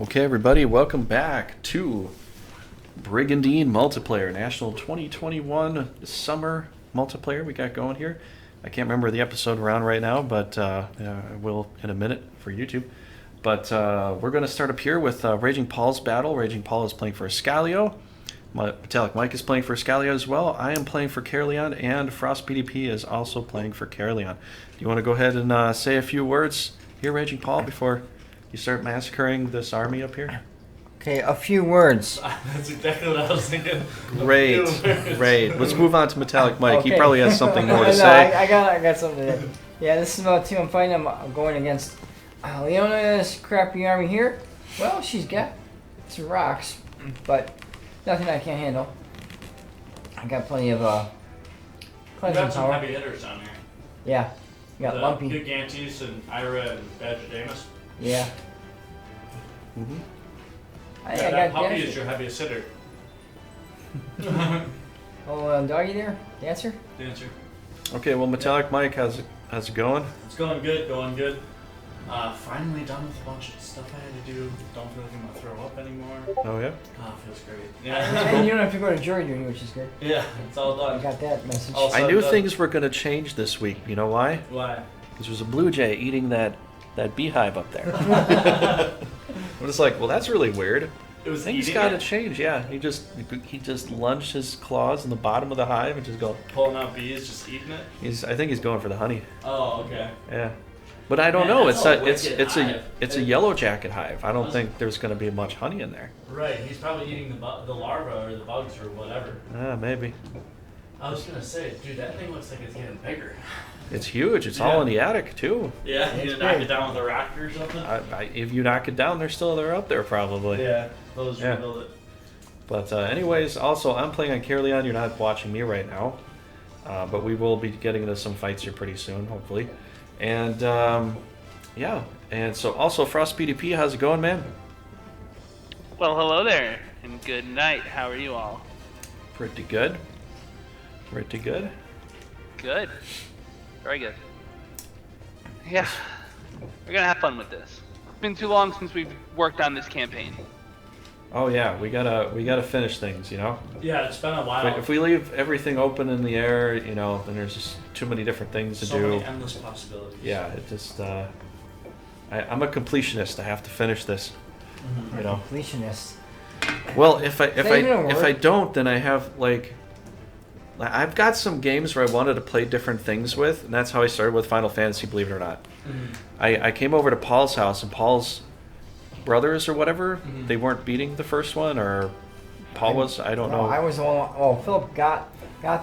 Okay, everybody, welcome back to Brigandine Multiplayer, National 2021 Summer Multiplayer we got going here. I can't remember the episode we're on right now, but I will in a minute for YouTube. But we're going to start up here with Raging Paul's battle. Raging Paul is playing for ISCALIO. Metallic Mike is playing for ISCALIO as well. I am playing for CAERLEON, and Frost PDP is also playing for CAERLEON. Do you want to go ahead and say a few words here, Raging Paul, before you start massacring this army up here? Okay, a few words. That's exactly what I was thinking. Great. Let's move on to Metallic Mike. Okay. He probably has something more to No, say. I got something to say. Yeah, this is about two I'm fighting. I'm going against Leona's crappy army here. Well, she's got some rocks, but nothing I can't handle. I got plenty of You cleansing got some power. heavy hitters down here. Yeah, you got The Lumpy. Gigantes and Ira and Badger Damus. Yeah. Mm-hmm. I That got puppy Dancer. is your heaviest hitter. Oh, doggy there, Dancer. Dancer. Okay, well, Metallic Mike, how's it going? It's going good, going good. Finally done with a bunch of stuff I had to do. Don't feel like I'm gonna throw up anymore. Oh, yeah? Oh, it feels great. And you don't have to go to jury duty, which is good. Yeah, it's all I done. got that message. Also- I knew done. things were going to change this week. You know why? Why? Because there's a blue jay eating that beehive up there. I'm just like, well, that's really weird. It was Things eating got to it? change, yeah. He just lunged his claws in the bottom of the hive and just go. Pulling out bees, just eating it? I think he's going for the honey. Oh, okay. Yeah. But I don't Man, know. that's It's a wicked hive. a yellow jacket hive. I don't think there's going to be much honey in there. Right, he's probably eating the larva or the bugs or whatever. Maybe. I was gonna say, dude, that thing looks like it's getting bigger. It's huge. It's all in the attic too. Yeah, It's you knock big. it down with a rock or something? If you knock it down, they're up there probably. Yeah, those Yeah. rebuild it. But anyways, also I'm playing on CAERLEON. You're not watching me right now, but we will be getting into some fights here pretty soon, hopefully. And yeah, and so also Frost PDP, how's it going, man? Well, hello there, and good night. How are you all? Pretty good. Pretty good. Good. Very good. Yeah, we're gonna have fun with this. It's been too long since we've worked on this campaign. Oh yeah, we gotta finish things, you know. Yeah, it's been a while. If we leave everything open in the air, you know, then there's just too many different things to so do. many endless possibilities. Yeah, it just I'm a completionist. I have to finish this, you know. Completionist. Well, if even I work? don't, then I have I've got some games where I wanted to play different things with, and that's how I started with Final Fantasy, believe it or not. Mhm. I came over to Paul's house, and Paul's brothers or whatever, Mhm. they weren't beating the first one, or Paul was, I don't know. I was the one. Oh, Philip got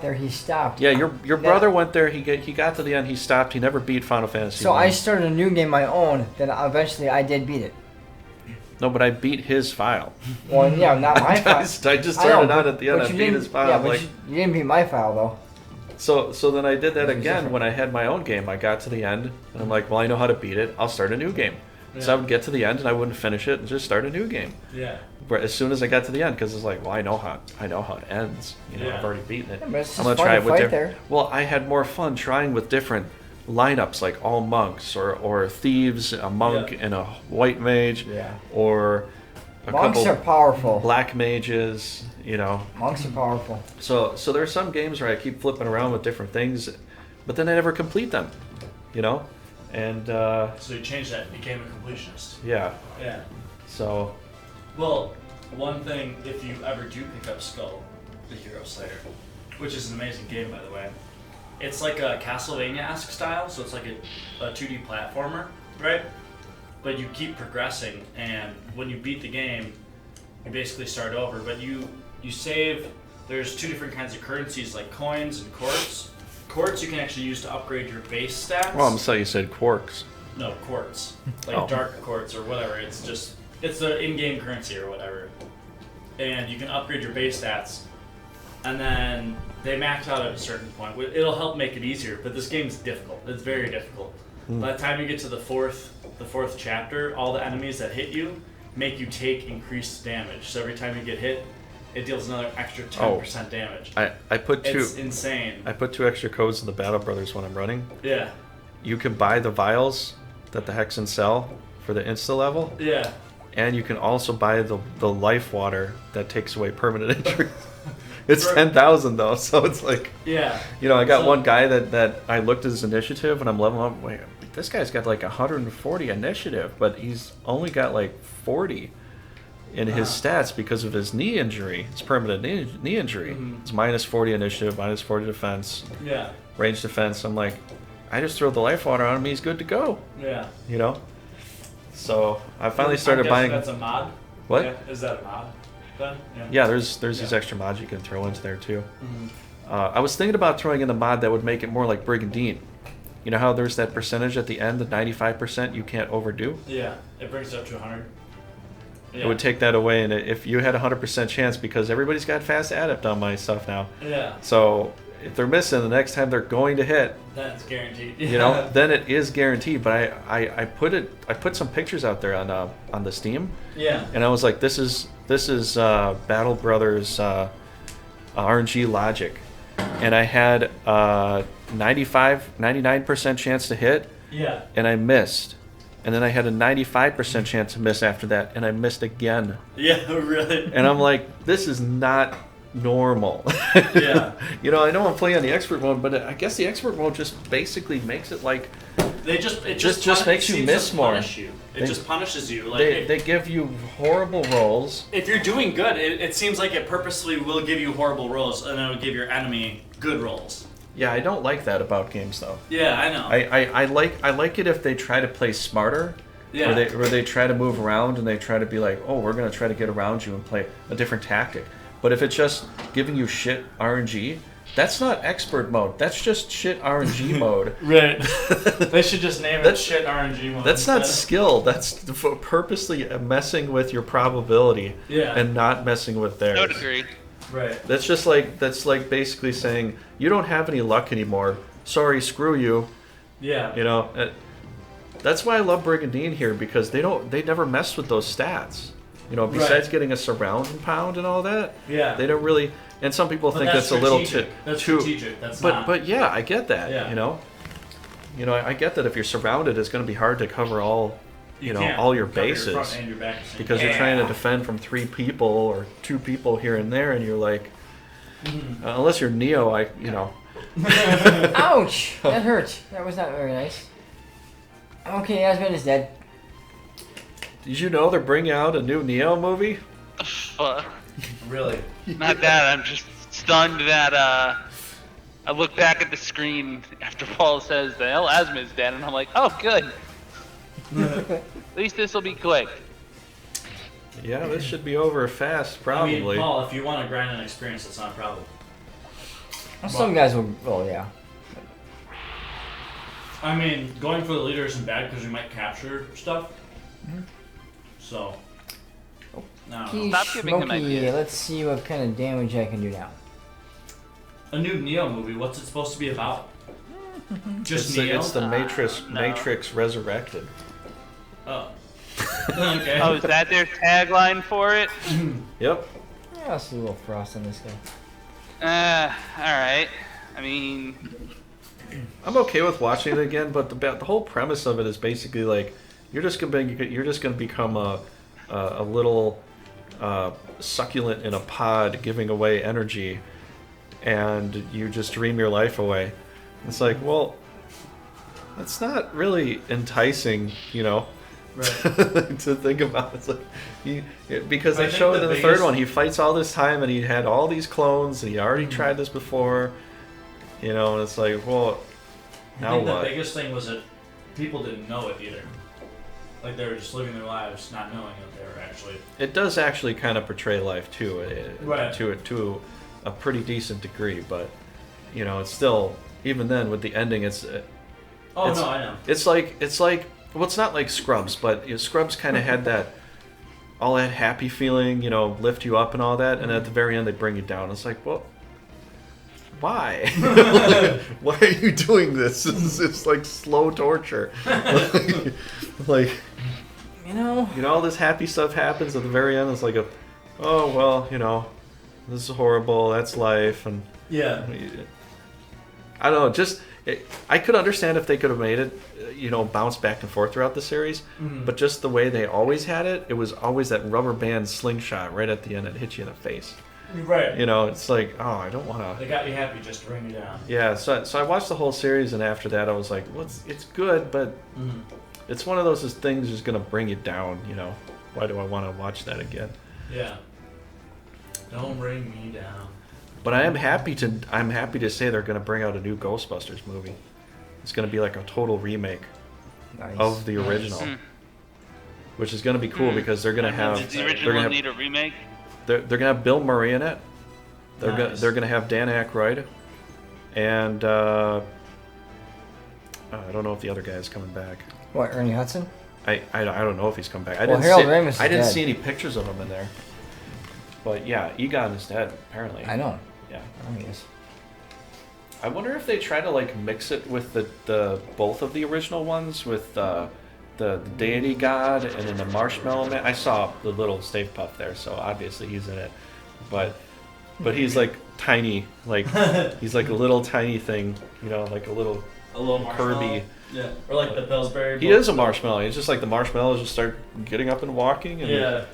there. He stopped. Yeah, your brother went there, he got to the end, he stopped, he never beat Final Fantasy. So 1. I started a new game my own. Then eventually I did beat it. No, but I beat his file. Well, yeah, not my file. I just I know, started out at the end, but I you beat didn't- his file. Yeah, but like, you didn't beat my file though. So then I did that It was again different. when I had my own game. I got to the end, and I'm like, well, I know how to beat it. I'll start a new game. So I Yeah. would get to the end, and I wouldn't finish it, and just start a new game. Yeah. But as soon as I got to the end, because it's like, well, I know how it ends. You know, Yeah. I've already beaten it. Yeah, but it's I'm just gonna fun try to it with fight different. there. Well, I had more fun trying with different lineups, like all monks, or thieves, a monk Yeah. and a white mage, Yeah. or a Monks couple are powerful. black mages. You know, Monks are powerful. so there are some games where I keep flipping around with different things, but then I never complete them, you know? And, So you changed that and became a completionist. yeah, Yeah. so, Well, one thing, if you ever do pick up Skull, the Hero Slayer, which is an amazing game, by the way, it's like a Castlevania-esque style, so it's like a 2D platformer, right? But you keep progressing, and when you beat the game, you basically start over, but you save. There's two different kinds of currencies, like coins and quartz. Quartz you can actually use to upgrade your base stats. well, I'm sorry you said quarks. No, quartz. Like Oh. dark quartz or whatever. It's the in-game currency or whatever. And you can upgrade your base stats. And then they max out at a certain point. It'll help make it easier, but this game's difficult. It's very difficult. By the time you get to the fourth chapter, all the enemies that hit you make you take increased damage. So every time you get hit, it deals another extra 10% damage. I put two. It's insane. I put 2 extra codes in the Battle Brothers when I'm running. Yeah. You can buy the vials that the Hexen sell for the insta level, Yeah. and you can also buy the life water that takes away permanent injuries. It's 10,000 though, so it's like, Yeah. you know, I got one guy that I looked at his initiative, and I'm leveling up. Wait, this guy's got like 140 initiative, but he's only got like 40 in his stats because of his knee injury. It's permanent knee injury. It's minus 40 initiative, minus 40 defense, Yeah. range defense. I'm like, I just throw the life water on him, he's good to go. Yeah. You know. So I finally I'm started guessing buying. That's a mod. What? Yeah. Is that a mod? Then? Yeah, there's these Yeah. extra mods you can throw into there too. Mm-hmm. I was thinking about throwing in the mod that would make it more like Brigandine. You know how there's that percentage at the end, the 95% you can't overdo? Yeah. It brings it up to 100. Yeah. It would take that away, and if you had a 100% chance, because everybody's got fast adapt on my stuff now. Yeah. So if they're missing, the next time they're going to hit, That's guaranteed. you know, then it is guaranteed. But I put some pictures out there on the Steam, Yeah. and I was like, this is Battle Brothers RNG logic, and I had 99% chance to hit, Yeah. and I missed. And then I had a 95% chance to miss after that, and I missed again. Yeah. Really. And I'm like, this is not normal. Yeah. You know, I know I'm playing on the expert mode, but I guess the expert mode just basically makes it like It just makes you seems miss to more. punish you. It They- just punishes you. Like they give you horrible rolls. if you're doing good, it seems like it purposely will give you horrible rolls, and then it'll give your enemy good rolls. Yeah, I don't like that about games though. Yeah, I know. I like it if they try to play smarter. Yeah. Where they try to move around and they try to be like, oh, we're gonna try to get around you and play a different tactic. But if it's just giving you shit RNG, that's not expert mode. That's just shit RNG mode. Right. They should just name it That's- shit RNG mode. That's not instead. skill. That's purposely messing with your probability Yeah. and not messing with theirs. I would agree. Right. That's like basically saying you don't have any luck anymore. Sorry, screw you. Yeah. You know. That's why I love Brigandine here, because they never mess with those stats. You know, besides Right. getting a surround and pound and all that, Yeah. they don't really. And some people But think that's a little too. strategic. That's too. strategic. That's But not. but yeah, I get that. Yeah. You know. I get that if you're surrounded, it's going to be hard to cover all. You know, can't all your cover bases. front and your back at the same Because time. you're trying to defend from 3 people or 2 people here and there, and you're like, unless you're Neo, Ouch! That hurt. That was not very nice. Okay, Asman is dead. Did you know they're bringing out a new Neo movie? Fuck. Really. Not that. I'm just stunned that I look back at the screen after Paul says the hell Asma is dead, and I'm like, oh good. At least this will be quick. Yeah, this should be over fast, I probably. mean, Paul, if you want to grind an experience, that's not a problem. Some guys will. Oh yeah. I mean, going for the leader isn't bad because you might capture stuff. So. No. Key Stop giving him Smoky. ideas. Let's see what kind of damage I can do now. A new Neo movie. What's it supposed to be about? Just Neo. it's the Matrix no. Matrix Resurrected. Oh. Okay. Oh, is that their tagline for it? Yep. Yeah, I'll see a little frost on this guy. Alright. I mean, I'm okay with watching it again, but the whole premise of it is basically like you're just gonna become a little succulent in a pod, giving away energy, and you just dream your life away. It's like, well, that's not really enticing, you know. Right. To think about. It's like because I they think show it the in the third biggest- one. He fights all this time, and he had all these clones, and he already tried this before, you know. And it's like, well, I now think what? the biggest thing was that people didn't know it either. Like they were just living their lives not knowing that they were actually. It does actually kind of portray life too, Right. to a pretty decent degree, but you know, it's still, even then with the ending, it's Oh It's- no, I know. it's like well, it's not like Scrubs, but Scrubs kind of had that all that happy feeling, you know, lift you up and all that, and at the very end they bring you down. It's like, well, why? Why are you doing this? It's like slow torture. like You know. all this happy stuff happens at the very end. It's like oh well, you know, this is horrible. That's life, and Yeah. I don't know. Just I could understand if they could have made it, bounce back and forth throughout the series, but just the way they always had it, it was always that rubber band slingshot right at the end that hit you in the face. Right. It's like, oh, I don't want to. They got you happy just to bring you down. Yeah, so I watched the whole series, and after that, I was like, well, it's good, but it's one of those things that's going to bring you down. Why do I want to watch that again? Yeah. Don't bring me down. But I'm happy to say they're going to bring out a new Ghostbusters movie. It's going to be like a total remake Nice. of the original, which is going to be cool because they're going to have Did the original need a remake? they're going to have Bill Murray in it. They're Nice. they're going to have Dan Aykroyd, and I don't know if the other guy is coming back. What, Ernie Hudson? I don't know if he's come back. I Well, didn't Harold see, Ramis is I didn't dead. see any pictures of him in there. But yeah, Egon is dead apparently. I know. Yeah. I mean, yes. I wonder if they try to like mix it with the both of the original ones with the deity god and then the marshmallow man. I saw the little Stay Puft there, so obviously he's in it. But he's like tiny, like he's like a little tiny thing, like a little marshmallow. Kirby. Yeah. Or like the Pillsbury. He is a marshmallow. He's just like the marshmallows just start getting up and walking. And Yeah.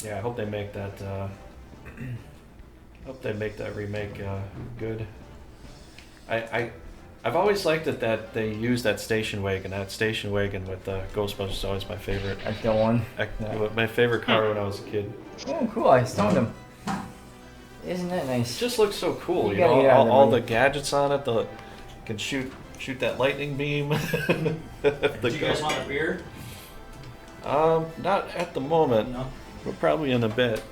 Yeah, I hope they make that. Hope they make that remake good. I've always liked it that they use that station wagon. That station wagon with Ghostbusters is always my favorite. Ecto one. My favorite car when I was a kid. Oh, cool! I stoned him. Isn't that It nice? just looks so cool. You gotta get out of there, all the buddy. gadgets on it. You can shoot that lightning beam. Do you guys want a beer? Not at the moment. No. We're probably in a bit.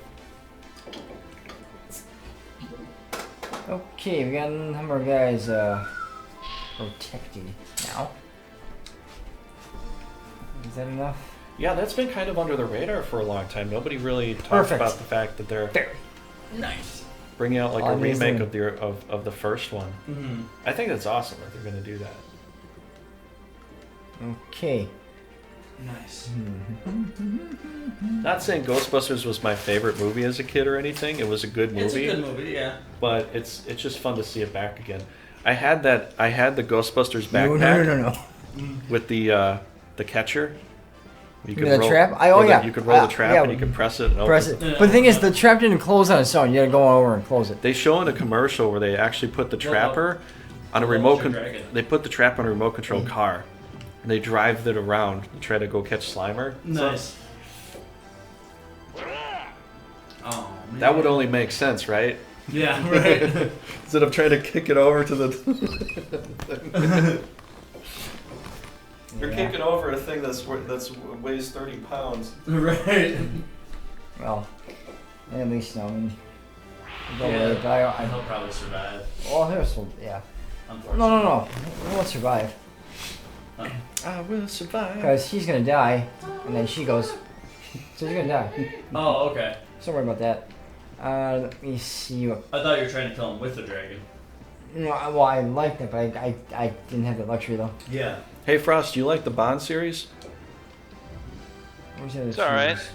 Okay, we got a number of guys protected now. Is that enough? Yeah, that's been kind of under the radar for a long time. Nobody really talks Perfect. about the fact that they're Very nice. bringing out like Oh, a remake amazing. of the first one. Mm-hmm. I think that's awesome that they're going to do that. Okay. Nice. Not saying Ghostbusters was my favorite movie as a kid or anything. It was a good movie, It's a good movie, yeah. but it's just fun to see it back again. I had the Ghostbusters No, backpack no. with the catcher. You mean the trap? Yeah. You could roll the trap yeah. and you could press it and open Press it. But the thing is, the trap didn't close on its own. You had to go over and close it. They show in a commercial where they actually put the Well, trapper on a well, remote. it's your dragon. They put the trap on a remote control car, and they drive it around to try to go catch Slimer. Nice. Oh, man. That would only make sense, right? Yeah, right. Instead of trying to kick it over to the. You're Yeah. kicking over a thing that's weighs 30 pounds. right. Well, at least no. I mean, Yeah. but I He'll probably survive. well, here's some. Yeah. Unfortunately. No. He won't survive I will survive. because he's gonna die, and then she goes. So he's gonna die. Oh, okay. So don't worry about that. Let me see what. I thought you were trying to kill him with the dragon. No, well, I liked it, but I didn't have that luxury though. Yeah. Hey Frost, do you like the Bond series? Where's the other It's alright. series?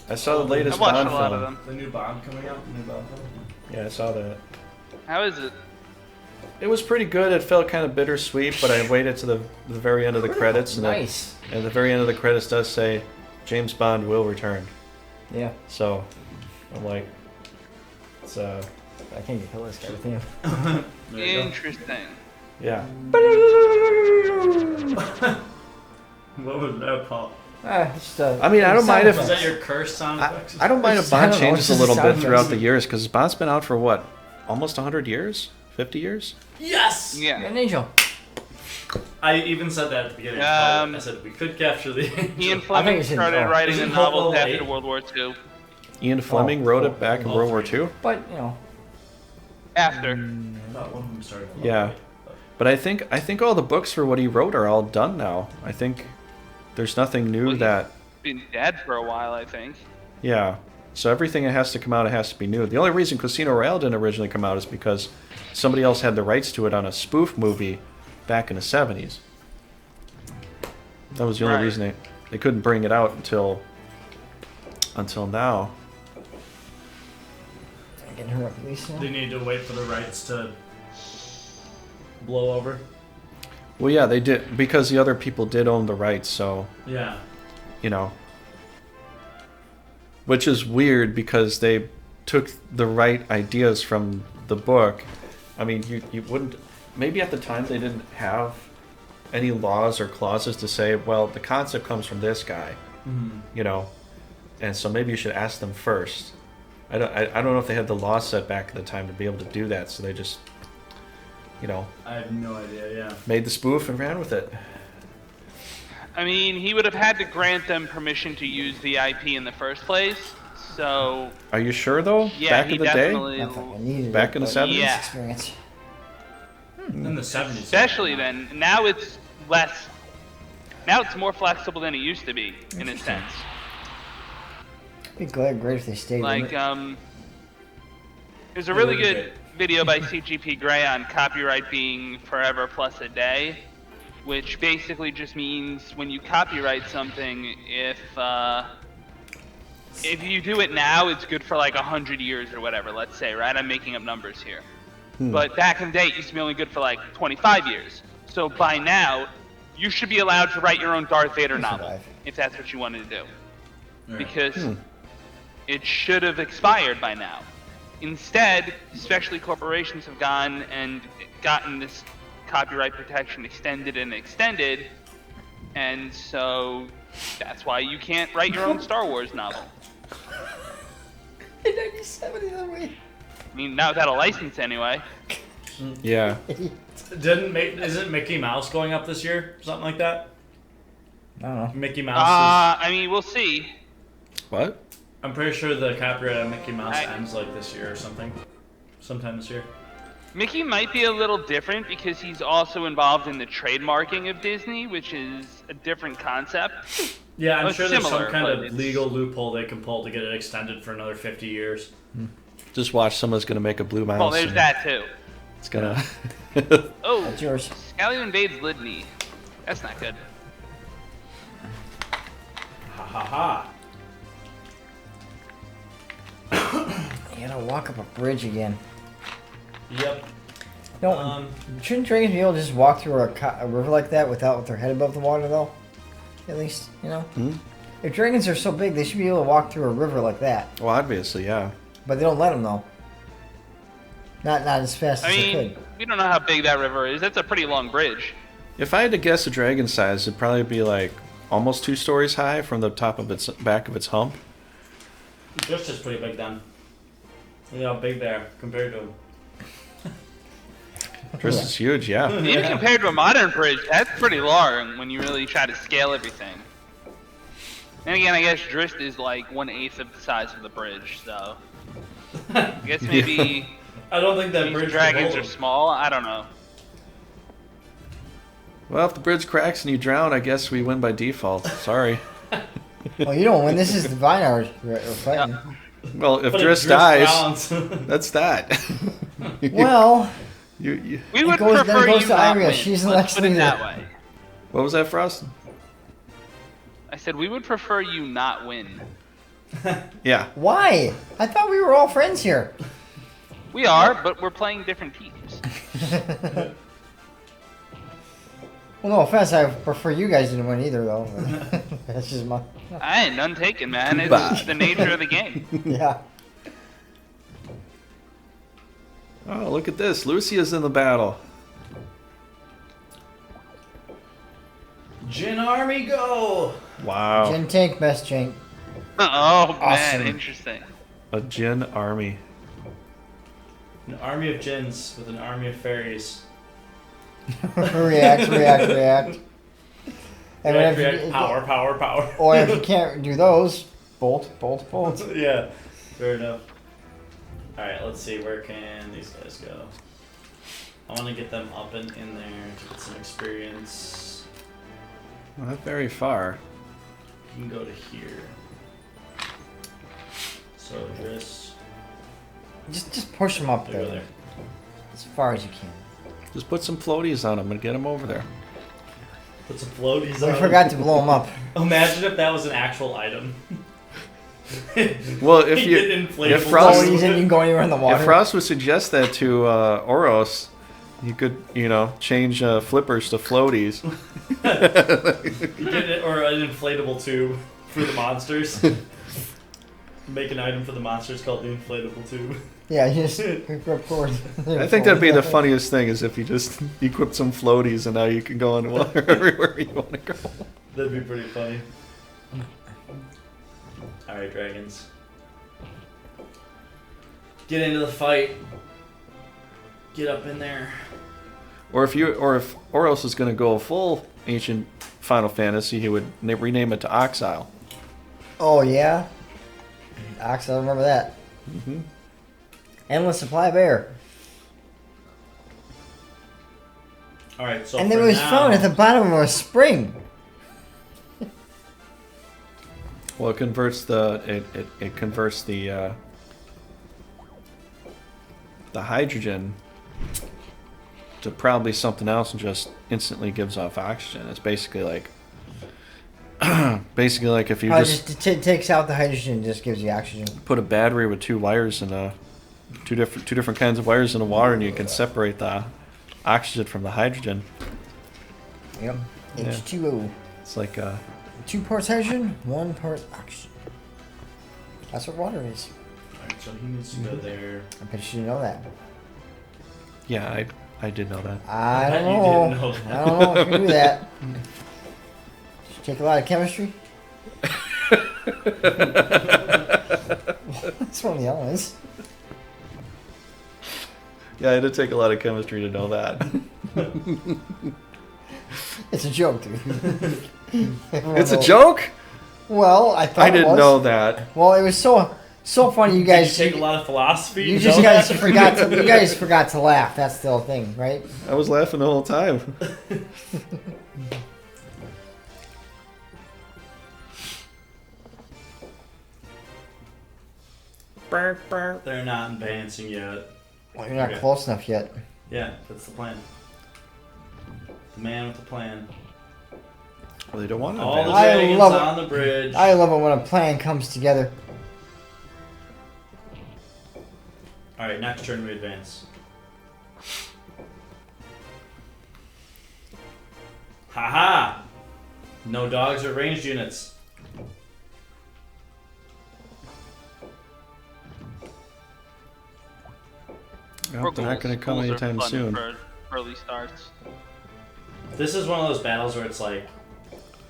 I saw the I latest watched Bond a lot film. of them. The new Bond coming out? The new Bond film? Yeah, I saw that. How is it? It was pretty good. It felt kind of bittersweet, but I waited to the very end of the credits, and Nice. and the very end of the credits does say James Bond will return. Yeah. So I'm like, it's I can't get kill this guy with him. There you go. Interesting. yeah. What was that, Paul? Just, I mean, I don't mind if- Was that your curse sound effects? I don't mind if I Bond don't know, changes it's a just little sound bit throughout effects. the years, because Bond's been out for what, almost 100 years, 50 years. Yes! You're Yeah. an angel. I even said that at the beginning. Um, I said we could capture the Ian angel. Fleming you should started know. writing Is the it novels Hopeful after Eight? World War II. Ian Fleming wrote it back in oh, World War three. II. But you know, After. I thought one of them started with Yeah. Hopeful Eight, But I think all the books for what he wrote are all done now. I think there's nothing new Well, he- that. Been dead for a while, I think. Yeah. So everything that has to come out, it has to be new. The only reason Casino Royale didn't originally come out is because somebody else had the rights to it on a spoof movie back in the 70s. That was the only Right. reason they couldn't bring it out until now. Getting her up at least. They need to wait for the rights to blow over. Well, yeah, they did, because the other people did own the rights, so, Yeah. you know. Which is weird because they took the right ideas from the book. I mean, you wouldn't... Maybe at the time they didn't have any laws or clauses to say, well, the concept comes from this guy, you know, and so maybe you should ask them first. I don't know if they had the law set back at the time to be able to do that, so they just, you know, I have no idea, yeah. made the spoof and ran with it. I mean, he would have had to grant them permission to use the IP in the first place, so... Are you sure, though? Yeah, back he in the day? definitely... Not like I needed Back it, in the but 70s? Yeah. Experience. In the 70s. Especially then. Now it's less... Now it's more flexible than it used to be, in a sense. Be great if they stayed. Like, Wouldn't it? there's a really good video by CGP Grey on copyright being forever plus a day, which basically just means when you copyright something, if you do it now, it's good for like 100 years or whatever, let's say, right? I'm making up numbers here. But back in the day, it used to be only good for like 25 years. So by now, you should be allowed to write your own Darth Vader novel, survive. if that's what you wanted to do. Right. Because it should have expired by now. Instead, especially corporations have gone and gotten this copyright protection extended and extended, and so that's why you can't write your own Star Wars novel. In 97 the other way. I mean, not without a license anyway. Yeah. Isn't Mickey Mouse going up this year? Something like that? I don't know. Mickey Mouse I mean, we'll see. What? I'm pretty sure the copyright on Mickey Mouse ends like this year or something. Sometime this year. Mickey might be a little different because he's also involved in the trademarking of Disney, which is a different concept. Yeah, I'm Well, sure there's some similar, kind but of it's- legal loophole they can pull to get it extended for another 50 years. Just watch, someone's going to make a blue mouse. Well, there's and that too. It's going to... Oh, That's yours. Scalio invades Lidney. That's not good. Ha ha ha. You gotta walk up a bridge again. Yep. No, shouldn't dragons be able to just walk through a river like that without with their head above the water, though? At least, you know? If dragons are so big, they should be able to walk through a river like that. Well, obviously, yeah. But they don't let them, though. Not as fast I as they mean, could. we don't know how big that river is. That's a pretty long bridge. If I had to guess a dragon size, it'd probably be like almost 2 stories high from the top of its back of its hump. Just is pretty big then. Look how big they are compared to him. Drist is huge, yeah. Even compared to a modern bridge, that's pretty long when you really try to scale everything. And again, I guess Drist is like 1/8 of the size of the bridge, so I guess maybe I don't think that these bridge dragons can are hold small. I don't know. Well, if the bridge cracks and you drown, I guess we win by default. Sorry. Well, you don't win. This is the Vineyard we're fighting. Well, if But Drist Drist dies, drowns. that's that. Well, you, We would goes- then it prefer goes you to not Iria. win. She's the Let's next put it leader. that way. what was that, Frost? I said we would prefer you not win. Yeah. why? I thought we were all friends here. We are, but we're playing different teams. Well, no offense. I prefer you guys didn't win either, though. That's just my... I ain't none taken, man. It's Bad. the nature of the game. Yeah. Oh, look at this. Lucia's in the battle. Jin Army go! Wow. Jin tank, best tank. Oh, man, Awesome. interesting. A Jin army. An army of Jins with an army of fairies. react. And React, if react, power. Or if you can't do those, bolt. Yeah, fair enough. Alright, let's see, where can these guys go? I want to get them up and in there to get some experience. Not very far. You can go to here. So, Drist, Just push them up go there. there. As far as you can. Just put some floaties on them and get them over there. Put some floaties We on. forgot to blow them up. Imagine if that was an actual item. Well, if You you get inflatable if Frost Floaties and you can go anywhere in the water. if Frost would suggest that to Oros, you could change flippers to floaties. You get it, or an inflatable tube for the monsters. Make an item for the monsters called the inflatable tube. Yeah, you just record. I think that'd be the funniest thing is if you just equip some floaties and now you can go on water everywhere you want to go. That'd be pretty funny. Alright, dragons. Get into the fight. Get up in there. Or if Oros is going to go full ancient Final Fantasy, he would rename it to Oxile. Oh yeah, Ox, I remember that. Mm-hmm. Endless supply of air, Alright, so and it for was now, found at the bottom of a spring. Well, it converts the hydrogen to probably something else and just instantly gives off oxygen. It's basically like if you just Takes out the hydrogen and just gives you oxygen. put a battery with two wires and two different kinds of wires in the water, and you can separate the oxygen from the hydrogen. Yep. Yeah. H2O. It's like 2 parts hydrogen, 1 part oxygen. That's what water is. Alright, so he needs to go there. I bet you didn't know that. yeah, I did know that. I don't bet you know. didn't know that. I don't know if you knew that. Did you take a lot of chemistry? That's one of the elements. Yeah, I did take a lot of chemistry to know that. It's a joke, dude. It's a joke? Well, I thought I it didn't was. know that. Well, it was so funny. You guys Did you take a lot of philosophy? You know just guys that? forgot to laugh. That's the whole thing, right? I was laughing the whole time. They're not advancing yet. Well, you're not Okay. close enough yet. Yeah, that's the plan. The man with the plan. Well, they don't want to All the advance. I dragons love it. on the bridge. I love it when a plan comes together. Alright, next turn we advance. Haha! No dogs or ranged units. Nope, they're not going to come Schools are anytime fun soon. For early starts. This is one of those battles where it's like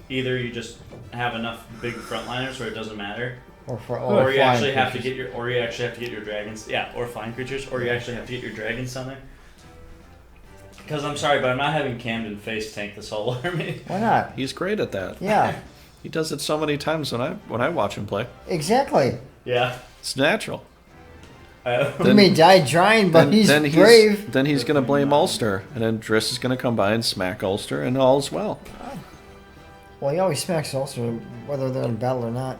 either you just have enough big frontliners where it doesn't matter, or you actually have to get your dragons. Yeah, or flying creatures, or you actually have to get your dragons on there. Because I'm sorry, but I'm not having Camden face tank this whole army. Why not? He's great at that. Yeah, He does it so many times when I watch him play. exactly. Yeah. It's natural. He may die trying, but he's brave. Then he's going to blame Ulster, and then Driss is going to come by and smack Ulster, and all's well. Well, he always smacks Ulster, whether they're in battle or not.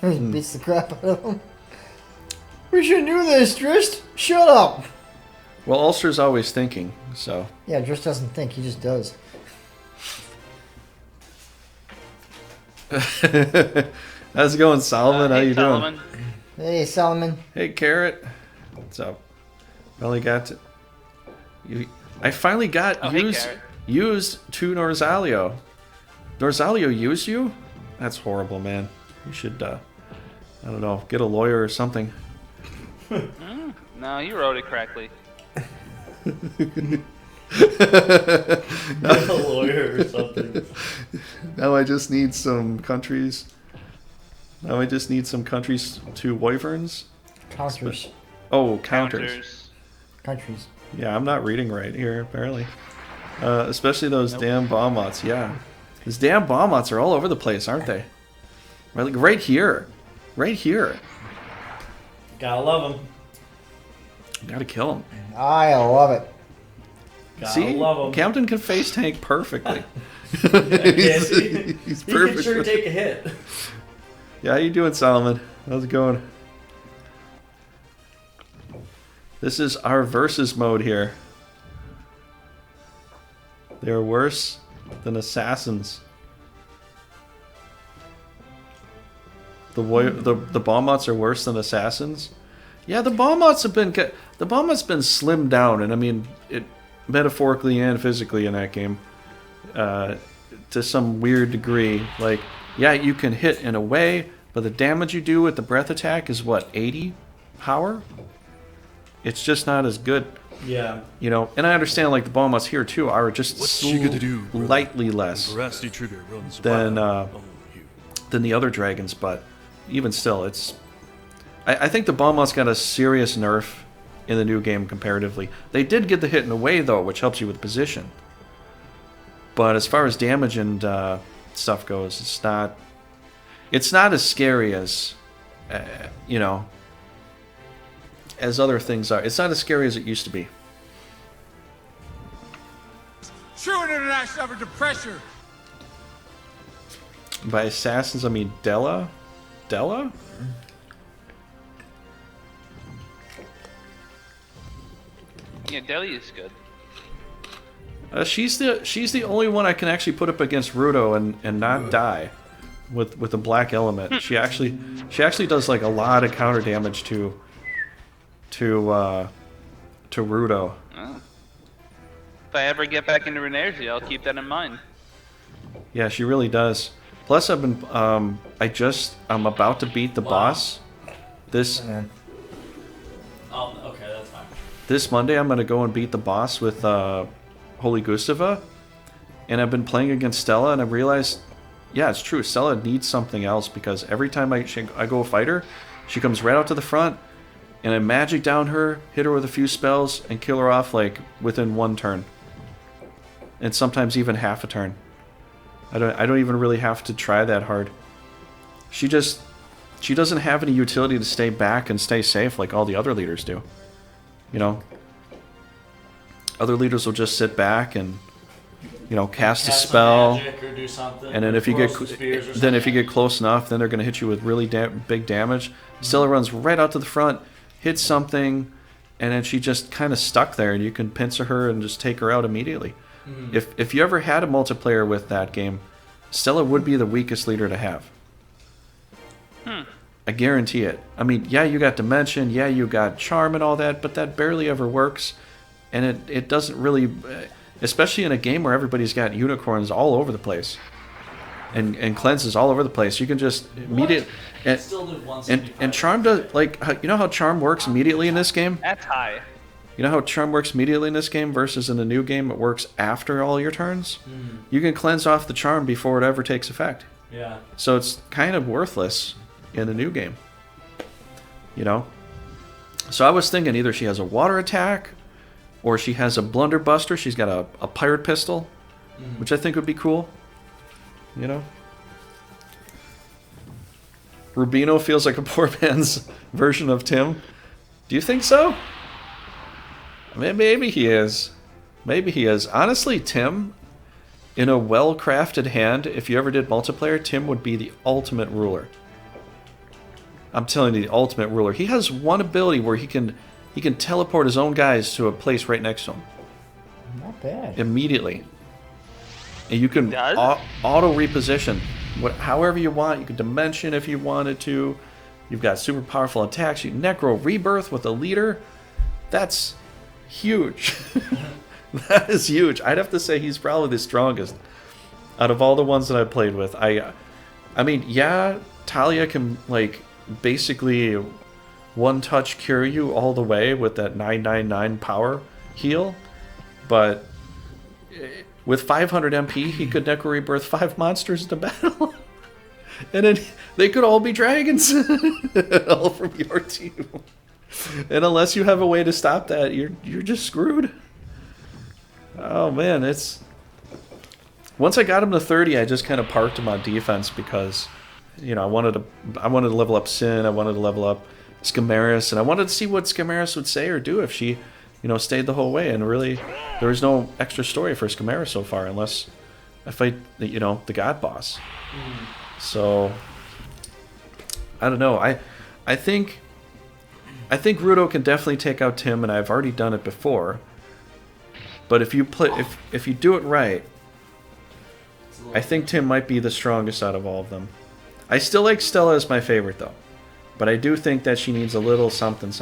He beats the crap out of them. We shouldn't do this, Drist. Shut up. Well, Ulster's always thinking, so. Yeah, Drist doesn't think; he just does. How's it going, Solomon? How Hey, you Solomon. Hey, Solomon. doing? Hey, Carrot. What's up? Finally got to. I finally got Oh, hey, used Carrot. to Norzalio. Norzalio used you? That's horrible, man. You should, I don't know, get a lawyer or something. No, you wrote it correctly. Get a lawyer or something. Now I just need some countries. Now I just need some countries to wyverns. Counters. Oh, counters. Countries. Yeah, I'm not reading right here, apparently. Especially those damn Baumots, yeah. These damn Baumots are all over the place, aren't they? Like right here. Right here. Gotta love them. Gotta kill them. I love it. Gotta See? love them. Captain can face tank perfectly. He's He's He perfect. can sure for- take a hit. Yeah, how you doing, Solomon? How's it going? This is our versus mode here. They're worse than assassins. The bomb mots are worse than assassins. Yeah, the bomb mots have been slimmed down, and I mean it metaphorically and physically in that game to some weird degree. Like, yeah, you can hit in a way, but the damage you do with the breath attack is what, 80 power? It's just not as good. Yeah. You know, and I understand like the bomb mots here too are just slightly less than the other dragons, but even still, it's. I think the bomb mots got a serious nerf in the new game comparatively. They did get the hit in a way though, which helps you with position. But as far as damage and stuff goes, it's not as scary as you know, as other things are. It's not as scary as it used to be. True international effort to pressure. By assassins, I mean Della. Della? Yeah, Deli is good. She's the only one I can actually put up against Rudo and not die with the black element. She actually does like a lot of counter damage to Rudo. Oh. If I ever get back into Renerzi, I'll keep that in mind. Yeah, she really does. Plus, I've been I'm about to beat the boss. This Okay, that's fine. this Monday I'm gonna go and beat the boss with Holy Gustava, and I've been playing against Stella, and I realized, yeah, it's true. Stella needs something else because every time I go fight her, she comes right out to the front, and I magic down her, hit her with a few spells, and kill her off like within one turn, and sometimes even half a turn. I don't even really have to try that hard. She doesn't have any utility to stay back and stay safe like all the other leaders do. You know, other leaders will just sit back and, you know, cast a spell, or do something, and then if you get close enough, then they're going to hit you with really big damage. Stella runs right out to the front, hits something, and then she just kind of stuck there, and you can pincer her and just take her out immediately. If you ever had a multiplayer with that game, Stella would be the weakest leader to have. I guarantee it. I mean, yeah, you got Dimension, yeah, you got Charm and all that, but that barely ever works. And it doesn't really, especially in a game where everybody's got unicorns all over the place. And cleanses all over the place. You can just immediately... And Charm does, like, you know how Charm works immediately in this game? That's high. You know how Charm works immediately in this game versus in the new game it works after all your turns? You can cleanse off the Charm before it ever takes effect. Yeah. So it's kind of worthless in the new game. You know? So I was thinking either she has a water attack or she has a blunderbuster. She's got a pirate pistol, which I think would be cool. You know? Rubino feels like a poor man's version of Tim. Do you think so? Maybe he is. Maybe he is. Honestly, Tim, in a well-crafted hand, if you ever did multiplayer, Tim would be the ultimate ruler. I'm telling you, the ultimate ruler. He has one ability where he can teleport his own guys to a place right next to him. Not bad. Immediately. And you can auto reposition however you want. You can dimension if you wanted to. You've got super powerful attacks. You can Necro Rebirth with a leader. That's huge. That is huge. I'd have to say he's probably the strongest out of all the ones that I've played with. I mean, yeah, Talia can like basically one-touch cure you all the way with that 999 power heal, but with 500 MP, he could Necro Rebirth 5 monsters into battle. And then they could all be dragons. All from your team. And unless you have a way to stop that, you're just screwed. Oh man, it's... Once I got him to 30, I just kind of parked him on defense because, you know, I wanted to level up Sin, I wanted to level up Skamaris, and I wanted to see what Skamaris would say or do if she, you know, stayed the whole way. And really, there was no extra story for Skamaris so far, unless I fight, you know, the God Boss. So, I don't know. I think Rudo can definitely take out Tim, and I've already done it before. But if you do it right, I think Tim might be the strongest out of all of them. I still like Stella as my favorite though, but I do think that she needs a little something,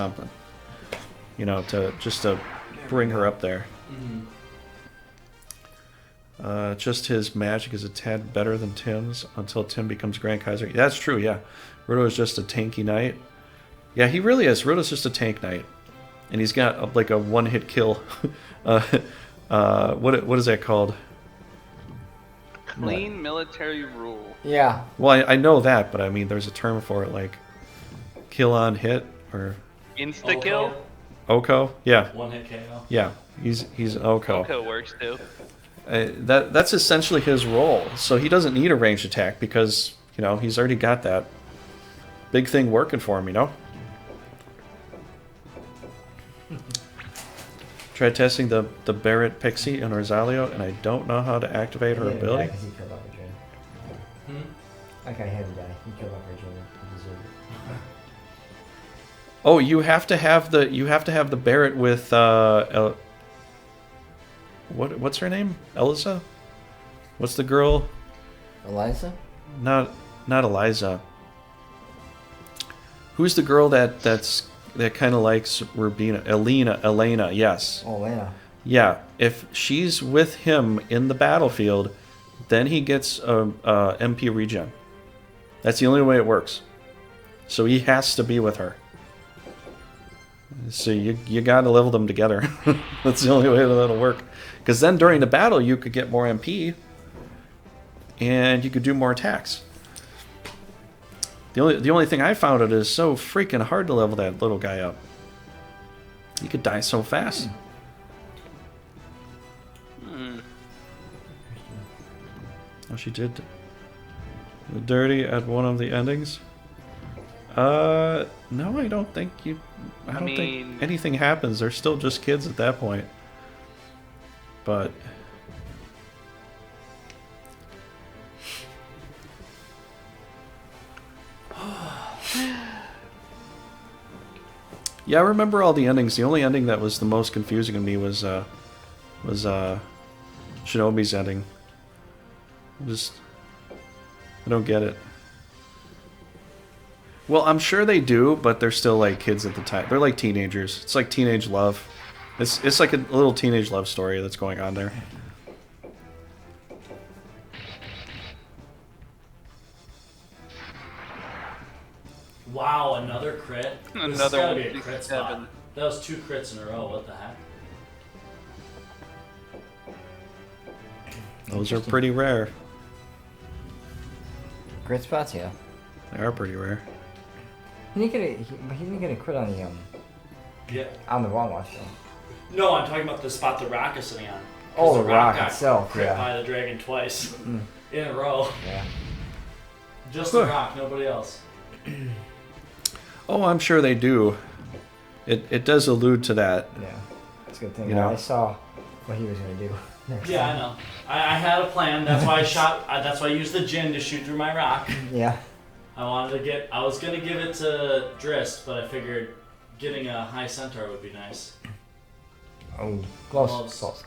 you know, to bring her up there. Just his magic is a tad better than Tim's until Tim becomes Grand Kaiser. That's true, yeah. Rudo is just a tanky knight. Yeah, he really is. Rudo's just a tank knight. And he's got like a one-hit kill. What is that called? Clean military rule. Yeah. Well, I know that, but I mean, there's a term for it, like kill on hit or Insta kill. Oko. Yeah, One hit KO. yeah. He's an Oko. Oko works too. That's essentially his role. So he doesn't need a ranged attack because you know he's already got that big thing working for him. You know. Tried testing the Barrett Pixie in Rosalio, and I don't know how to activate her ability. He killed off Virginia. That guy had to die. He killed off Virginia. He deserved it. Oh, you have to have the Barrett with what's her name? Eliza? What's the girl? Eliza? Not Eliza. Who's the girl that kind of likes Rubina? Elena, yes. Oh, Elena. Yeah, if she's with him in the battlefield, then he gets a MP regen. That's the only way it works. So he has to be with her. So you got to level them together. That's the only way that'll work. Because then during the battle you could get more MP, and you could do more attacks. The only thing I found it is so freaking hard to level that little guy up. He could die so fast. Oh, she did dirty at one of the endings. No, I don't think you. I don't think anything happens. They're still just kids at that point. But yeah, I remember all the endings. The only ending that was the most confusing to me was Shinobi's ending. I don't get it. Well, I'm sure they do, but they're still like kids at the time. They're like teenagers. It's like teenage love. It's like a little teenage love story that's going on there. Wow, another crit. This has gotta be a crit spot. That was 2 crits in a row. What the heck? Those are pretty rare. Crit spots, yeah. They are pretty rare. He didn't get a crit on the Yeah. on the raw watch though. No, I'm talking about the spot the rock is sitting on. Oh, the rock got itself, crit yeah. by the dragon twice in a row. Yeah. Just the rock, nobody else. Oh, I'm sure they do. It does allude to that. Yeah. That's a good thing. You know? I saw what he was gonna do. Yeah, I know. I had a plan. That's why I shot. That's why I used the Jin to shoot through my rock. Yeah. I was gonna give it to Drist, but I figured getting a high centaur would be nice. Oh, Close. close.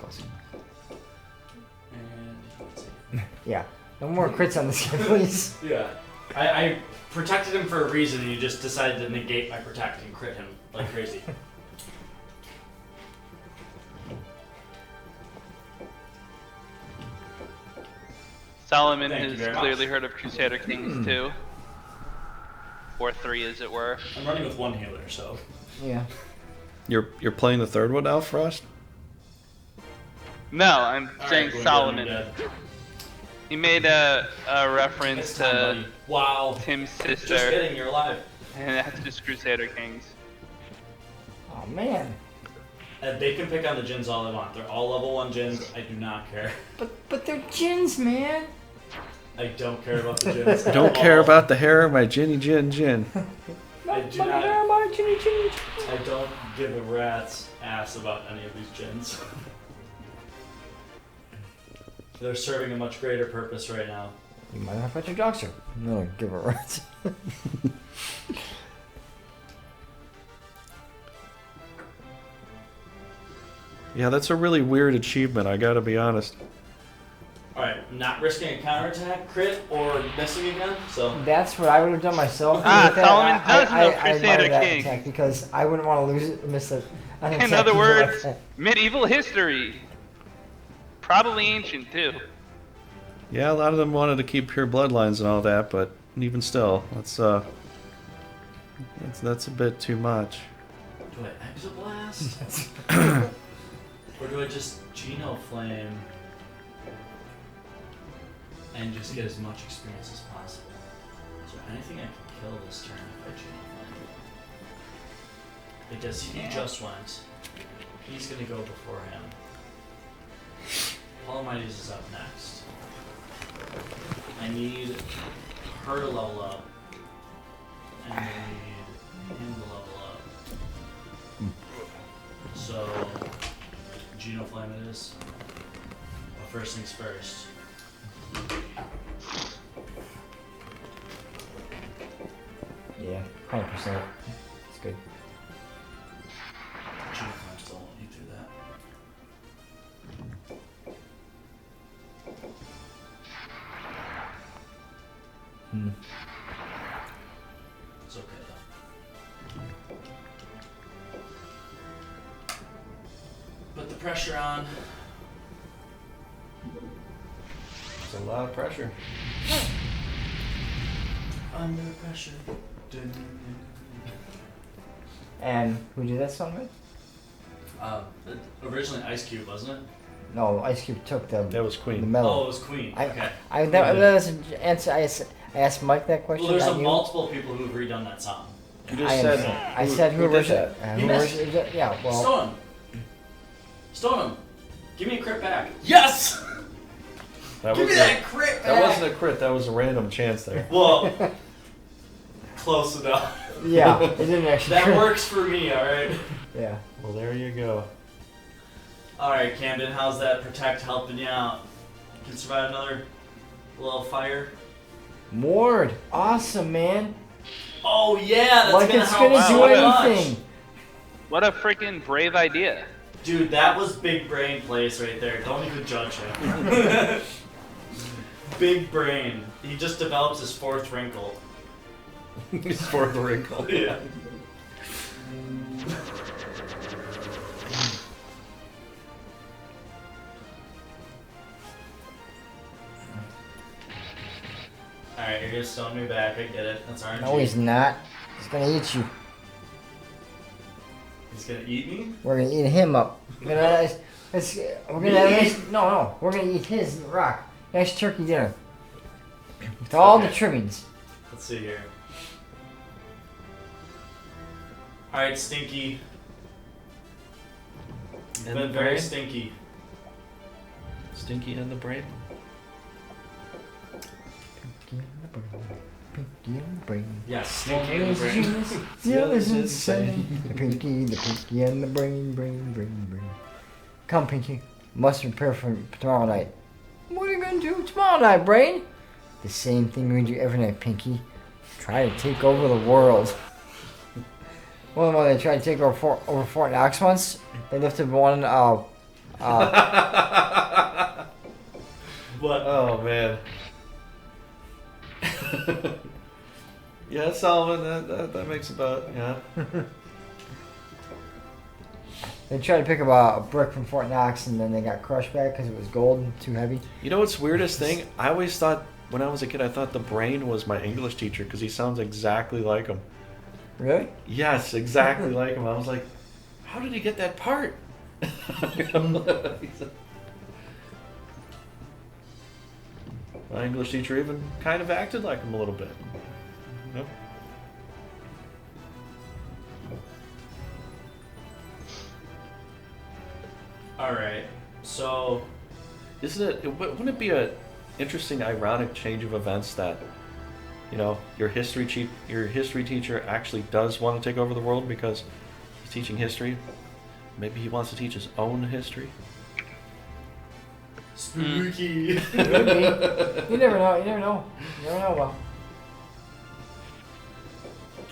And let's see. Yeah. No more crits on this guy, please. Yeah. I protected him for a reason, and you just decided to negate my protect and crit him like crazy. Solomon Thank you has very much. clearly heard of Crusader Kings 2. Or 3, as it were. I'm running with one healer, so. Yeah. You're playing the third one now, Frost? No, I'm saying Alright, Solomon. dead. He made a reference Next time, to buddy. Wow. Tim's Just sister, kidding, you're alive. and that's just Crusader Kings. Oh man. And they can pick on the Jins all they want. They're all level 1 Jins. I do not care. But they're gins, man. I don't care about the Jins. I don't care about the hair of my Ginny Jin. I do not. I don't give a rat's ass about any of these Jins. They're serving a much greater purpose right now. You might have put your doctor. No, give a rat. Yeah, that's a really weird achievement, I gotta be honest. Alright, not risking a counterattack, crit, or missing again. So That's what I would have done myself. Ah, With that, Solomon does know I admire Crusader that King. attack because I wouldn't want to lose it, miss it. In other words, medieval history. Probably ancient too. Yeah, a lot of them wanted to keep pure bloodlines and all that, but even still, that's a bit too much. do I exoblast? Or do I just Genoflame and just get as much experience as possible? Is there anything I can kill this turn if I Genoflame? Because he just went. He's gonna go before him. Polomides is up next. I need her to level up. And I need him to level up. So, Genoflame it is. But first things first. Yeah, 100%. It's good. Genoflame still won't need to do that. It's okay though. Put the pressure on. It's a lot of pressure. Under pressure. And who did that song with? Originally Ice Cube, wasn't it? No, Ice Cube took the That was Queen. the Oh, medal. it was Queen. I, Okay. that was an answer. I asked Mike that question. Well, there's not you. multiple people who've redone that song. You just I said. understand. I said who did was that? it? He Who missed. was it? Yeah, well, Stone him. Stone him. Give me a crit back. Yes! That Give me wasn't that crit back! that wasn't a crit. That was a random chance there. Well, close enough. yeah, it didn't actually. That works for me, alright? Yeah. Well, there you go. Alright, Camden, how's that protect helping you out? You can survive another little fire? Mord, awesome, man. Oh, yeah, that's Like gonna it's help gonna so do much. anything. What a freaking brave idea. Dude, that was big brain place right there. Don't even judge him. Big brain. He just develops his fourth wrinkle. It's for the wrinkle. Yeah. Alright, you're gonna stone me back. I get it. That's RNG. No, he's not. He's gonna eat you. He's gonna eat me? We're gonna eat him up. We're gonna no. We're gonna eat his rock. Nice turkey dinner with all the Okay. trimmings. Let's see here. Alright, Stinky. You've And been the very brain? stinky. Stinky in the brain. Pinky and the brain. Yes, stinky in the brain. The other's insane. The pinky and the brain. Come, Pinky. Must prepare for tomorrow night. What are you gonna do tomorrow night, brain? The same thing we do every night, Pinky. Try to take over the world. Well, when they tried to take over Fort Knox once, they lifted one. What? Oh man. Yeah, Solomon. That makes about yeah. They tried to pick up a brick from Fort Knox, and then they got crushed back because it was gold and too heavy. You know what's weirdest thing? I always thought when I was a kid, I thought the brain was my English teacher because he sounds exactly like him. Really? Yes, exactly like him. I was like, how did he get that part? My English teacher even kind of acted like him a little bit. Yep. Alright, so Isn't it? Wouldn't it be a interesting, ironic change of events that, you know, your history teacher actually does want to take over the world because he's teaching history. Maybe he wants to teach his own history. spooky. Maybe. You never know. Well,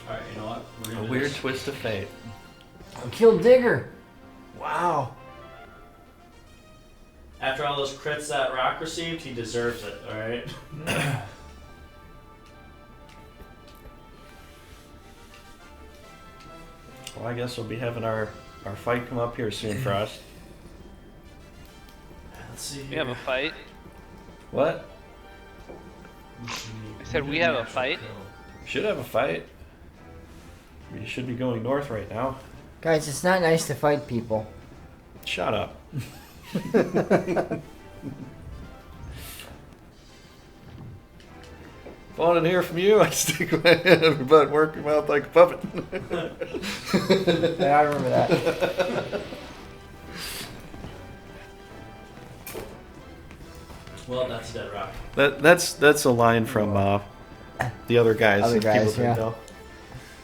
Alright, you know what? We're A gonna do weird this. twist of fate. I killed Digger. Wow. After all those crits that Rock received, he deserves it, alright? Well, I guess we'll be having our fight come up here soon, Frost. Let's see. We have a fight. What? I said we have a fight. We should have a fight. We should be going north right now. Guys, it's not nice to fight people. Shut up. If I want to hear from you, I stick my head in my butt, work your mouth like a puppet. Yeah, I remember that. Well, that's dead Rock. That's a line from the other guys. Other that people guys, don't yeah. know.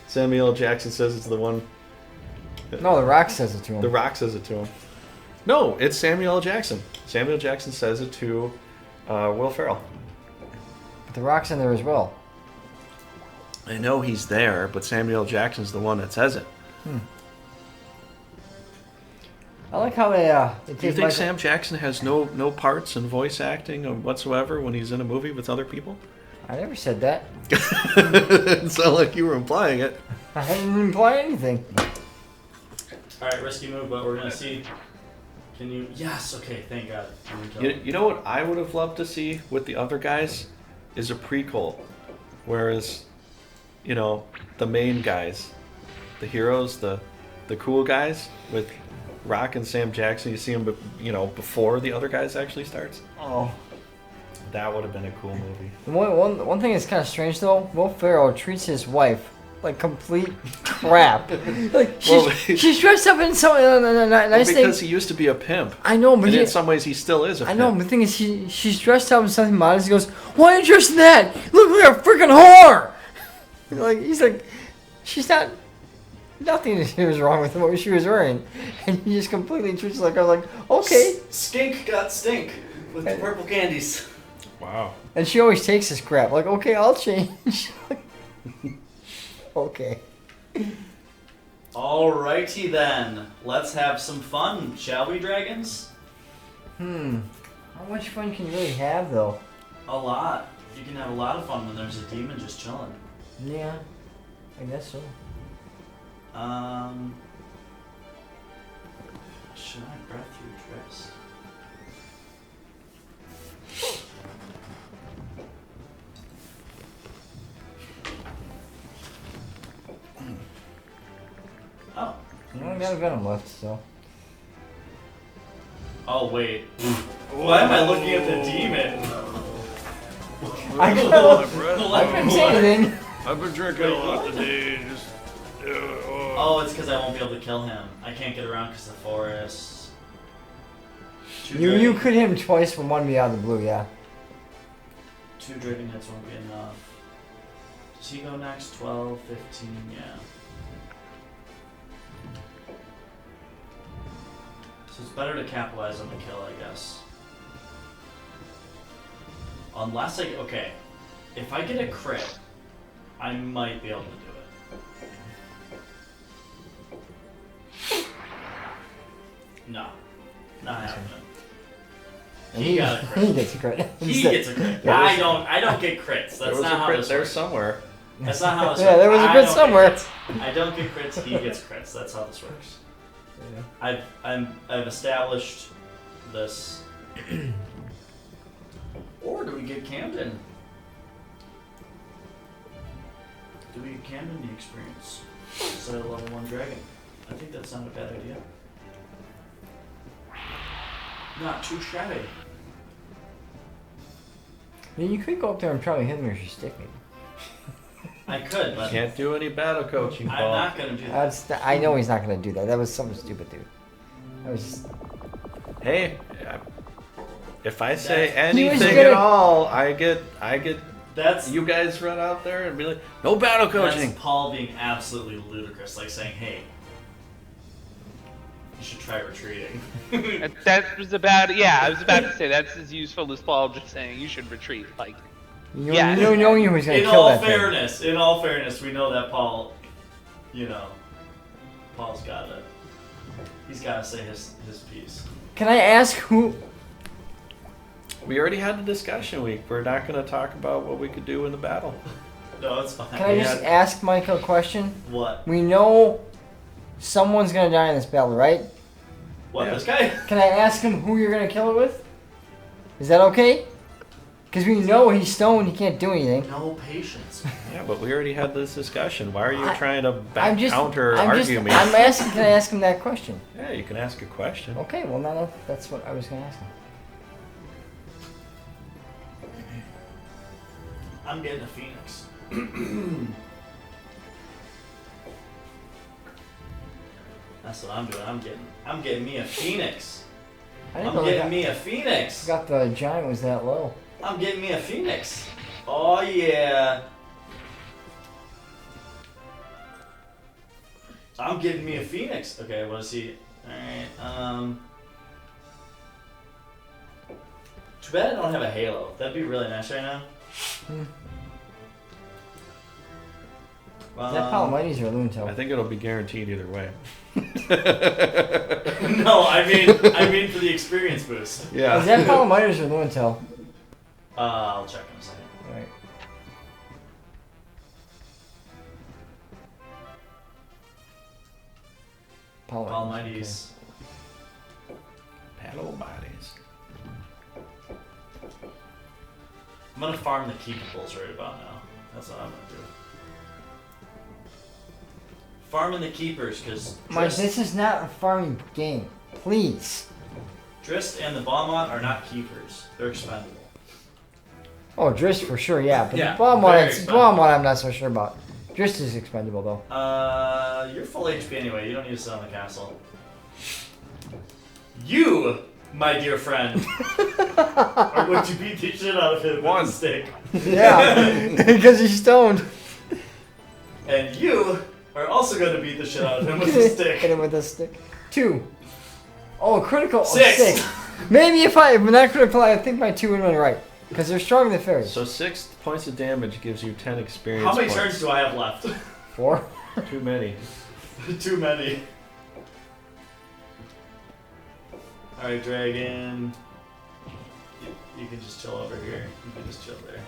Samuel L. Jackson says it's the one. No, The Rock says it to him. The Rock says it to him. No, it's Samuel L. Jackson. Samuel L. Jackson says it to Will Ferrell. But The Rock's in there as well. I know he's there, but Samuel L. Jackson's the one that says it. I like how they Do you take think Sam Jackson has no parts in voice acting or whatsoever when he's in a movie with other people? I never said that. It sounded like you were implying it. I didn't imply anything. Alright, risky move, but we're gonna see. Can you. Yes, okay, thank God. You didn't kill him. You know what I would have loved to see with the other guys is a prequel, whereas, you know, the main guys, the heroes, the cool guys with Rock and Sam Jackson, you see them, before the other guys actually starts. Oh. That would have been a cool movie. One thing that's kind of strange though, Will Ferrell treats his wife like complete crap. Like she's dressed up in some nice thing. Because he used to be a pimp. I know, but And in some ways he still is a I pimp. know, but the thing is, she's dressed up in something modest. He goes, "Why are you dressed in that? You look like a freaking whore!" Like he's like, she's not. Nothing was wrong with what she was wearing, and he just completely treats her like I was like, okay. Skink got stink with the purple candies. Wow. And she always takes his crap. Like, okay, I'll change. Okay. Alrighty then. Let's have some fun, shall we, dragons? How much fun can you really have, though? A lot. You can have a lot of fun when there's a demon just chilling. Yeah, I guess so. Should I breath through tricks? Oh. I only got a venom left, so. Oh, wait. Why am I looking at the demon? I couldn't say anything. I've been drinking a lot today. Oh, it's because I won't be able to kill him. I can't get around because of the forest. You could hit him twice from one me out of the blue, yeah. 2 dragon hits won't be enough. Does he go next? 12, 15, yeah. So it's better to capitalize on the kill, I guess. Unless okay. If I get a crit, I might be able to do it. No. Not happening. And He got a crit. He gets a crit. He gets a crit. I don't get crits. There That's was not a how crit this there works. somewhere. That's not how this Yeah, works. there was a I crit don't somewhere. get crits. I don't get crits, he gets crits. That's how this works. Yeah. I've established this. Or do we get Camden? Do we get Camden the experience? Instead of level 1 dragon? I think that's not a bad idea. Not too shabby. I mean, you could go up there and try to hit him with your stick, maybe. I could, but Can't do any battle coaching, I'm Paul. not gonna do that. I know he's not going to do that. That was something stupid, dude. That was just... Hey, if I say That's- He was anything gonna- at all, I get. That's You guys run out there and be like, no battle coaching. That's Paul being absolutely ludicrous, like saying, "Hey, you should try retreating." That was about. Yeah, I was about to say that's as useful as Paul just saying you should retreat. Like, You Yeah. know he was going In to kill all that thing. fairness, we know that Paul, Paul's got it. He's got to say his piece. Can I ask who We already had the discussion week. We're not going to talk about what we could do in the battle. No, it's fine. Can I just ask Michael a question? What? We know someone's gonna die in this battle, right? What, Yeah. this guy? Can I ask him who you're gonna kill it with? Is that okay? Because we know he's stoned, he can't do anything. No patience. Yeah, but we already had this discussion. Why are you I- trying to I'm just, argue me? I'm asking. Can I ask him that question? Yeah, you can ask a question. Okay, well now that's what I was gonna ask him. I'm getting a phoenix. That's what I'm doing. I'm getting me a phoenix. I didn't I'm know getting me a phoenix. forgot the giant was that low. I'm getting me a phoenix. Oh yeah. I'm getting me a phoenix. Okay, what is he? Alright, too bad I don't have a halo. That'd be really nice right now. Is that Palomides or Lunto? I think it'll be guaranteed either way. No, I mean for the experience boost. Yeah. Is that Palomides or Lunto? I'll check in a second. Right. Palomides. Palomides. I'm gonna farm the keepables right about now. That's what I'm gonna do. Farming the keepers, because Mike, this is not a farming game. Please. Drist and the Balmont are not keepers. They're expendable. Oh, Drist for sure, yeah. But Yeah, the bomb very one, expendable. I'm not so sure about. Drist is expendable though. You're full HP anyway. You don't need to sit on the castle. You, my dear friend, are going to beat the shit out of him with a stick. Yeah, because he's stoned. And you are also going to beat the shit out of him with a stick. Hit him with a stick. 2. Oh, critical. Six. Oh, 6. Maybe if not critical, I think my 2 would have been right. Because they're stronger than fairies. So 6 points of damage gives you 10 experience How many points. turns do I have left? 4. Too many. Too many. Alright, dragon. You can just chill over here. You can just chill there.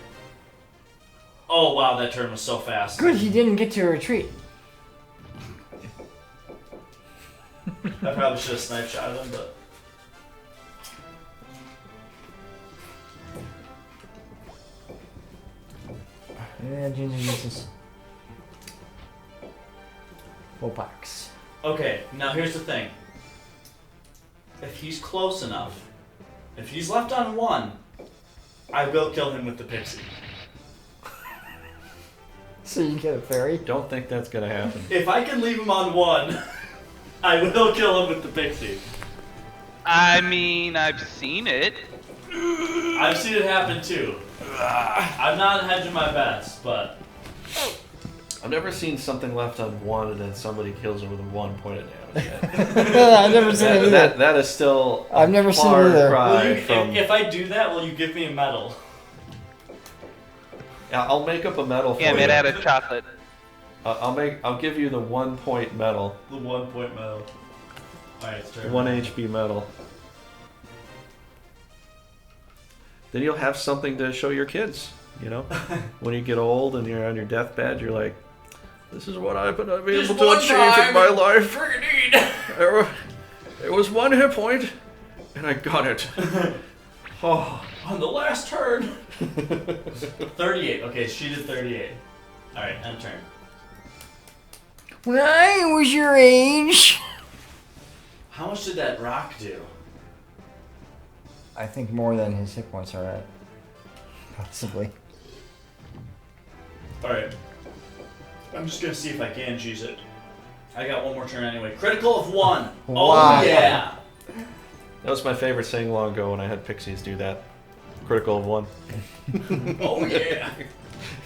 Oh wow, that turn was so fast. Good, he didn't get to retreat. I probably should have snipe shot him, but Yeah, Ginger uses Box. okay. Now here's the thing. If he's close enough, if he's left on 1, I will kill him with the pixie. So you get a fairy? Don't think that's gonna happen. If I can leave him on 1, I will kill him with the pixie. I mean, I've seen it. I've seen it happen too. I'm not hedging my bets, but I've never seen something left on 1 and then somebody kills it with a 1 point of damage yet. I've never seen it either. that is still I've never seen it far either. cry will you, from. if I do that, will you give me a medal? Yeah, I'll make up a medal for Yeah, you. made out of chocolate. I'll give you the 1 point medal, The 1 point medal. Alright, it's turn. 1 HP medal. Then you'll have something to show your kids. You know, when you get old and you're on your deathbed, you're like, "This is what I've been able to achieve in my life. It was 1 hit point, and I got it." Oh. On the last turn. 38. Okay, she did 38. Alright, end turn. When I was your age. How much did that rock do? I think more than his hit points are at. Possibly. Alright. I'm just gonna see if I can choose it. I got 1 more turn anyway. Critical of 1. Wow. Oh yeah. That was my favorite saying long ago when I had pixies do that. Critical of 1. Oh yeah.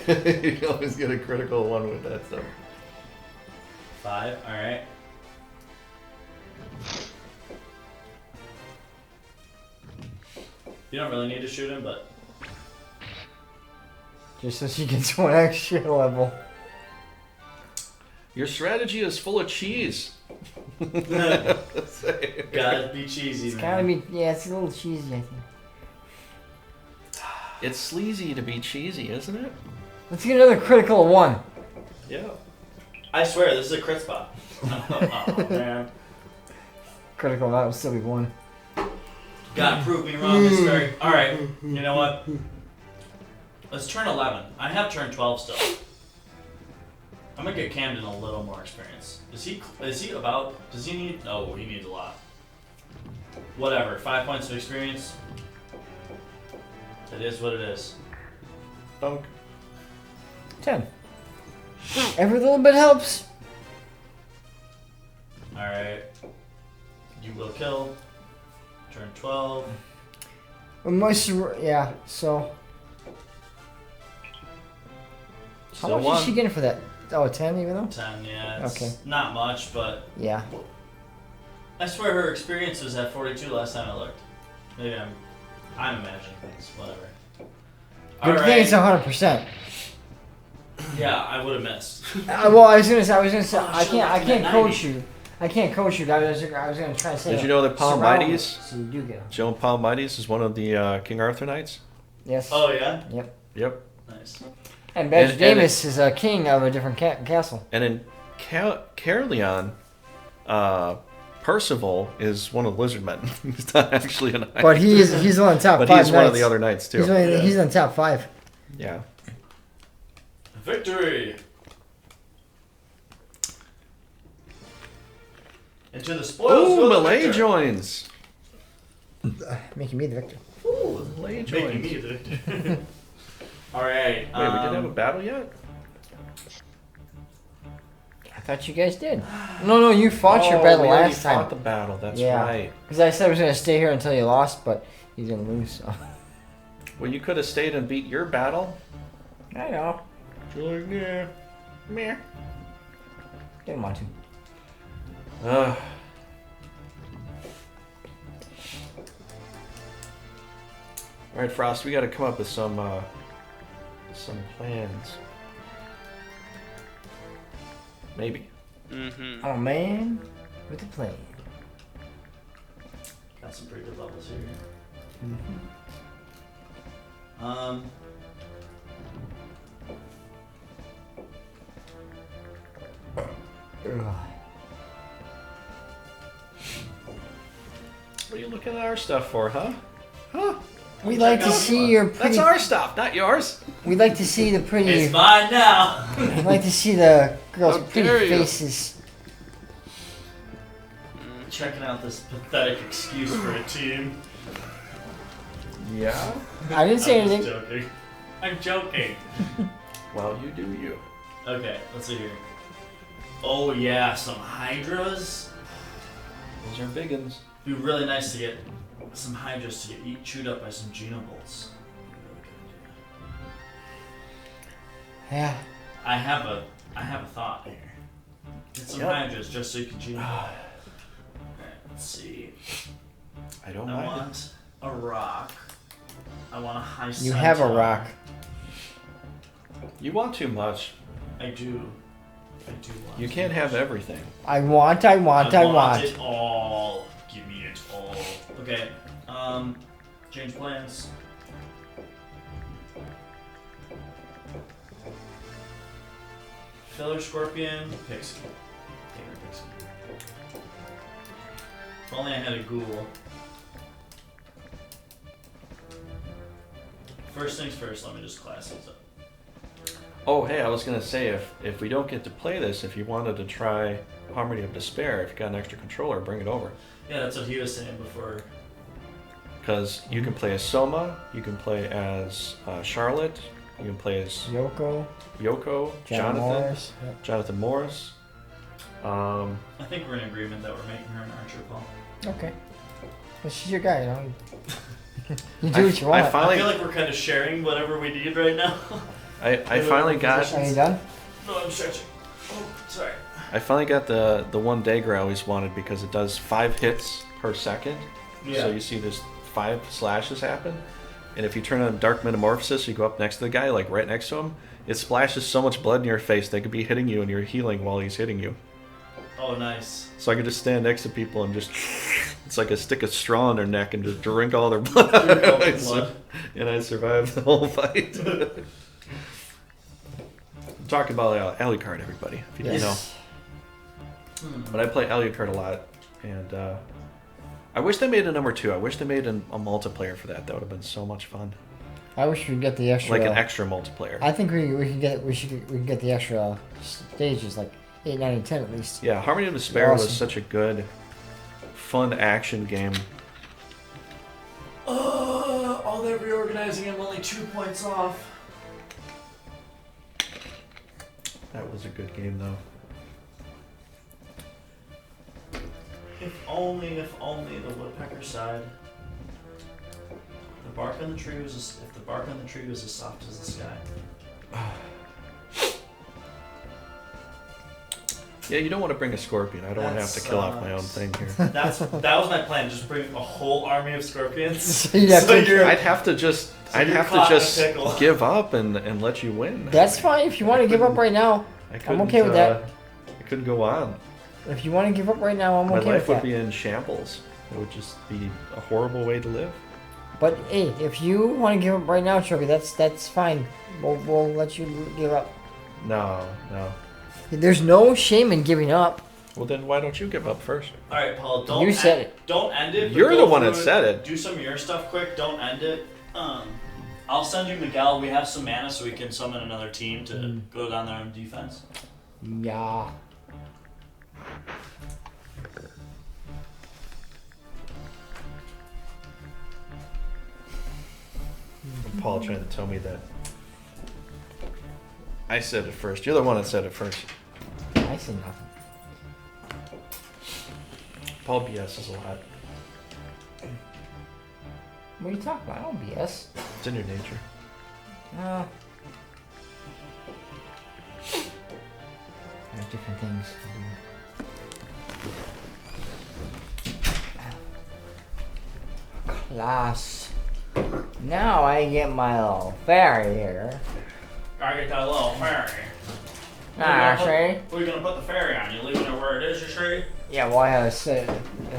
You always get a critical 1 with that stuff. 5. Alright. You don't really need to shoot him, but Just so she gets 1 extra level. Your strategy is full of cheese. gotta be cheesy, It's man. gotta be, yeah, it's a little cheesy, I think. It's sleazy to be cheesy, isn't it? Let's get another critical of 1. Yeah. I swear, this is a crit spot. Oh, man. Critical, that would still be 1. Gotta prove me wrong, Miss Fairy. Alright, you know what? Let's turn 11. I have turned 12 still. I'm gonna get Camden a little more experience. Is he about, does he need, oh, he needs a lot. Whatever, 5 points of experience. It is what it is. Dunk. 10. Every little bit helps. Alright. You will kill. Turn 12. Yeah, so. How Still much one. is she getting for that? Oh, 10 even though? 10, yeah. It's Okay. not much, but Yeah. I swear her experience was at 42 last time I looked. Maybe I'm imagining things. Whatever. Good thing it's 100%. Yeah, I would have missed. Well, I was gonna say, Oh, I shit, can't that's coach you. I can't coach you. I was gonna try to say. Did you know that surround Palmides, it, so you do get them. Joan Palmides is one of the King Arthur knights? Yes. Oh, yeah? Yep. Yep. Nice. And Badge And Davis is a king of a different castle. And in CAERLEON, Percival is one of the lizard men. He's not actually a knight. But he's one of the top But 5 he's one of knights. the other knights, too. He's in the top 5. Yeah. Victory! Into the spoils. Ooh, go the Malay victor. joins. Making me the victor. Ooh, Malay Making joins. me the victor. Alright. Wait, we didn't have a battle yet? I thought you guys did. No, you fought your battle we already last time. fought the battle, that's Yeah. right. Because I said I was gonna stay here until you lost, but you didn't lose. So. Well, you could have stayed and beat your battle. I know. You're like, yeah. Meh. Didn't want to. Alright, Frost, we gotta come up with some plans. Maybe. Mm-hmm. Oh man, with the plane. Got some pretty good levels here. Mm-hmm. What are you looking at our stuff for, huh? Huh? We'd like to see your That's pretty. our stuff, not yours. We'd like to see the pretty. It's mine now! We'd like to see the girls' How pretty dare you. faces. Checking out this pathetic excuse for a team. Yeah? I didn't say I'm anything. just joking. I'm joking. Well, you do you. Okay, let's see here. Oh yeah, some hydras. Those are big uns. It'd be really nice to get some hydras to get chewed up by some genobles. Yeah. I have a thought here. Get some Yep. hydras just so you can chew them. Alright, let's see. I don't I mind want a rock. I want a high You have a centaur. rock. it. You want too much. I do. I do want You too can't have much. everything. I want. I want it all. Give me it all. Okay. Change plans. Filler Scorpion, Pixie. Take her Pixie. If only I had a ghoul. First things first, let me just class these up. Oh, hey, I was gonna say if we don't get to play this, if you wanted to try Harmony of Despair, if you got an extra controller, bring it over. Yeah, that's what he was saying before. Because you can play as Soma, you can play as Charlotte, you can play as Yoko. Yoko, Jonathan, Morris. Yep. Jonathan Morris. I think we're in agreement that we're making her an archer, Paul. Okay. Well, she's your guy, you know. You do what you want. I Finally, feel like we're kind of sharing whatever we need right now. I finally got Are you done? No, I'm stretching. Oh, sorry. I finally got the one dagger I always wanted because it does 5 hits per second. Yeah. So you see there's 5 slashes happen. And if you turn on Dark Metamorphosis, you go up next to the guy, like right next to him, it splashes so much blood in your face they could be hitting you and you're healing while he's hitting you. Oh, nice. So I could just stand next to people and just, it's like a stick of straw in their neck and just drink all their blood. And I survived the whole fight. I'm talking about Alucard, everybody, if you didn't know. But I play Alucard a lot, and I wish they made a number 2. I wish they made a multiplayer for that. That would have been so much fun. I wish we could get the extra. Like an extra multiplayer. I think we can get the extra stages, like 8, 9, and 10 at least. Yeah, Harmony of Despair Awesome. was such a good, fun action game. Oh, they're reorganizing. I'm only 2 points off. That was a good game, though. If only the woodpecker side. The bark on the tree was if the bark on the tree was as soft as the sky. Yeah, you don't want to bring a scorpion. I don't want to have to kill off my own thing here. That was my plan. Just bring a whole army of scorpions. You'd have to- I'd have to just you're caught in a pickle. give up and let you win. That's fine if you want to give up right now. I'm okay with that. I couldn't go on. If you want to give up right now, I'm My okay life with would that. be in shambles. It would just be a horrible way to live. But hey, if you want to give up right now, Choker, that's fine. We'll let you give up. No. There's no shame in giving up. Well, then why don't you give up first? All right, Paul. Don't You said it. Don't end it. but You're go the one through that it. said it. Do some of your stuff quick. Don't end it. I'll send you Miguel. We have some mana, so we can summon another team to go down there on defense. Yeah. Paul trying to tell me that I said it first. You're the one that said it first. I said nothing. Paul BS is a lot. What are you talking about? I don't BS. It's in your nature. I have different things to do. Class. Now I get my little fairy here. I get that little fairy. Ah, Shay. What are you gonna put the fairy on? You leaving it where it is, you Shay? Yeah, well, I had to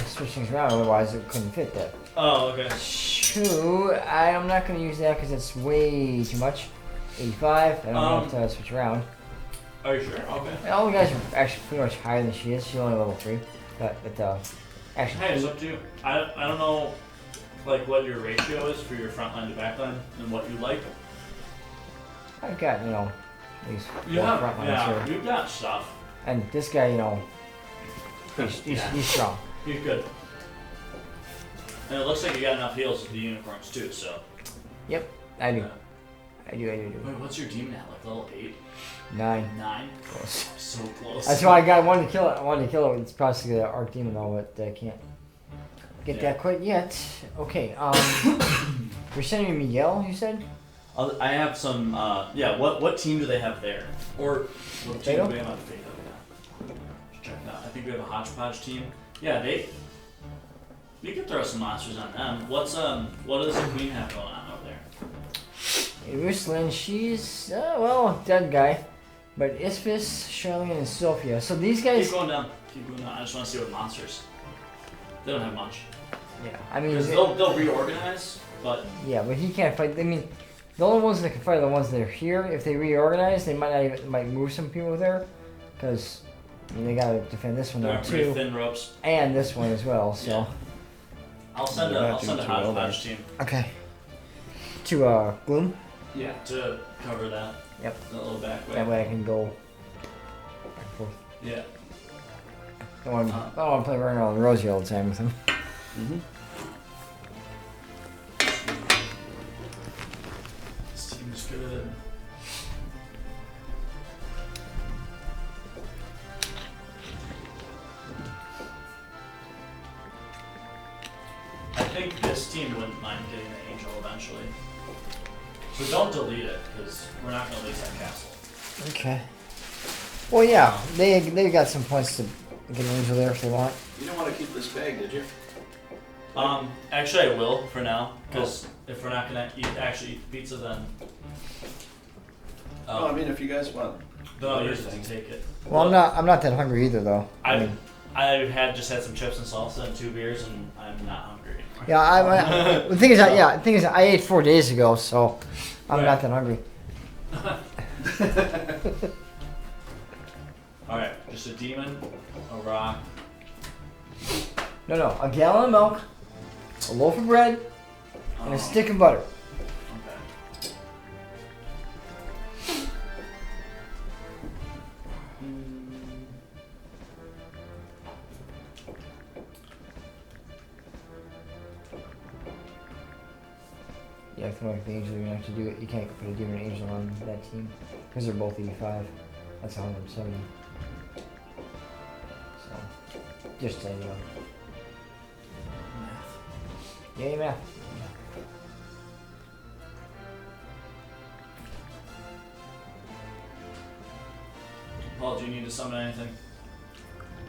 switch things around, otherwise it couldn't fit that. Oh, okay. 2, I'm not going to use that because it's way too much. 85, I don't have to switch around. Are you sure? Okay. And all the guys are actually pretty much higher than she is. She's only level 3. But actually, Hey, it's up to you. I don't know, like, what your ratio is for your front line to back line and what you like. I've got, at least 4 front lines Yeah, here. you've got stuff. And this guy, he's strong. He's good. And it looks like you got enough heals with the unicorns too, so. Yep, I do. Yeah. I do. Wait, what's your demon at? Like level 8? 9. 9? Close. So close. That's why I wanted to kill it. I wanted to kill it. It's probably the Arc Demon though, but I can't get that quite yet. Okay, you're sending me Miguel, you said? I have some, what team do they have there? Or what team Fato? do we have on Fato? Yeah. Check that. I think we have a hodgepodge team. Yeah, you could throw some monsters on them. What does the queen have going on over there? Ruslan, she's, dead guy. But Ispis, Charlene, and Sophia. So these guys... Keep going down. I just want to see what monsters. They don't have much. Yeah, I mean... Because they'll reorganize, but... Yeah, but he can't fight. I mean, the only ones that can fight are the ones that are here. If they reorganize, they might move some people there. Because they gotta defend this one They're now on pretty too. thin ropes. And this one as well, so... Yeah. I'll send They're a not doing too well hodgepodge team. Okay. To, Gloom? Yeah, to cover that. Yep. That little back way. That way I can go back and forth. Yeah. I don't want to play running around Rosie all the time with him. This team is good. I think this team wouldn't mind getting the angel eventually. So don't delete it, because we're not going to lose that castle. Okay. Well, yeah, they got some points to get an angel there if they want. You didn't want to keep this bag, did you? Actually I will for now, because if we're not going to actually eat the pizza, then... I mean, if you guys want Then I'll use it to take it. Well, I'm not that hungry either, though. I've just had some chips and salsa and 2 beers, and I'm not hungry. Yeah, the thing is, I ate 4 days ago, so I'm not that hungry. All right, just a demon, a rock. No, a gallon of milk, a loaf of bread, and a stick of butter. Okay. Yeah, I feel like the angel, you're gonna have to do it. You can't put a demon and angel on that team because they're both 85. That's 170. So, just so you know. Math. Yeah, math. Paul, do you need to summon anything?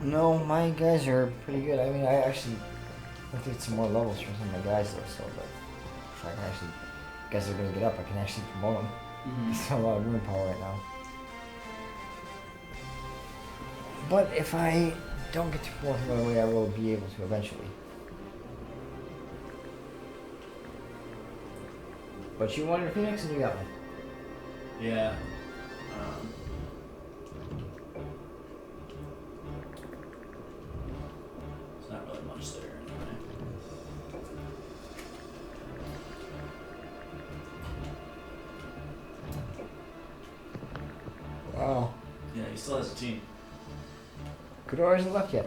No, my guys are pretty good. I mean, I actually have to get some more levels for some of my guys though. So, but if I can actually, guys are gonna get up, I can actually promote them. There's not a lot of room power right now. But if I don't get to promote them right away, I will be able to eventually. But you wanted a Phoenix and you got one. Yeah. There's not really much there anyway. Wow. Yeah, he still has a team. Kador hasn't left yet.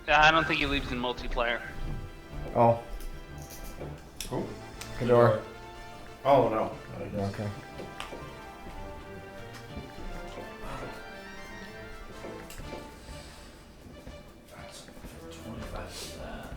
Yeah, I don't think he leaves in multiplayer. Oh. Who? Kador. Oh, no. Okay. That's 25 for that.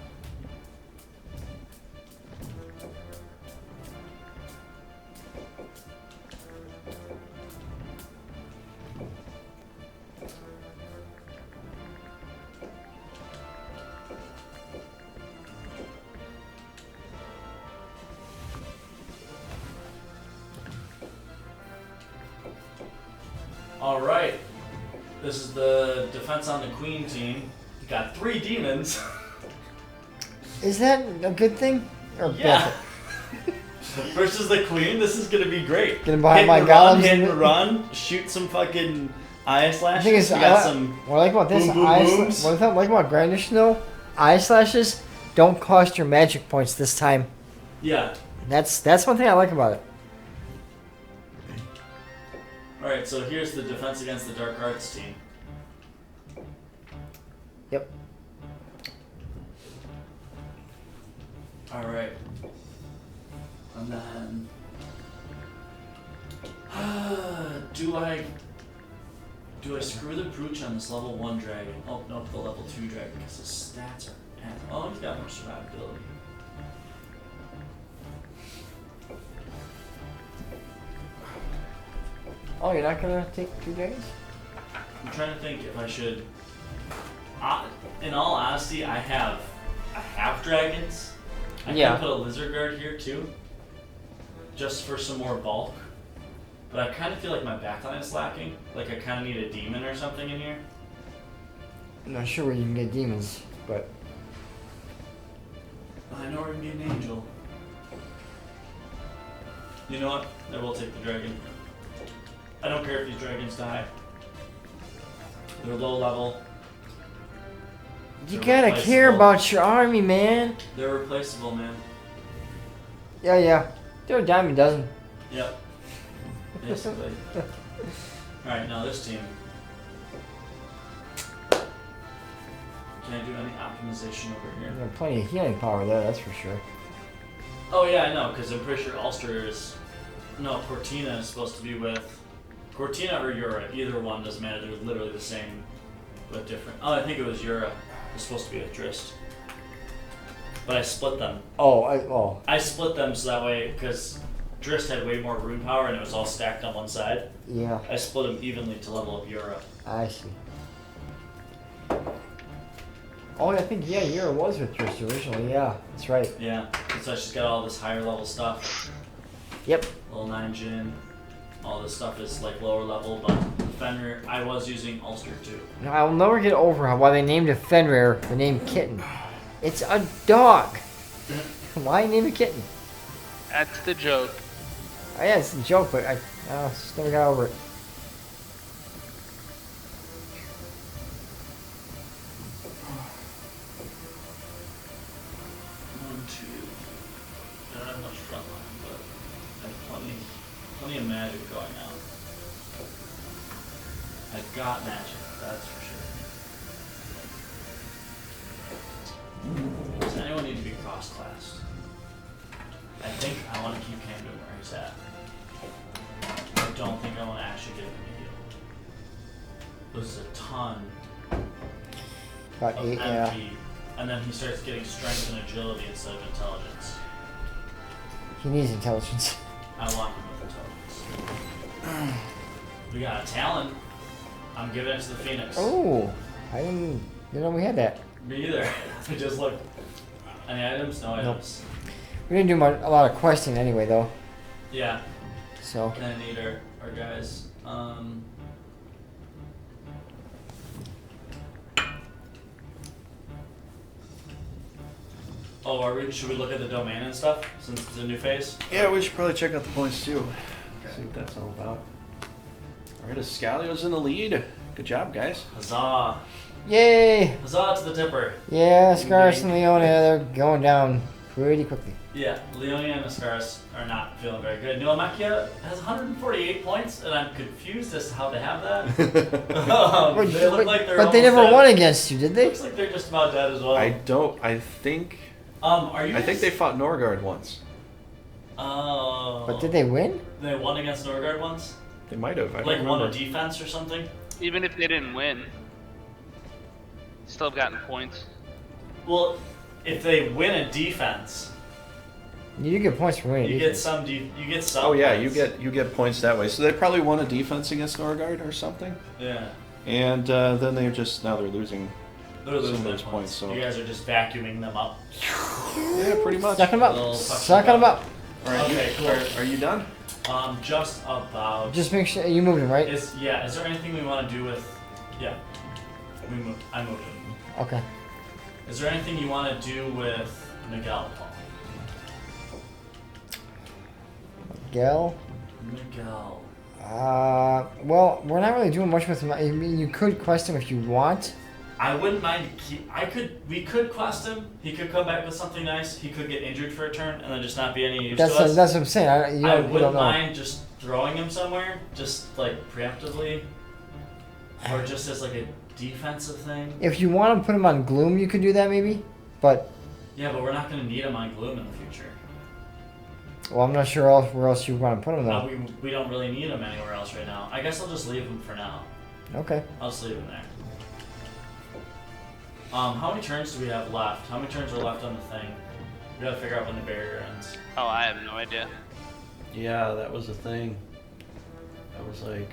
All right. This is the defense on the queen team. We got 3 demons. Is that a good thing? Or Yeah. bad? Versus the queen. This is gonna be great. Getting behind Hit my and run, golems hit and- and run, shoot some fucking eye The slashes. thing is, We got some. what I like about this, boom, boom, eye booms. what I like about Grandish though, eye slashes don't cost your magic points this time. Yeah. That's one thing I like about it. All right. So here's the defense against the dark arts team. Yep. All right. And then, do I screw the pooch on this level 1 dragon? Oh no, the level 2 dragon because his stats are. Oh, he's got more survivability. Oh, you're not gonna take 2 dragons? I'm trying to think if I should. In all honesty, I have a half dragons. I Yeah. can put a lizard guard here too, just for some more bulk. But I kind of feel like my backline is lacking. Like I kind of need a demon or something in here. I'm not sure where you can get demons, but I know we're gonna get an angel. You know what? I will take the dragon. I don't care if these dragons die. They're low level. you They're gotta care replaceable. about your army, man. They're replaceable, man. Yeah. They're a dime a dozen. Yep. Basically. Alright, now this team. Can I do any optimization over here? There's plenty of healing power there, that's for sure. Oh yeah, I know, because I'm pretty sure Ulster is... No, Cortina is supposed to be with... Cortina or Yura, either one doesn't matter, they're literally the same, but different. Oh, I think it was Yura. It was supposed to be with Drist. But I split them. I split them so that way, because Drist had way more rune power and it was all stacked on one side. Yeah, I split them evenly to level up Yura. I see. Oh, I think, yeah, Yura was with Trist originally, yeah, that's right. Yeah, so she's got all this higher level stuff. Yep. Level 9 Jin. All this stuff is like lower level, but Fenrir, I was using Ulster too. No, I will never get over why they named a Fenrir the name Kitten. It's a dog. Why name a kitten? That's the joke. Oh, yeah, it's a joke, but I just never got over it. I don't have much front line, but I have plenty of magic going on. I've got magic, that's for sure. Does anyone need to be cross-classed? I think I want to keep Camden where he's at. I don't think I want to actually get him a heal. This is a ton About of 8, MP, yeah. and then he starts getting strength and agility instead of intelligence. He needs intelligence. I want him with intelligence. We got a Talon. I'm giving it to the Phoenix. Oh, I didn't know we had that. Me either. I just looked. Any items? No Nope. items. We didn't do a lot of questing anyway, though. Yeah. So. And I need our guys. Oh, should we look at the domain and stuff since it's a new phase? Yeah, we should probably check out the points too. See what that's all about. Alright, ISCALIO's in the lead. Good job, guys. Huzzah! Yay! Huzzah to the Tipper! Yeah, Scarce and Leona, they're going down pretty quickly. Yeah, Leonia and Ascaris are not feeling very good. Neomakia has 148 points, and I'm confused as to how they have that. They look like they're but they almost never dead. won against you, did they? Looks like they're just about dead as well. I think Are you? I think they fought Norgard once. Oh. But did they win? They won against Norgard once? They might have. I don't Like won remember. a defense or something? Even if they didn't win, still have gotten points. Well, if they win a defense, You do get points for winning. you defense. get some. Oh yeah, points. you get points that way. So they probably won a defense against Norgard or something, Yeah. and then they're losing. They're losing Some of those those points. points, so- You guys are just vacuuming them up. Yeah, pretty much. Sucking them Little up. suction Sucking them up. All right, Okay, cool. Are you done? Just about. Just make sure you moved him, right? Is there anything we want to do with? Yeah. I moved him. Okay. Is there anything you want to do with Miguel, Paul? Miguel. Miguel. Well, we're not really doing much with him. I mean, you could quest him if you want. I wouldn't mind. We could quest him. He could come back with something nice. He could get injured for a turn and then just not be any use That's to us. that's what I'm saying. I You don't wouldn't know. mind just throwing him somewhere, just like preemptively, or just as like a defensive thing. If you want to put him on Gloom, you could do that maybe. But Yeah, but we're not going to need him on Gloom in the future. well, I'm not sure where else you want to put him though. We don't really need him anywhere else right now. I guess I'll just leave him for now. Okay. I'll just leave him there. How many turns do we have left? How many turns are left on the thing? We gotta figure out when the barrier ends. Oh, I have no idea. Yeah, that was the thing. I was like,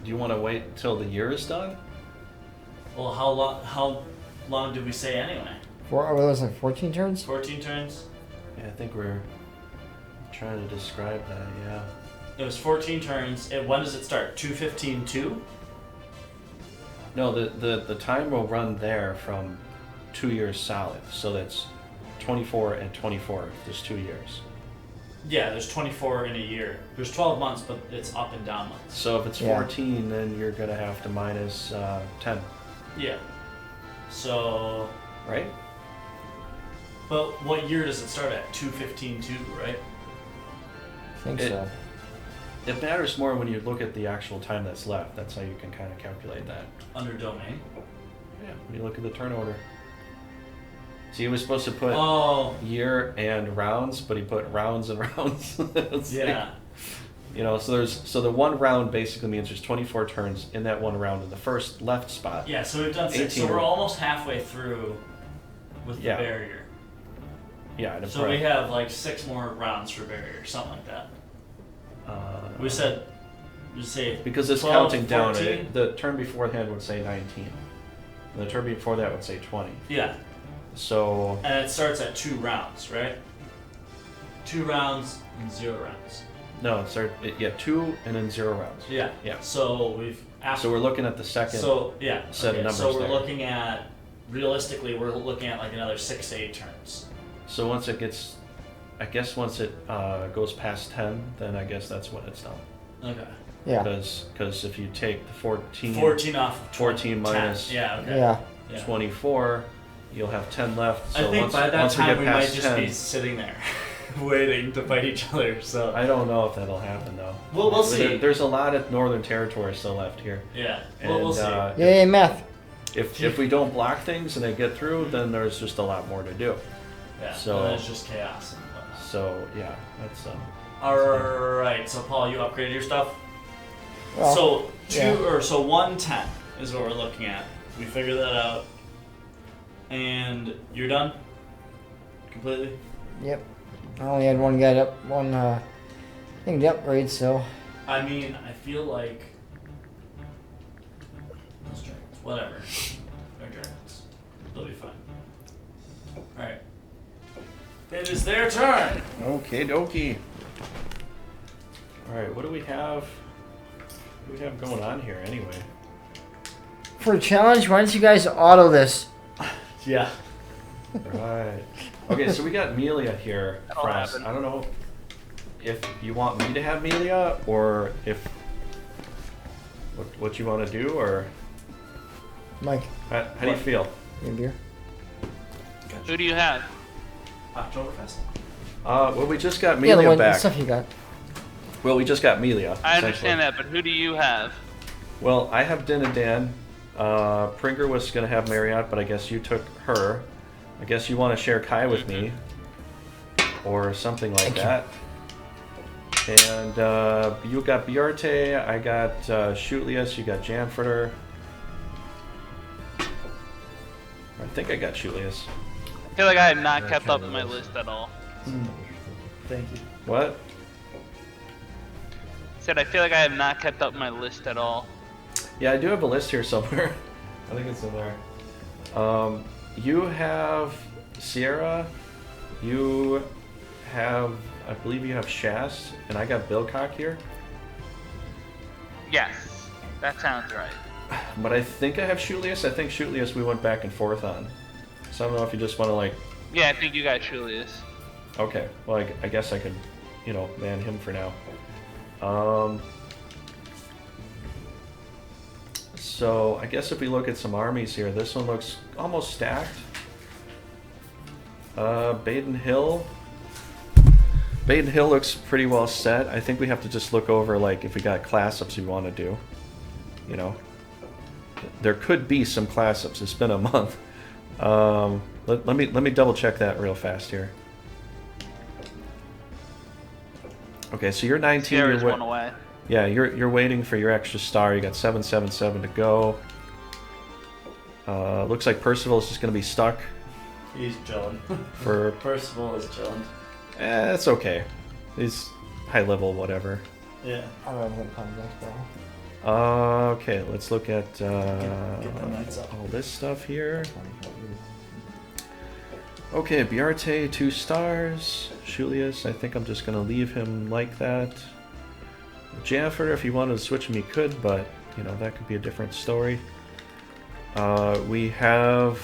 do you want to wait till the year is done? Well, how long did we say anyway? What was it, 14 turns? 14 turns? Yeah, I think we're trying to describe that. Yeah. It was 14 turns. When does it start? 2:15-2? No, the time will run there from 2 years solid. So that's 24 and 24. There's 2 years. Yeah, there's 24 in a year. There's 12 months, but it's up and down months. So if it's Yeah. 14, then you're gonna have to minus 10, Yeah. So, right? but what year does it start at? 2:15-2, right? I think It- so. It matters more when you look at the actual time that's left. That's how you can kind of calculate that. Under domain. Yeah, when you look at the turn order. See, he was supposed to put Oh, year and rounds, but he put rounds and rounds. It's like, yeah. you know, so the one round basically means there's 24 turns in that one round in the first left spot. Yeah, so we've done 6. So 18. we're almost halfway through with the Yeah. barrier. Yeah, and So we have like 6 more rounds for barrier, something like that. We said, you say because it's 12, counting down. 14? The turn beforehand would say 19. And the turn before that would say 20. Yeah, So and it starts at 2 rounds, right? 2 rounds and 0 rounds. No, it's 2 and then 0 rounds. Yeah. Yeah. So we've So we're looking at the second. Set of numbers So we're there. looking at, realistically, we're looking at like another 6 to 8 turns. So once it gets, I guess once it goes past 10, then I guess that's when it's done. Okay. Yeah. Because if you take the 14, 14 off of 14 minus 10. Yeah. Okay. Yeah. 24, you'll have 10 left. So I think once, by that once time we we get might past just 10, be sitting there, waiting to fight each other. So I don't know if that'll happen though. we'll see. There's a lot of Northern Territory still left here. Yeah. And, We'll see. Yay, math. if we don't block things and they get through, then there's just a lot more to do. Yeah. so- and then it's just chaos and whatnot. So yeah, that's All right. So Paul, you upgraded your stuff. Well, So yeah. 110 is what we're looking at. We figured that out. And you're done? Completely? Yep. I only had one guy thing to upgrade, so. I mean, I feel like those dragons. Whatever. They're dragons. They'll be fine. Alright. It is their turn! okay. Dokie. All right, what do we have? What do we have going on here anyway? For a challenge, why don't you guys auto this? Yeah. Right. Okay, so we got Melia here. That'll Frost. happen. I don't know if you want me to have Melia or if what you want to do, or Mike, how do you feel? you have beer? Who do you have? Oktoberfest. Well, we just got Yeah, the Melia back. stuff you got. Well, we just got Melia. I understand that, but who do you have? Well, I have Din and Dan. Pringer was going to have Marriott, but I guess you took her. I guess you want to share Kai with me. Or something like that. And you got Bjarte, I got Shootlius, you got Janfrider. I think I got Shootlius. I feel like I have not kept up with my list at all. Thank you. What? Said I feel like I have not kept up my list at all. Yeah, I do have a list here somewhere. I think it's in there. You have Sierra. You have, I believe you have Shast, and I got Billcock here. Yes, that sounds right. But I think I have Shootlius. I think Shootlius we went back and forth on. So I don't know if you just want to like... Yeah, I think you got Julius. Okay, well I guess I could, man him for now. So I guess if we look at some armies here, this one looks almost stacked. Baden Hill looks pretty well set. I think we have to just look over like if we got class ups we want to do. There could be some class ups. It's been a month. Let me double check that real fast here. Okay, so you're 19. Sierra's one away. Yeah, you're waiting for your extra star. You got 777 to go. Looks like Percival's just gonna be stuck. He's chilling. For Percival is chilling. that's okay. He's high level, whatever. Yeah. I don't have contact, bro. Okay, let's look at Get the knights up. all this stuff here. Okay, Bjarte 2 stars. Julius, I think I'm just gonna leave him like that. Jaffer, if you wanted to switch him, you could, but that could be a different story. We have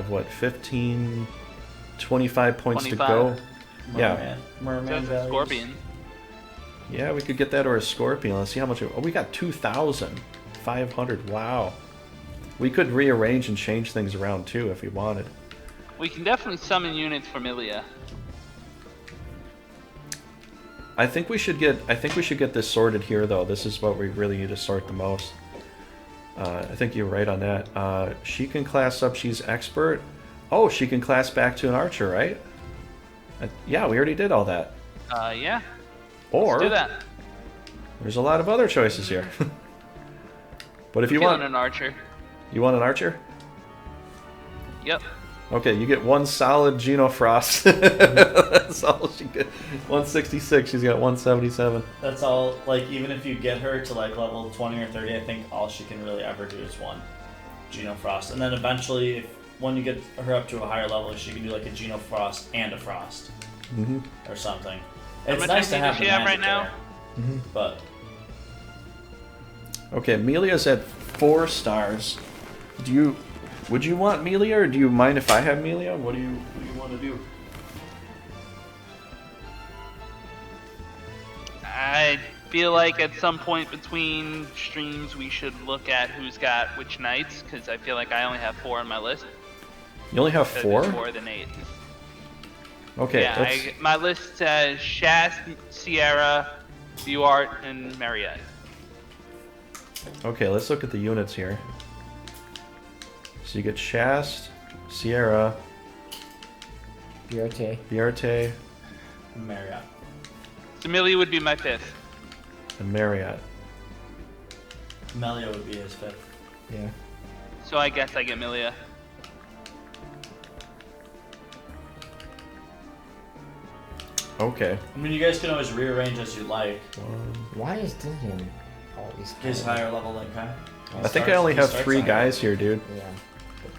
what, 15, 25 points 25. to go. Yeah. Merman So it's a values. Scorpion. Yeah, we could get that or a Scorpion. Let's see how much. Oh, we got 2,500. Wow. We could rearrange and change things around too if we wanted. We can definitely summon units from Ilia. I think we should get this sorted here though. This is what we really need to sort the most. I think you're right on that. She can class up. She's expert. Oh, she can class back to an archer, right? Yeah, we already did all that. Yeah. Or Let's do that. there's a lot of other choices here. But if you Feeling want, an archer. you want an archer? Yep. Okay, you get one solid Geno Frost. That's all she gets. 166. She's got 177. That's all. Like, even if you get her to like level 20 or 30, I think all she can really ever do is one Geno Frost. And then eventually, if when you get her up to a higher level, she can do like a Geno Frost and a Frost or something. It's much nice to MP have does the she have magic right now? there, but Okay, Amelia's at 4 stars. Would you want Amelia, or do you mind if I have Amelia? What do you want to do? I feel like at some point between streams we should look at who's got which knights, because I feel like I only have 4 on my list. You only have So 4? there's 4 than 8. Okay, Yeah, my list says Shast, Sierra, Duarte, and Mariette. okay, let's look at the units here. So you get Shast, Sierra, Biarte, Marriott. So Millie would be my 5th. and Marriott. Melia would be his 5th. Yeah. So I guess I get Milia. Okay. I mean, you guys can always rearrange as you like. Why is Dillian always His higher level like huh? I think I only have 3 guys here, dude. Yeah. But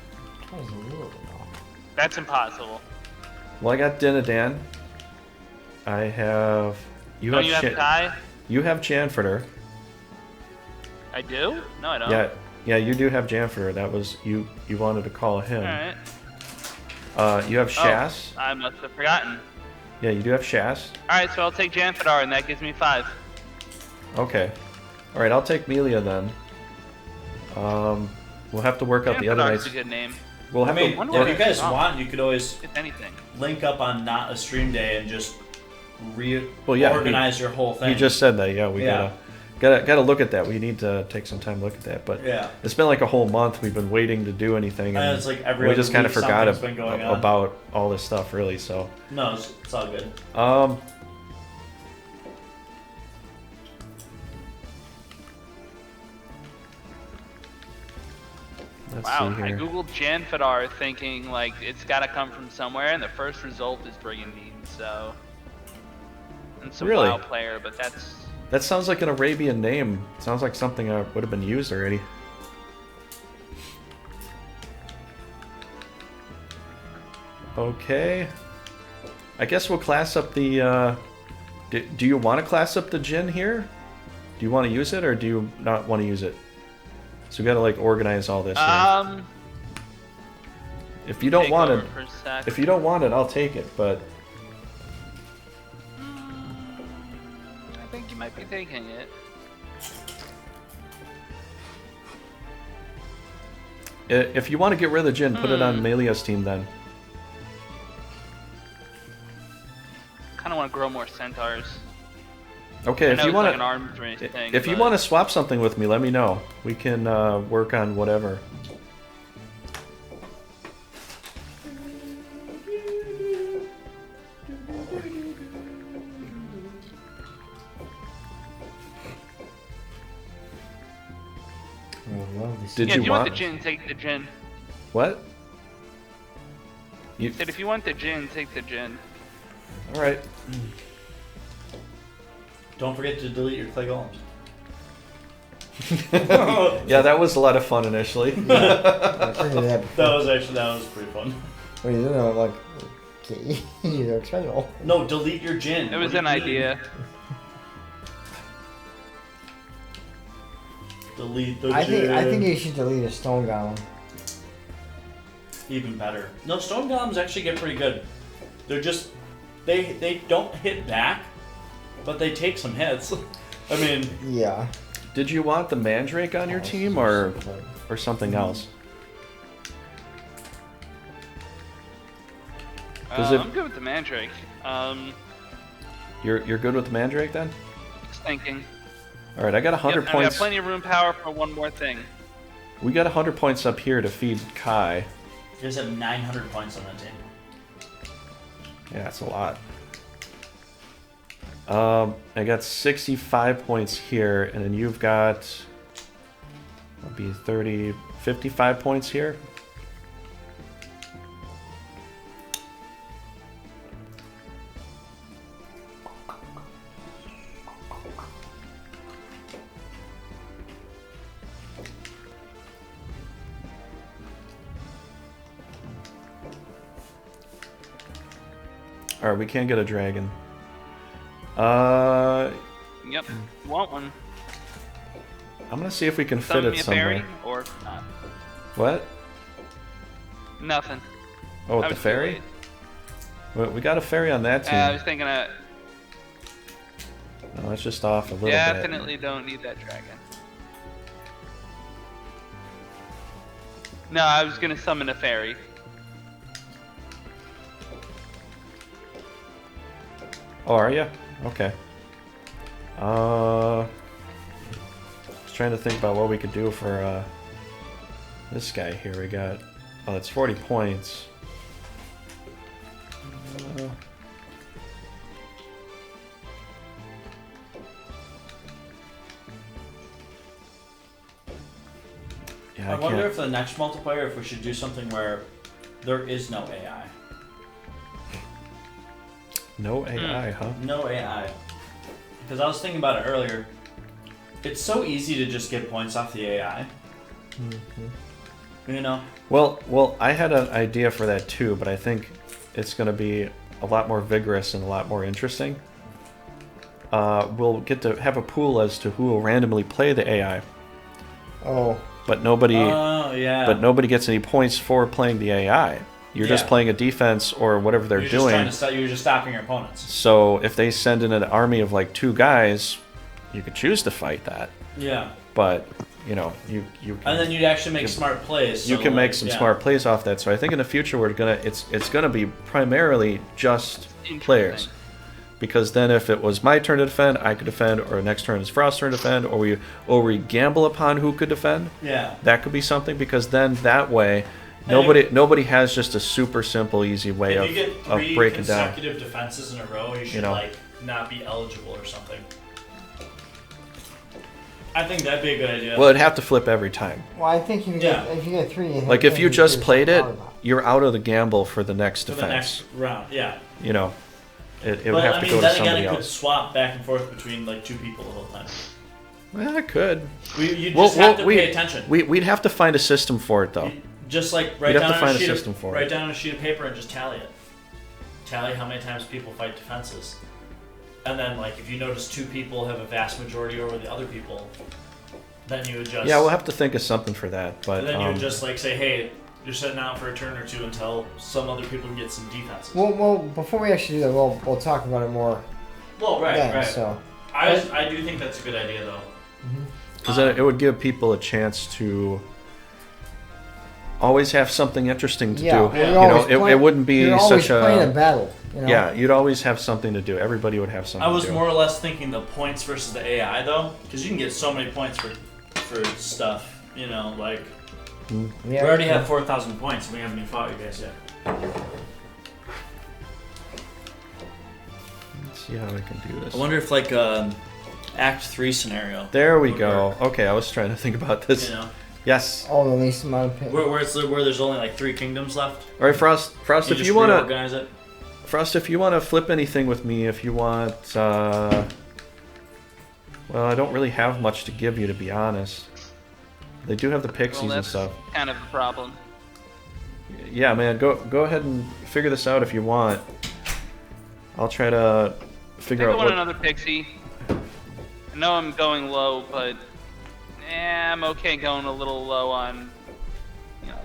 Kai's a little bit off. That's impossible. Well, I got Dinadan. I have... Don't you have Kai? You have Janfordr. I do? No, I don't. Yeah, you do have Janfordr. That was... You wanted to call him. Alright. You have Shas. Oh, I must have forgotten. Yeah, you do have Shas. Alright, so I'll take Janfadar, and that gives me 5. Okay. Alright, I'll take Melia then. We'll have to work out the other Janfadar's nights. a good name. We'll I have mean, to wonder if what you guys wrong. want, you could always If anything. link up on not a stream day and just Well, yeah, organize your whole thing. You just said that, yeah. We Yeah. gotta look at that. We need to take some time to look at that. But Yeah. it's been like a whole month. We've been waiting to do anything, And and it's like every we other just kind of week forgot something's been going on. about all this stuff, really. So, No, it's all good. let's Wow, see I here. googled Janfadar thinking, like, it's gotta come from somewhere, and the first result is Brigandine, so... And some Really? WoW player, but that's... That sounds like an Arabian name. Sounds like something would have been used already. Okay. I guess we'll class up the... Do you want to class up the Jinn here? Do you want to use it, or do you not want to use it? So we gotta, like, organize all this here. If you don't take want over it... for a sec. If you don't want it, I'll take it, but... I think you might be taking it. If you want to get rid of the Jinn, put it on Melia's team then. Kind of want to grow more centaurs. Okay, I if know you it's want like an to... arms race thing. If you but- want to swap something with me, let me know. We can work on whatever. I love this. Did yeah, you if you want the want... Jinn, take the Jinn. What? You... Said if you want the Jinn, take the Jinn. Alright. Don't forget to delete your clay golems. Yeah, that was a lot of fun initially. That was pretty fun. What are you doing? I'm like, okay, they're expendable. No, delete your Jinn. It was What an do you mean? idea. Delete the I Jinn. think you should delete a stone golem. Even better. No, stone golems actually get pretty good. They're just they don't hit back, but they take some hits. I mean, Yeah. Did you want the Mandrake on your team or something else? 'Cause if- I'm good with the Mandrake. You're good with the Mandrake then? Just thinking. All right, I got 100 Yep, I points. got plenty of room power for one more thing. We got 100 points up here to feed Kai. you guys have 900 points on that team. Yeah, that's a lot. I got 65 points here, and then you've got... That'll be 30... 55 points here. Alright, we can't get a dragon. Yep. Want one? I'm gonna see if we can fit Summon me it a fairy somewhere. or not. What? Nothing. Oh, I with the was too fairy? late. Well, we got a fairy on that team. I was thinking No, that's just off a little bit. definitely don't need that dragon. No, I was gonna summon a fairy. Oh, are you? Okay. Just trying to think about what we could do for this guy here. We got. Oh, that's 40 points. Yeah, I wonder can't- if the next multiplayer, if we should do something where there is no AI. No AI, huh? No AI. Because I was thinking about it earlier. It's so easy to just get points off the AI. You know? Well, I had an idea for that too, but I think it's going to be a lot more vigorous and a lot more interesting. We'll get to have a pool as to who will randomly play the AI, Oh, but nobody, Oh, yeah. but nobody gets any points for playing the AI. You're just Yeah. playing a defense or whatever they're you're doing. Just trying to you're just stopping your opponents. So if they send in an army of like 2 guys, you could choose to fight that. Yeah. But you know, you can, And then you'd actually make smart plays. you so, can make like, some yeah. smart plays off that. So I think in the future it's gonna be primarily just Interesting. players. Because then if it was my turn to defend, I could defend, or next turn is Frost's turn to defend, or we gamble upon who could defend. Yeah. That could be something, because then that way nobody has just a super simple, easy way If of, you get of 3 breaking down. consecutive defenses in a row, you should know. like not be eligible or something. I think that'd be a good idea. Well, it'd have to flip every time. well, I think if you get 3, you Like if you just played it, volleyball. you're out of the gamble for the next for the defense. next round, yeah. You know, it would But have I to mean, go to then again, somebody it could else. swap back and forth between like 2 people the whole time. Well, it could. You just have to pay attention. We'd have to find a system for it, though. Just like write You'd have down to find on a a sheet system for it. write down on a sheet of paper and just tally it. Tally how many times people fight defenses, and then like if you notice 2 people have a vast majority over the other people, then you adjust. Yeah, we'll have to think of something for that. But And then you would just like say, hey, you're sitting out for a turn or 2 until some other people can get some defenses. Well, before we actually do that, we'll talk about it more. Well, right, then, right. So I do think that's a good idea though. because then it would give people a chance to always have something interesting to yeah, do. well, You know, it wouldn't be you're always such playing a a battle. You know? yeah. You'd always have something to do. Everybody would have something. I was to do. more or less thinking the points versus the AI though, because you can get so many points for stuff. You know, like Yeah, we already have 4,000 points, and we haven't even fought you guys yet. Let's see how I can do this. I wonder if like Act 3 scenario. There we would go. work, Okay, I was trying to think about this. You know, Yes. all the least amount of where there's only like 3 kingdoms left. All right, Frost. Frost, if just you want to, reorganize it. Frost, if you want to flip anything with me, if you want, well, I don't really have much to give you, to be honest. They do have the pixies Well, and that's stuff. kind of the problem. Yeah, man, go ahead and figure this out if you want. I'll try to I figure think I out want what. another pixie. I know I'm going low, but I'm okay going a little low on, you know,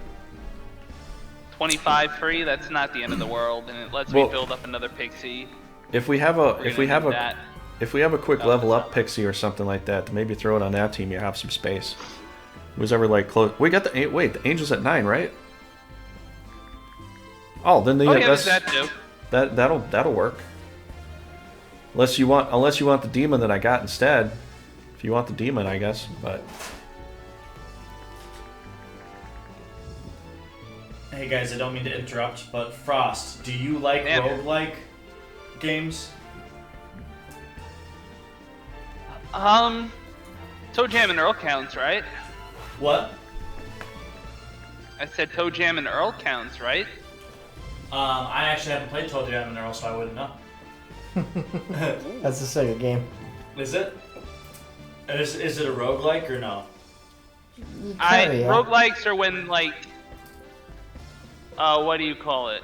25 free. That's not the end of the world, and it lets Well, me build up another pixie. If we have a, We're if we gonna have do a, that. if we have a quick That level was up pixie or something like that, then maybe throw it on that team. You have some space. Who's ever like close? We got the wait. The Angels at 9, right? Oh, then the Oh yeah, there's that's, that too. that'll work. Unless you want the demon that I got instead. If you want the demon, I guess. But Hey guys, I don't mean to interrupt, but Frost, do you like Damn. roguelike games? Toe Jam and Earl counts, right? What? I said Toe Jam and Earl counts, right? I actually haven't played Toe Jam and Earl, so I wouldn't know. That's the second game. Is it? Is it a roguelike or no? Kinda, yeah. Roguelikes are when like what do you call it?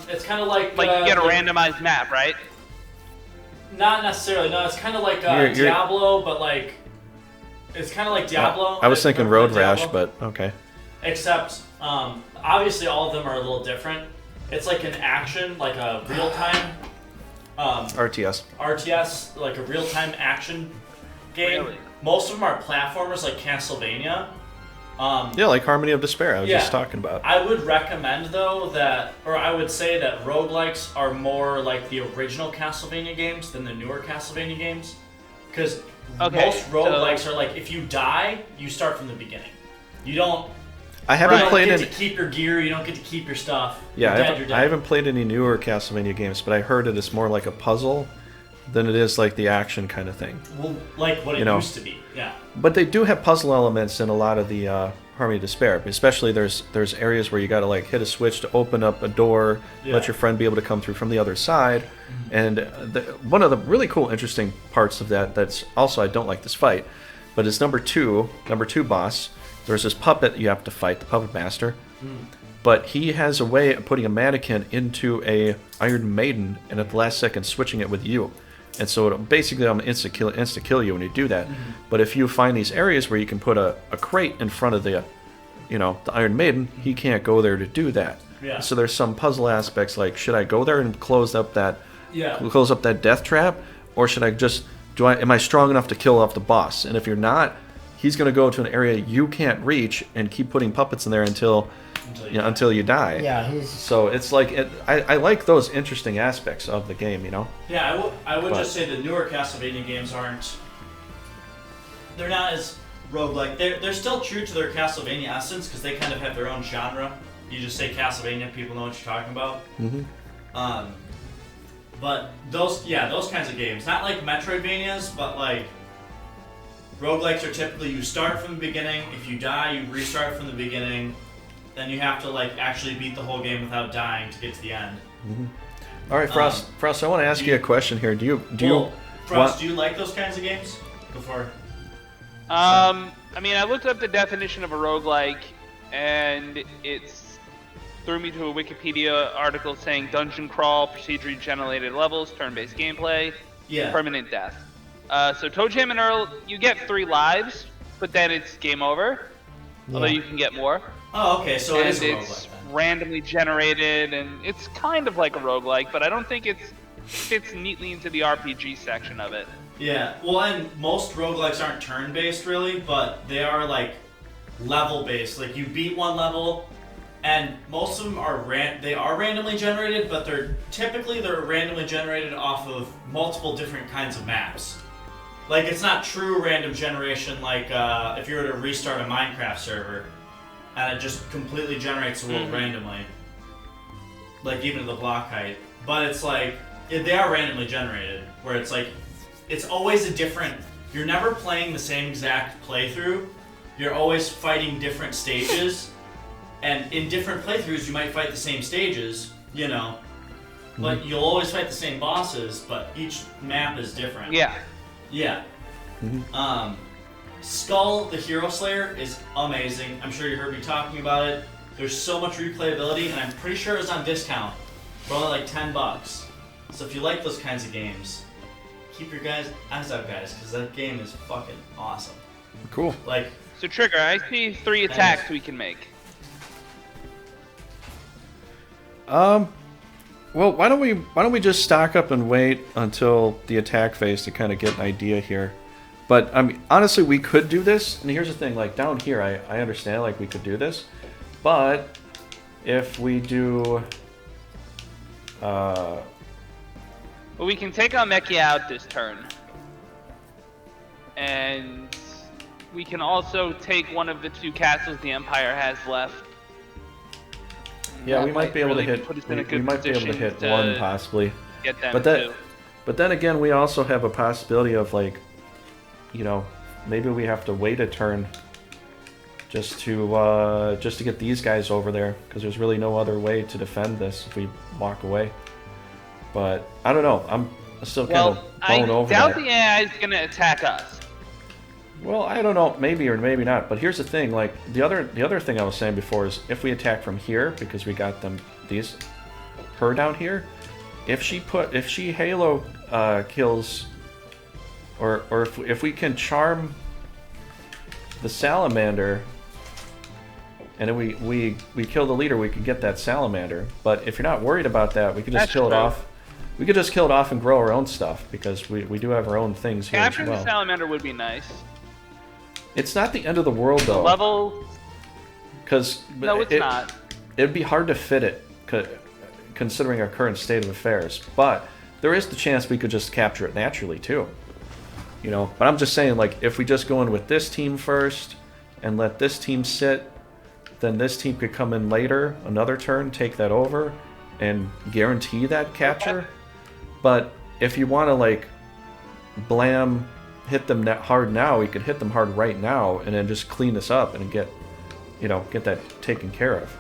It's kind of like You get a randomized map, right? Not necessarily. No, it's kind of like You're- Diablo, but like it's kind of like Diablo. I was thinking Road Rash, Diablo, but okay. except obviously all of them are a little different. It's like an action, like a real time RTS. RTS, like a real time action game. Really? Most of them are platformers, like Castlevania. Yeah, like Harmony of Despair I was Yeah. just talking about. I would recommend though I would say that roguelikes are more like the original Castlevania games than the newer Castlevania games. Because most roguelikes are like, if you die, you start from the beginning. You don't I haven't you played don't get any. to keep your gear, you don't get to keep your stuff. Yeah, You're dead, you're I dead. haven't played any newer Castlevania games, but I heard it is more like a puzzle than it is like the action kind of thing. Well, like what it You know. used to be, yeah. But they do have puzzle elements in a lot of the Harmony of Despair. Especially there's areas where you got to like hit a switch to open up a door, let your friend be able to come through from the other side. And one of the really cool, interesting parts of that's also, I don't like this fight, but it's number two boss. There's this puppet you have to fight, the puppet master. But he has a way of putting a mannequin into a Iron Maiden and at the last second switching it with you. And so it'll basically insta kill you when you do that. But if you find these areas where you can put a crate in front of the Iron Maiden, he can't go there to do that. Yeah. So there's some puzzle aspects like, should I go there and close up that death trap, or should I just am I strong enough to kill off the boss? And if you're not, he's going to go to an area you can't reach and keep putting puppets in there until you die. Yeah, he's. So it's like I like those interesting aspects of the game, Yeah, I would just say the newer Castlevania games they're not as roguelike. They're still true to their Castlevania essence because they kind of have their own genre. You just say Castlevania, people know what you're talking about. Mm-hmm. But those kinds of games, not like Metroidvanias, but like roguelikes are typically you start from the beginning. If you die, you restart from the beginning. Then you have to like actually beat the whole game without dying to get to the end. Mm-hmm. All right, Frost. Frost, I want to ask you a question here. Do you like those kinds of games? Before. I mean, I looked up the definition of a roguelike, and it's threw me to a Wikipedia article saying dungeon crawl, procedurally generated levels, turn-based gameplay, permanent death. So Toe Jam and Earl, you get 3 lives, but then it's game over. Although you can get more. Oh, okay, so it is a roguelike it's then. randomly generated, and it's kind of like a roguelike, but I don't think it fits neatly into the RPG section of it. Yeah, well, and most roguelikes aren't turn-based really, but they are like level-based. Like you beat one level, and most of them are randomly generated, but they're randomly generated off of multiple different kinds of maps. Like it's not true random generation like if you were to restart a Minecraft server, and it just completely generates the world randomly. Like even at the block height. But it's like, they are randomly generated, where it's like, it's always a different, you're never playing the same exact playthrough, you're always fighting different stages, and in different playthroughs you might fight the same stages, but you'll always fight the same bosses, but each map is different. Yeah. Yeah. Skull, the Hero Slayer, is amazing. I'm sure you heard me talking about it. There's so much replayability, and I'm pretty sure it was on discount for only like $10. So if you like those kinds of games, keep your eyes out, guys, because that game is fucking awesome. Cool. Like, So Trigger, I see 3 attacks we can make. Well, why don't we just stock up and wait until the attack phase to kind of get an idea here. But I mean, honestly, we could do this. And here's the thing: like down here, I understand like we could do this, but if we do, Well, we can take our Mechie out this turn, and we can also take one of the 2 castles the Empire has left. yeah, That we might be able to really hit. put us in a We good might be able to position hit to one possibly. Get them But too. then again, we also have a possibility of like, maybe we have to wait a turn just to get these guys over there, because there's really no other way to defend this if we walk away. But I don't know. I'm still kind of blown over I doubt that. the AI is going to attack us. Well, I don't know, maybe or maybe not. But here's the thing: like the other thing I was saying before is if we attack from here because we got them her down here, if she Halo kills, or if we can charm the salamander, and then we kill the leader, we could get that salamander. But if you're not worried about that, we could just kill it off. We could just kill it off and grow our own stuff because we do have our own things here as well. Capturing the salamander would be nice. It's not the end of the world though. Level. Because No, it's not. It'd be hard to fit it, considering our current state of affairs. But there is the chance we could just capture it naturally too. You know. But I'm just saying, like, if we just go in with this team first and let this team sit, then this team could come in later, another turn, take that over, and guarantee that capture. But if you want to like hit them hard now, we could hit them hard right now and then just clean this up and get that taken care of.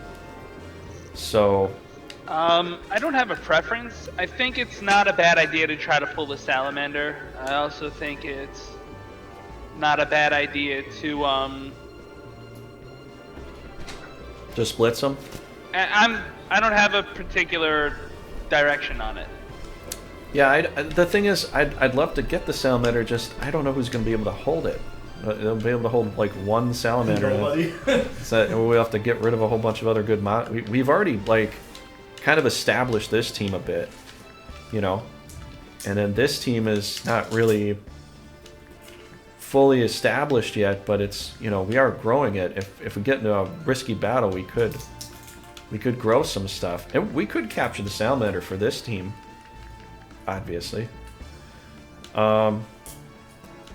So I don't have a preference. I think it's not a bad idea to try to pull the salamander. I also think it's not a bad idea to just blitz them. I don't have a particular direction on it. Yeah, the thing is, I'd love to get the salamander. Just I don't know who's going to be able to hold it. They'll be able to hold like one salamander. Nobody. So we'll have to get rid of a whole bunch of other good we've already like kind of established this team a bit, you know, and then this team is not really fully established yet, but it's, you know, we are growing it. If we get into a risky battle, we could grow some stuff, and we could capture the salamander for this team. Obviously. I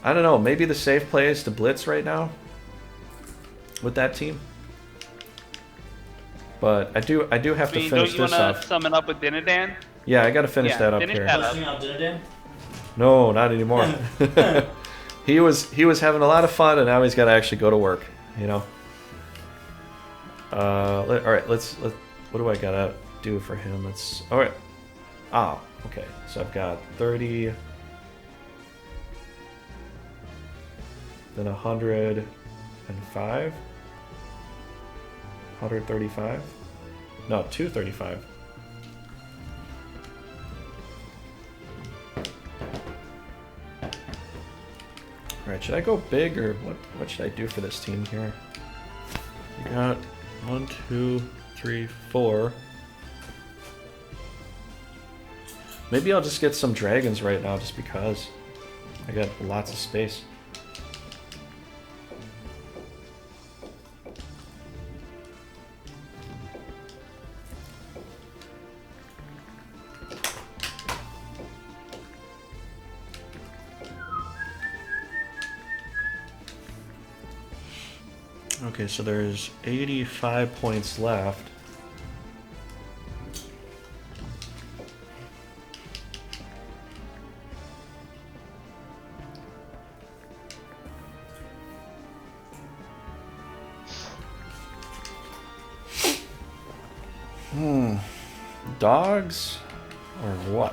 don't know. Maybe the safe play is to blitz right now with that team. But I do have to finish this off. Don't you want to summon up with Dinadan? Yeah, I got to finish that up finish here. that up. Listening out Dinadan? No, not anymore. He was having a lot of fun, and now he's got to actually go to work. You know. All right. Let's. What do I gotta do for him? Let's. All right. Ah. Okay. So I've got 30. Then 105. 135. No, 235. Alright, should I go big or what should I do for this team here? We got 1, 2, 3, 4. Maybe I'll just get some dragons right now just because I got lots of space. Okay, so there's 85 points left. Dogs or what?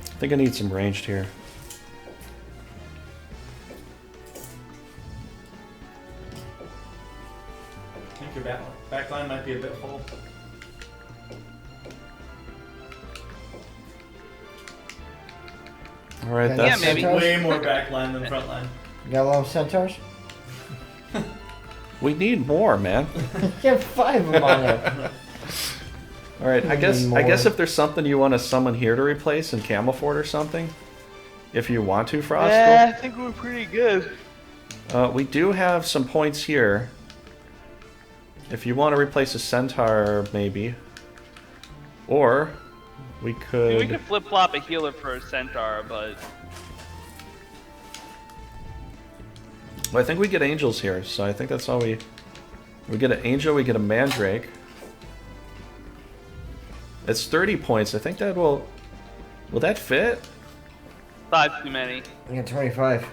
I think I need some ranged here. I think your backline might be a bit full. All right, Yeah, that's maybe. Way more backline than frontline. You got a lot of centaurs? we need more, man. You have 5 of them on there. All right, I We guess need more. if there's something you want to summon here to replace in Camelford or something, if you want to, Frost. Yeah, I think we're pretty good. We do have some points here. If you want to replace a centaur, maybe, or we could. We could flip flop a healer for a centaur, but Well, I think we get angels here, so I think that's all we get an angel, we get a mandrake. It's 30 points. I think that will that fit? 5 too many. I got 25.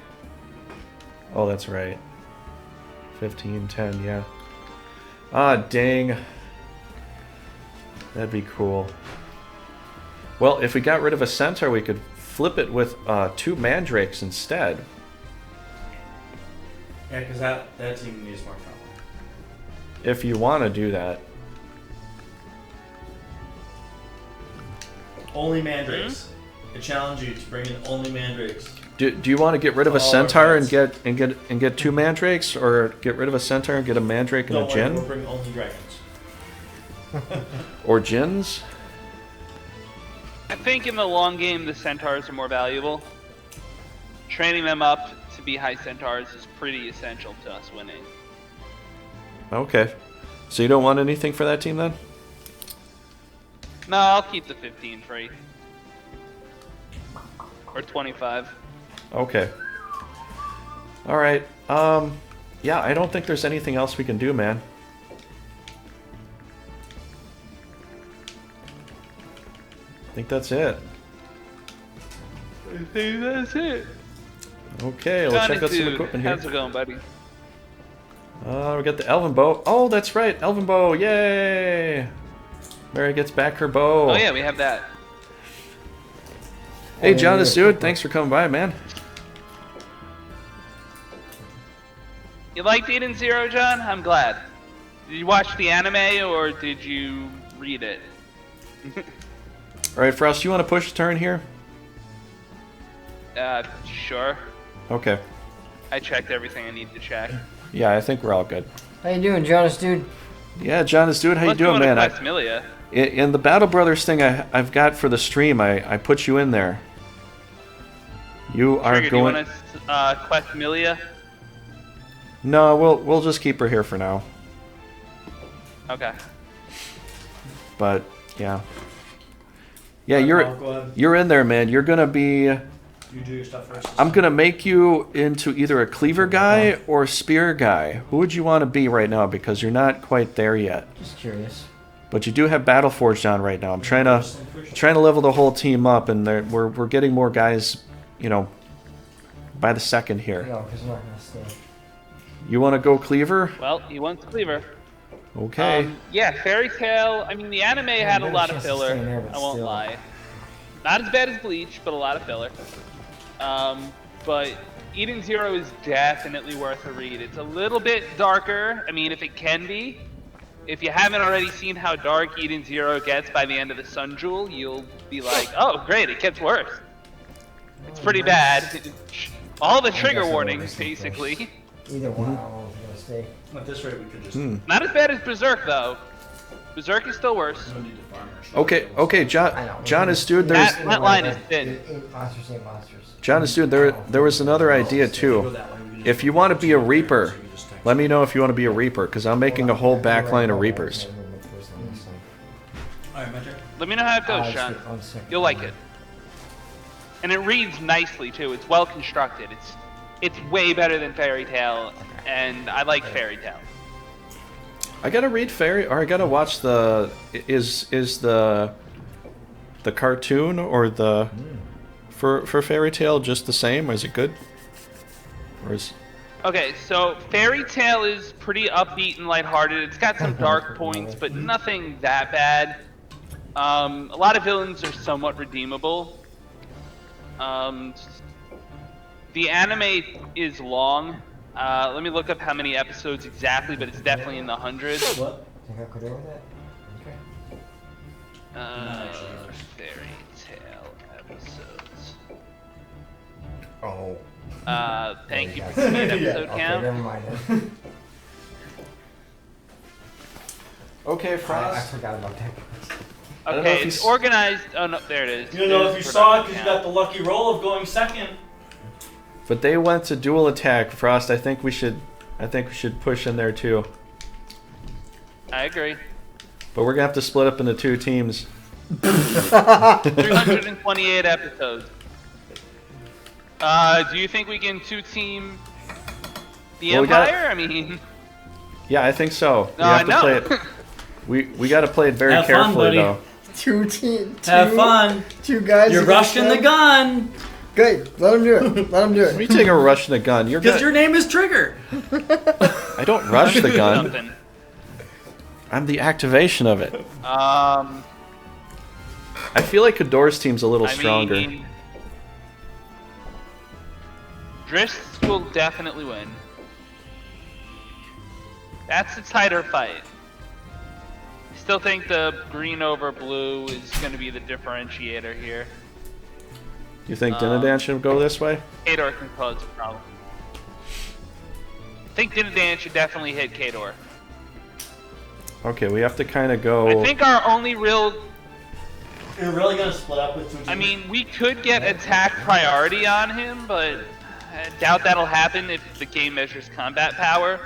Oh, that's right. 15, 10, yeah. Ah, dang. That'd be cool. Well, if we got rid of a centaur, we could flip it with 2 mandrakes instead. Yeah, because that team needs more trouble. If you want to do that. Only mandrakes. I challenge you to bring in only mandrakes. Do you want to get rid of a All centaur and right. get 2 mandrakes, or get rid of a centaur and get a mandrake and Don't a worry, djinn? we'll bring only dragons. Or djinns? I think in the long game, the centaurs are more valuable. Training them up to be high centaurs is pretty essential to us winning. Okay. So you don't want anything for that team then? No, I'll keep the 15 free. Or 25. Okay. Alright. Yeah, I don't think there's anything else we can do, man. I think that's it. I think that's it. Okay, let's check out some equipment here. How's it going, buddy? We got the Elven Bow. Oh, that's right, Elven Bow, yay! Mary gets back her bow. Oh yeah, we have that. Hey, Jonas, dude, thanks for coming by, man. You liked Eden Zero, John? I'm glad. Did you watch the anime or did you read it? Alright, Frost, you want to push a turn here? Sure. Okay. I checked everything I need to check. Yeah, I think we're all good. How you doing, Jonas, dude? Yeah, Jonas, dude, how you doing, man? In the Battle Brothers thing I've got for the stream, I put you in there. You are Trigger, going. do you want to quest Milia? No, we'll just keep her here for now. Okay. But yeah, yeah, you're in there, man. You're gonna be. You do your stuff first. I'm gonna make you into either a cleaver guy or a spear guy. Who would you want to be right now? Because you're not quite there yet. Just curious. But you do have Battle Forged on right now. I'm trying to level the whole team up, and we're getting more guys, you know, by the second here. No, because I'm not gonna stay. You want to go cleaver? Well, he wants Cleaver. Okay. Yeah, Fairy Tail. I mean, the anime had a lot of filler. I won't lie. Not as bad as Bleach, but a lot of filler. But Eden Zero is definitely worth a read. It's a little bit darker. I mean, if it can be. If you haven't already seen how dark Eden Zero gets by the end of the Sun Jewel, you'll be like, oh, great, it gets worse. It's pretty bad. All the trigger warnings, basically. Either one, I don't know if you're gonna stay. At this rate, we could just. Not as bad as Berserk, though. Berserk is still worse. We don't need to farm our shit. Okay, John is dude. There's That line is thin. Monsters ain't monsters. John is dude. There was another idea too. If you want to be a Reaper, let me know if you want to be a Reaper, because I'm making a whole backline of Reapers. Alright, my turn. Let me know how it goes, Sean. You'll like it. And it reads nicely, too. It's well constructed. It's way better than Fairy Tail, and I like Fairy Tail. I gotta read Fairy, or I gotta watch the. Is the cartoon or the for Fairy Tail just the same? Is it good? Or is Okay, so Fairy Tail is pretty upbeat and lighthearted. It's got some dark points, but nothing that bad. A lot of villains are somewhat redeemable. The anime is long. Let me look up how many episodes exactly, but it's definitely in the hundreds. What? Think I could over that? Okay. Fairy Tail episodes. Oh. Thank you for giving me an episode Okay, count. never mind then. okay, I Frost. forgot about that. don't know if Okay, it's he's- organized. Oh no, there it is. You don't know There's if you saw it production because you count. got the lucky roll of going second. But they went to dual attack, Frost. I think we should push in there too. I agree. But we're gonna have to split up into 2 teams. 328 episodes. Do you think we can 2-team the Well, we got- Empire? I mean, Yeah, I think so. No, we have I to know. play it. We got to play it very Have fun, carefully, buddy. though. Have fun. 2 guys. You're against rushing the them. gun. Good. Let him do it. Let him do What are you it. taking a rush in the gun? You're Because good. your name is Trigger. I don't rush the gun. something. I'm the activation of it. I feel like Cador's team's a little I stronger. mean, Drists will definitely win. That's a tighter fight. I still think the green over blue is going to be the differentiator here. Do you think Dinadan should go this way? Kador can cause a problem. I think Dinadan should definitely hit Kador. Okay, we have to kind of go. I think our only real... You're really gonna split up with Fujimi? I mean, we could get attack priority on him, but I doubt that'll happen if the game measures combat power.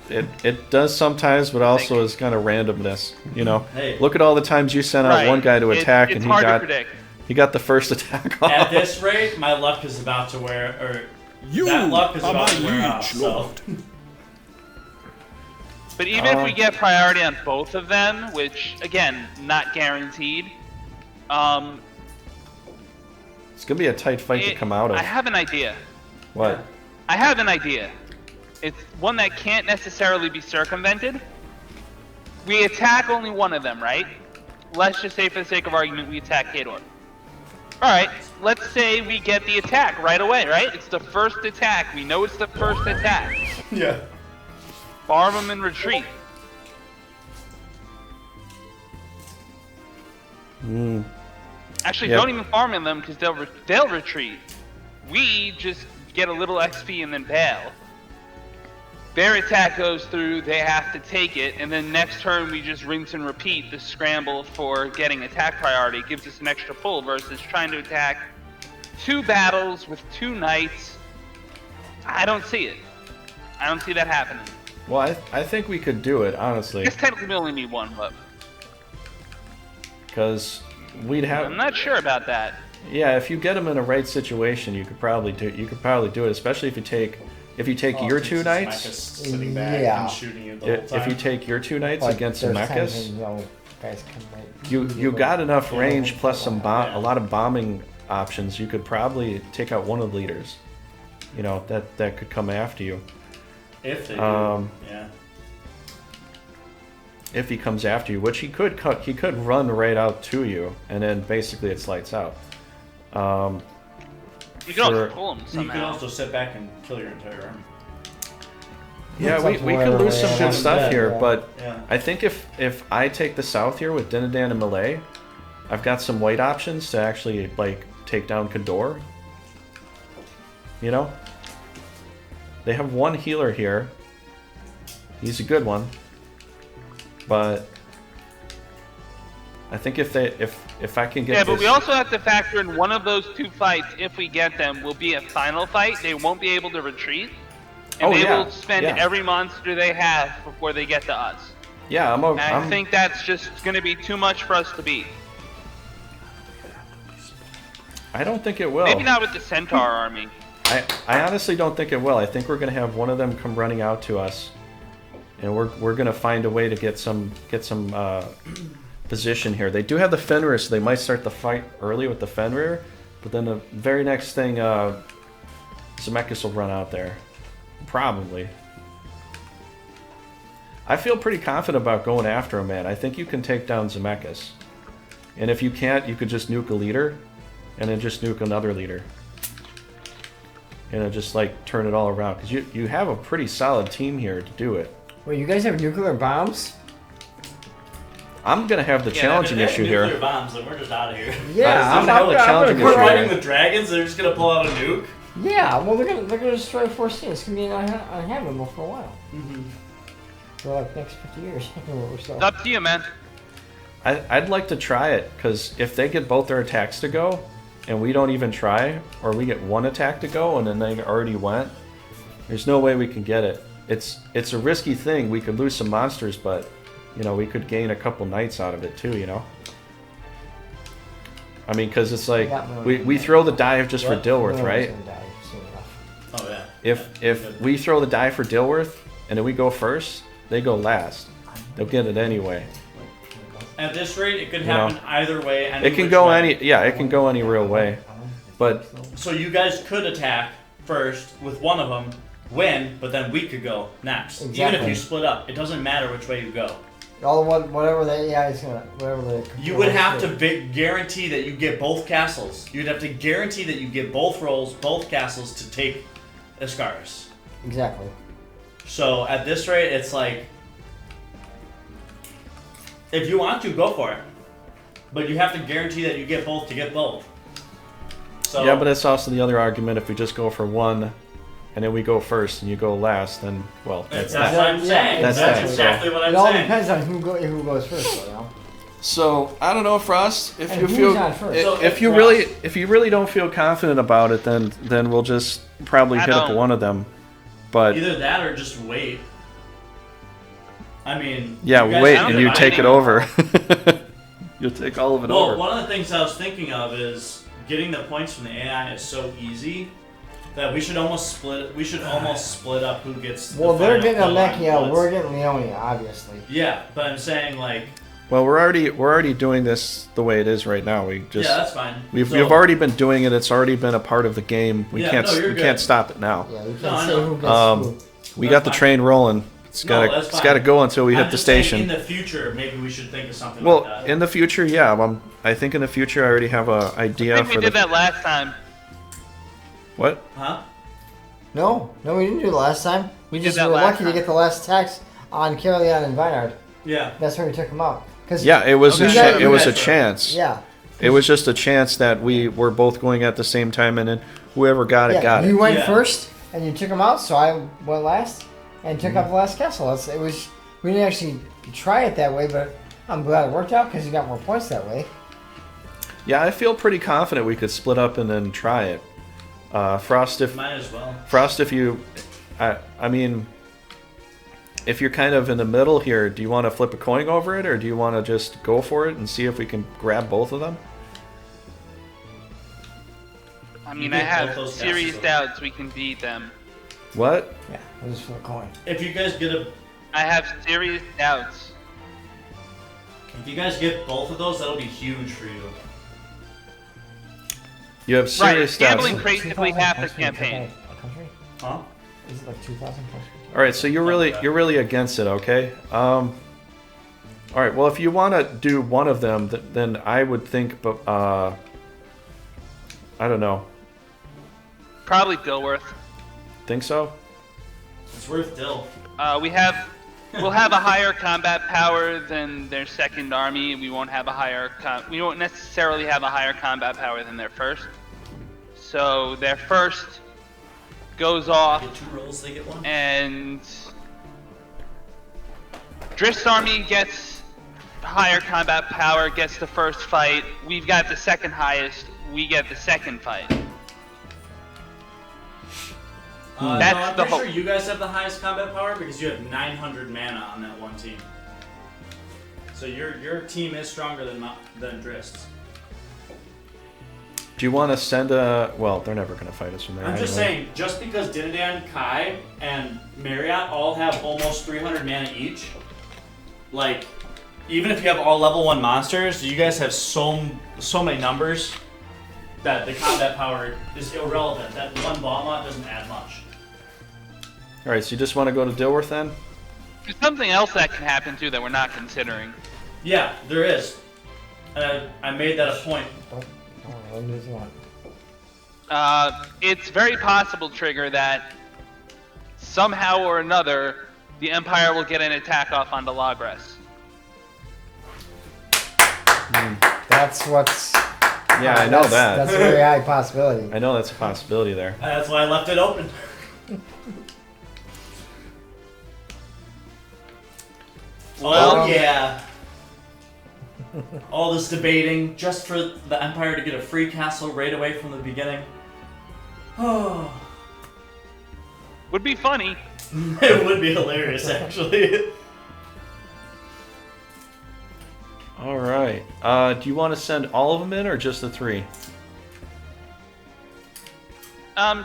It does sometimes, but also is kind of randomness. You know, Hey. look at all the times you sent out Right. one guy to attack, It's and hard to predict. he got the first attack off. At this rate, my luck is about to wear, or that luck is are about my to wear off. liege, So. lord. But even if we get priority on both of them, which again, not guaranteed, It's gonna be a tight fight to come out of. I have an idea. What? I have an idea. It's one that can't necessarily be circumvented. We attack only one of them, right? Let's just say for the sake of argument, we attack Kador. Alright, let's say we get the attack right away, right? It's the first attack. We know it's the first attack. Yeah. Farm them and retreat. Actually, Yep. don't even farm in them because they'll retreat. We just get a little XP and then bail. Their attack goes through, they have to take it, and then next turn we just rinse and repeat the scramble for getting attack priority. It gives us an extra pull versus trying to attack 2 battles with 2 knights. I don't see it. I don't see that happening. Well, I think we could do it, I honestly, guess technically we only need 1, but because we'd have. I'm not sure about that. Yeah, if you get him in a right situation, you could probably do it, especially if you take your 2 knights. Sitting back Yeah. and shooting you the whole time. If you take your 2 knights Like, against there's times Zemeckis, when, you know, guys come right. you got enough range plus some Yeah. a lot of bombing options. You could probably take out one of the leaders. You know that could come after you. If they do, yeah. If he comes after you, which he could run right out to you, and then basically it's lights out. You can also For- pull them You can somehow. also sit back and kill your entire army. Yeah, Looks we like could whatever lose some way good I'm stuff dead, here, yeah. but Yeah. I think if I take the south here with Dinadan and Malay, I've got some white options to actually like take down Cador. You know, they have 1 healer here. He's a good one, but I think if I can get Yeah, but this, we also have to factor in one of those 2 fights, if we get them, will be a final fight. They won't be able to retreat. And Oh, they yeah, will spend yeah. every monster they have before they get to us. yeah, And I think that's just going to be too much for us to beat. I don't think it will. Maybe not with the Centaur army. I honestly don't think it will. I think we're gonna have one of them come running out to us, and we're gonna find a way to get some position here. They do have the Fenrir, so they might start the fight early with the Fenrir, but then the very next thing, Zemeckis will run out there, probably. I feel pretty confident about going after him, man. I think you can take down Zemeckis, and if you can't, you could just nuke a leader, and then just nuke another leader. You know, just like turn it all around, because you have a pretty solid team here to do it. Wait, you guys have nuclear bombs? I'm gonna have the challenging issue Nuclear here. bombs, and we're just out of here. Yeah, I'm gonna have the challenging We're issue fighting here. with dragons. They're just gonna pull out a nuke. Yeah, well they're gonna destroy Forsena. It's gonna be uninhabitable for a while. For like next 50 years or so. It's up to you, man. I'd like to try it, because if they get both their attacks to go, and we don't even try, or we get 1 attack to go and then they already went, there's no way we can get it. It's a risky thing. We could lose some monsters, but you know, we could gain a couple knights out of it too, you know. I mean, because it's like we throw the dive just for Dilworth, right? Oh yeah. If we throw the die for Dilworth and then we go first, they go last. They'll get it anyway. At this rate, it could You know, happen either way. It can go any, yeah, it can go any real way. But So you guys could attack first with one of them, win, but then we could go next. Even if Exactly. you split up, it doesn't matter which way you go. All the whatever the AI is gonna, whatever the. You would have to guarantee that you get both castles. You'd have to guarantee that you get both rolls, both castles to take Iscaris. Exactly. So at this rate, it's like, if you want to, go for it. But you have to guarantee that you get both to get both. So, Yeah, but it's also the other argument. If we just go for one, and then we go first and you go last, then well, that's that's that. what I'm saying. That's That's that. exactly what I'm It all saying. depends on who goes first, though, you know. So I don't know, Frost. If And you who's feel on first? So if you really don't feel confident about it, then we'll just probably I hit up don't. one of them. But Either that or just wait. I mean, yeah, you guys wait, have and the you take it binding. over. You'll take all of it Well, over. one of the things I was thinking of is getting the points from the AI is so easy that we should almost split. We should almost split up who gets. Well, the they're final getting kill on Almechia, woods. we're getting Leonia, obviously. Yeah, but I'm saying like, Well, we're already doing this the way it is right now. We just yeah, that's fine. we've So- already been doing it. It's already been a part of the game. We Yeah, can't no, you're we can't good. stop it now. Yeah, you can't No, I say know. who gets who. We That's got the fine. train rolling. It's No, gotta that's it's fine. gotta go until we I'm hit the just saying station. in the future, maybe we should think of something Well, like that. in the future, yeah. I think in the future I already have a I idea think for we the did that last time. what? Huh? No, we didn't do it last time. We did just that were last lucky to time. get the last tax on CAERLEON and Vineyard. Yeah. That's where we took them out. Cause Yeah, it was Okay. it was a Okay. chance. yeah, It was just a chance that we were both going at the same time, and then whoever got it yeah. got You it. went Yeah. first, and you took them out, so I went last and took up the last castle. It was we didn't actually try it that way, but I'm glad it worked out because you got more points that way. Yeah, I feel pretty confident we could split up and then try it. Frost, Might as well. if you, I mean, if you're kind of in the middle here, do you want to flip a coin over it, or do you want to just go for it and see if we can grab both of them? I mean, You I get have both those serious castles. doubts we can beat them. What? Yeah, we'll just flip a coin. If you guys get I have serious doubts. if you guys get both of those, that'll be huge for you. You have serious Right, doubts. gambling basically 2,000 half the points when you take campaign. out a country? Huh? Is it like 2,000 points? All right, so you're really against it, okay? All right, well, if you want to do one of them, then I would think, but I don't know. Probably Dilworth. Think so? It's worth Dill. We'll have a higher combat power than their second army. We won't have a higher. We won't necessarily have a higher combat power than their first. So their first goes off, Get 2 rolls, they get 1. and Drift's army gets higher combat power, gets the first fight. We've got the second highest. We get the second fight. That's no, I'm the pretty whole- sure you guys have the highest combat power because you have 900 mana on that one team. So your team is stronger than Drist's. Do you want to send a... Well, they're never going to fight us from there I'm just anyway. saying, just because Dinadan, Kai, and Marriott all have almost 300 mana each, like, even if you have all level 1 monsters, you guys have so many numbers that the combat power is irrelevant. That one bomb lot doesn't add much. All right, so you just want to go to Dilworth then? There's something else that can happen too that we're not considering. Yeah, there is. I made that a point. What does he want? It's very possible, Trigger, that somehow or another the Empire will get an attack off onto Logres. That's what's. Yeah, I know that. That's a very high possibility. I know that's a possibility there. That's why I left it open. Well- Oh yeah. All this debating just for the Empire to get a free castle right away from the beginning. Oh, Would be funny. it would be hilarious actually. All right. Do you want to send all of them in, or just the 3?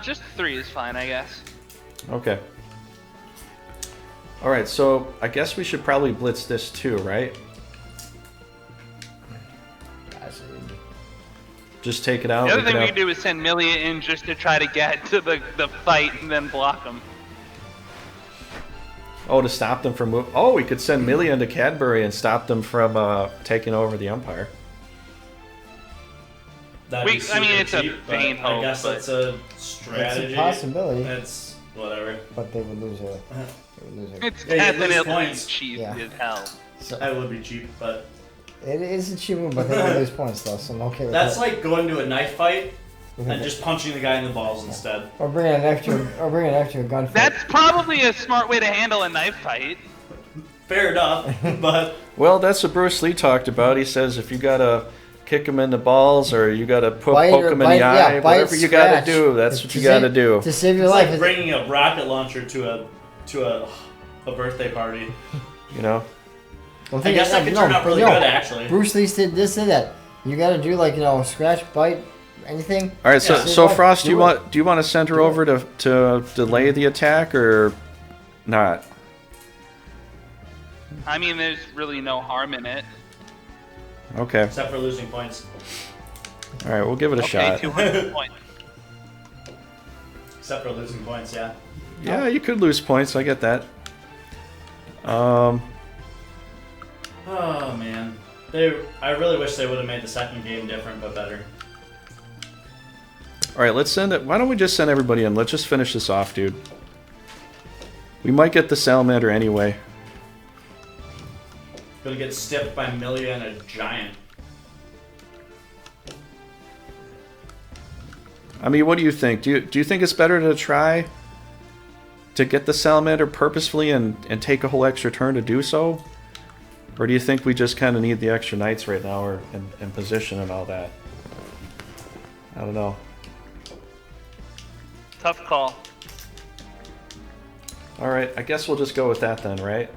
Just 3 is fine, I guess. Okay. All right, so I guess we should probably blitz this too, right? Just take it out. The other we thing can we have- can do is send Millia in just to try to get to the fight and then block them. Oh, to stop them from moving. Oh, we could send Milia into Cadbury and stop them from taking over the Empire. That'd be I mean, super it's a cheap, but vain I hope, guess but- that's a It's strategy. a possibility, It's whatever. but they would lose a. They would lose a. It's Yeah, you lose definitely points. cheap Yeah. as hell. So, That would be cheap, but it is a cheap move, but they don't lose points though, so I'm okay with that's that. like going to a knife fight We can and just punching the guy in the balls instead. or bringing an extra gunfight. That's probably a smart way to handle a knife fight. Fair enough, but Well, that's what Bruce Lee talked about. He says if you gotta kick him in the balls or you gotta Bite poke or him in bite- the yeah, eye, bite, whatever you gotta scratch. do, that's To what you save- gotta do. to save your it's life. like bringing a rocket launcher to a birthday party. You know? Well, I guess that could turn out really good, actually. Bruce Lee did this and that. You gotta do like scratch, bite, anything. All right, so Yeah. so Frost, Do do you want to send her Do it. over to delay the attack or not? I mean, there's really no harm in it. Okay. Except for losing points. All right, we'll give it a Okay, shot. 200 points. Except for losing points, yeah. Yeah, you could lose points. I get that. Oh man, I really wish they would have made the second game different but better. All right, let's send it. Why don't we just send everybody in? Let's just finish this off, dude. We might get the salamander anyway. Gonna get stiffed by Milia and a giant. I mean, what do you think? Do you think it's better to try to get the salamander purposefully and take a whole extra turn to do so? Or do you think we just kind of need the extra knights right now or in position and all that? I don't know. Tough call. All right, I guess we'll just go with that then, right?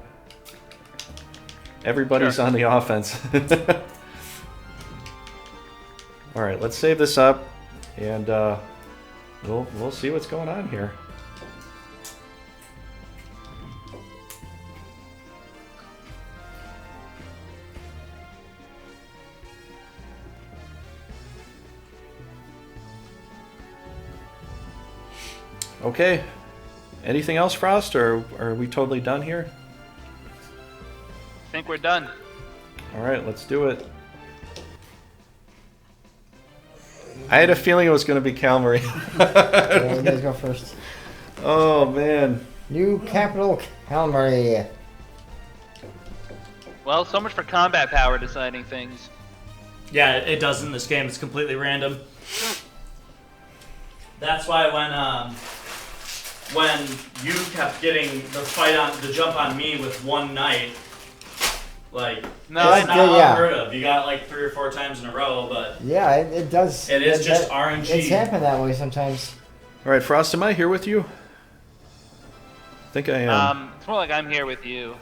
Everybody's Sure. on the offense. All right, let's save this up, and we'll see what's going on here. Okay. Anything else, Frost, or are we totally done here? I think we're done. All right, let's do it. I had a feeling it was going to be Calvary. Yeah, you guys go first. Oh, man. New capital, Calgary. Well, so much for combat power deciding things. Yeah, it does in this game. It's completely random. That's why when you kept getting the jump on me with one knight, like No, it's I- not yeah. unheard of. You got it like 3 or 4 times in a row, but Yeah, it does. it is that- just that- RNG. It's happened that way sometimes. All right, Frost, am I here with you? I think I am. It's more like I'm here with you.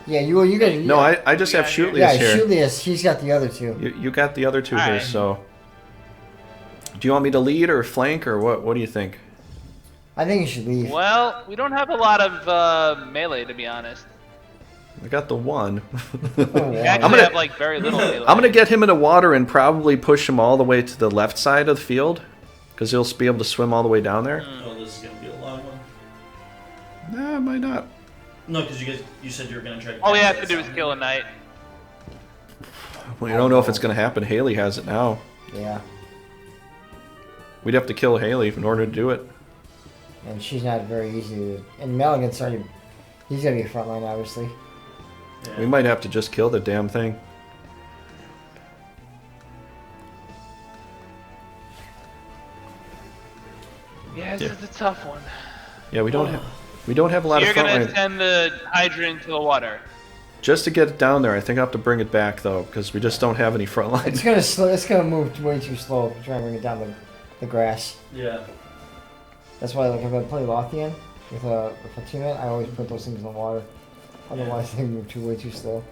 Yeah, you got. No, I just have Shootlius Yeah, here. Shootlius. He's got the other two. You got the other two here, Alright. so... Do you want me to lead or flank, or what? What do you think? I think you should leave. Well, we don't have a lot of melee, to be honest. I got the one. Oh, We wow. actually gonna- have like very little melee. I'm going to get him in the water and probably push him all the way to the left side of the field, because he'll be able to swim all the way down there. Oh, this is gonna be a long one. Nah, might not. No, because you said you were gonna try. All we have to do is kill a knight. We don't know if it's going to happen. Haley has it now. Yeah, We'd have to kill Haley in order to do it. and she's not very easy to. And Maligan's already. He's gonna be frontline, obviously. Yeah. We might have to just kill the damn thing. Yeah, this is a tough one. Yeah, we don't have a lot You're of front gonna line. send the Hydra into the water. Just to get it down there, I think I have to bring it back though, because we just don't have any front line. It's gonna it's gonna move way too slow. Try and bring it down the grass. Yeah. That's why, like, if I play Lothian with a teammate, I always put those things in the water. Otherwise, they move way too slow.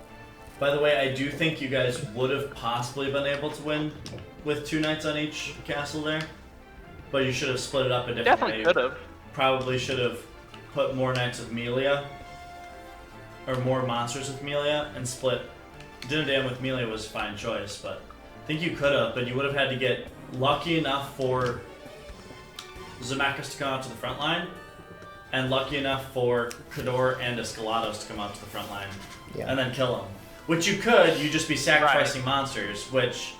By the way, I do think you guys would have possibly been able to win with 2 knights on each castle there, but you should have split it up a different Definitely way. could have. Probably should have put more knights with Melia, or more monsters with Melia, and split. Dinadam with Melia was a fine choice, but I think you could have, but you would have had to get lucky enough for Zemeckis to come out to the front line, and lucky enough for Cador and Escalados to come out to the front line Yeah. and then kill them. Which you could, you just be sacrificing monsters, which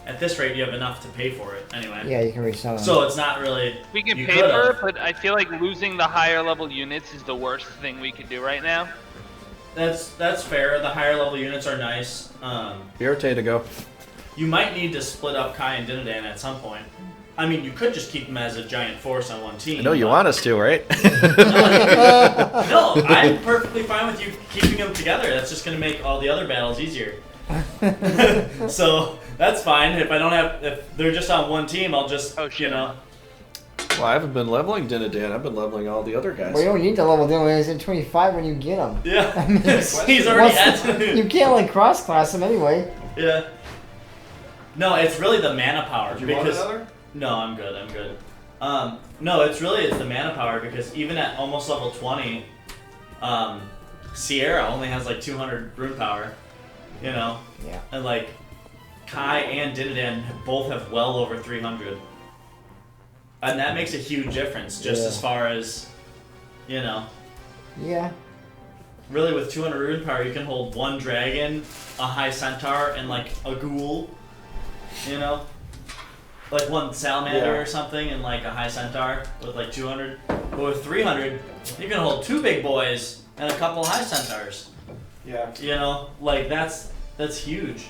at this rate you have enough to pay for it anyway. Yeah, you can resell them. So it's not really. We can you pay for it, could've. but I feel like losing the higher level units is the worst thing we could do right now. That's fair. The higher level units are nice. Irritated to go. You might need to split up Kai and Dinadan at some point. I mean, you could just keep them as a giant force on one team. I know you but- want us to, right? No, I'm perfectly fine with you keeping them together. That's just going to make all the other battles easier. So that's fine. If they're just on one team, I'll just, you know. Well, I haven't been leveling Dinadan. I've been leveling all the other guys. Well, you don't need to level them. He's in 25 when you get him. Yeah. I mean, He's already at. You can't like cross class him anyway. Yeah. No, it's really the mana power. Do you want another? No, I'm good. I'm good. No, it's the mana power because even at almost level 20, Sierra only has like 200 rune power. You know. Yeah. And like Kai and Dinadan both have well over 300. And that makes a huge difference just as far as, you know. Yeah. Really, with 200 rune power, you can hold one dragon, a high centaur, and like a ghoul. You know? Like one salamander or something, and like a high centaur with like 200. But with 300, you can hold two big boys and a couple high centaurs. Yeah. You know? Like, that's huge.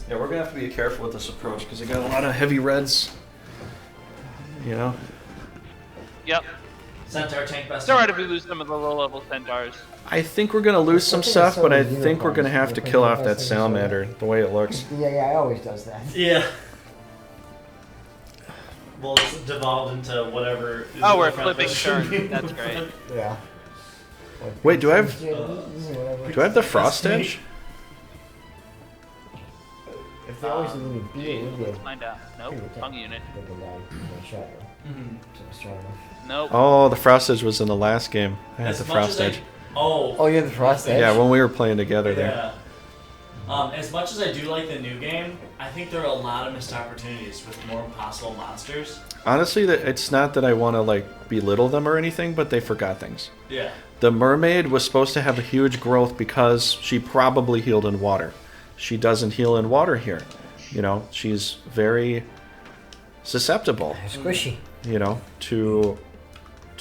Yeah, we're gonna have to be careful with this approach because they got a lot of heavy reds. You know. Yep. Centaur tank best. It's alright if we lose some of the low level centaurs. I think we're gonna lose some I think stuff, it's so but I unicorns. think we're gonna have to They're kill pretty off that impressive, salamander the way it looks. Yeah, it always does that. Yeah. Well, it's devolved into whatever. is Oh, we're in front of flipping us. turn. That's great. Yeah. Wait, do I have the frost That's edge? If they always leave me beat, Geez, we let's would. find out. Nope, wrong unit. They can die. They shot you. Mhm. So it's strong enough. Nope. Oh, the frost edge was in the last game. I had As the much frost as I- edge. Oh, you have the frost edge? Yeah, when we were playing together there. Yeah. As much as I do like the new game, I think there are a lot of missed opportunities with more possible monsters. Honestly, it's not that I want to like belittle them or anything, but they forgot things. Yeah. The mermaid was supposed to have a huge growth because she probably healed in water. She doesn't heal in water here. You know, she's very susceptible, Squishy. you know, to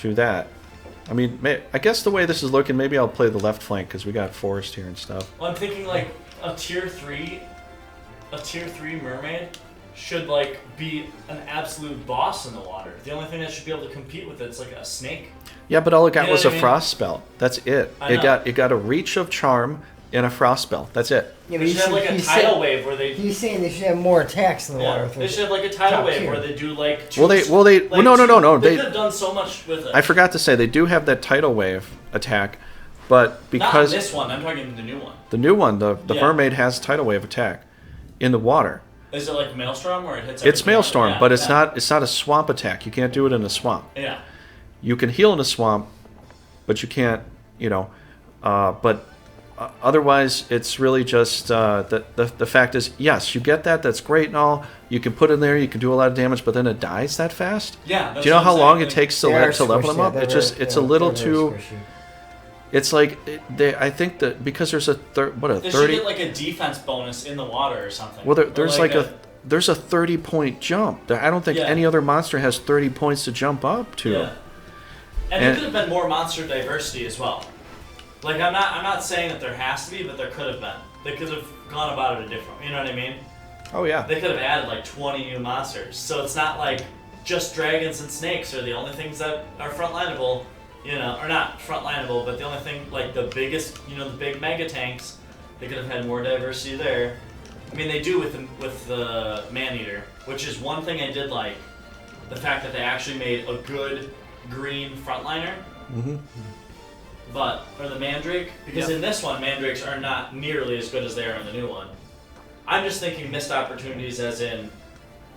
that. I mean, I guess the way this is looking, maybe I'll play the left flank because we got forest here and stuff. Well, I'm thinking like a tier 3 mermaid should like be an absolute boss in the water. The only thing that should be able to compete with it's like a snake. Yeah, but all it got You know was what a I mean? frost spell. That's it. I know. It got a reach of charm and a frost spell. That's it. Yeah, They should have like a tidal wave where they. He's saying they should have more attacks in the Yeah, water. they should have like a tidal Top wave tier. where they do like. Well, no. They They could have done so much with it. I forgot to say they do have that tidal wave attack, but because Not this one, I'm talking the new one. the new one, the Yeah. mermaid has tidal wave attack in the water. Is it like Maelstrom or it hits? It's everything? Maelstrom, Yeah, but it's yeah. not a swamp attack. You can't do it in a swamp. Yeah. You can heal in a swamp, but you can't, you know. Otherwise, it's really just the fact is, yes, you get that. That's great and all. You can put in there. You can do a lot of damage, but then it dies that fast. Yeah. Do you know how long it takes to They are level them squishy, up? they're It's just very- it's yeah, a little they're very too. squishy. It's like I think that because there's a They should 30. get like a defense bonus in the water or something. Well, Or there's like there's a 30-point jump. I don't think Yeah. any other monster has 30 points to jump up to. Yeah. And And- there could have been more monster diversity as well. Like I'm not saying that there has to be, but there could have been. They could have gone about it a different. You know what I mean? Oh yeah. They could have added like 20 new monsters. So it's not like just dragons and snakes are the only things that are frontlineable. You know, or not frontlineable, but the only thing like the biggest, you know, the big mega tanks. They could have had more diversity there. I mean, they do with the Maneater, which is one thing I did like. The fact that they actually made a good green frontliner. Mm-hmm. Or the Mandrake, because in this one, Mandrakes are not nearly as good as they are in the new one. I'm just thinking missed opportunities as in,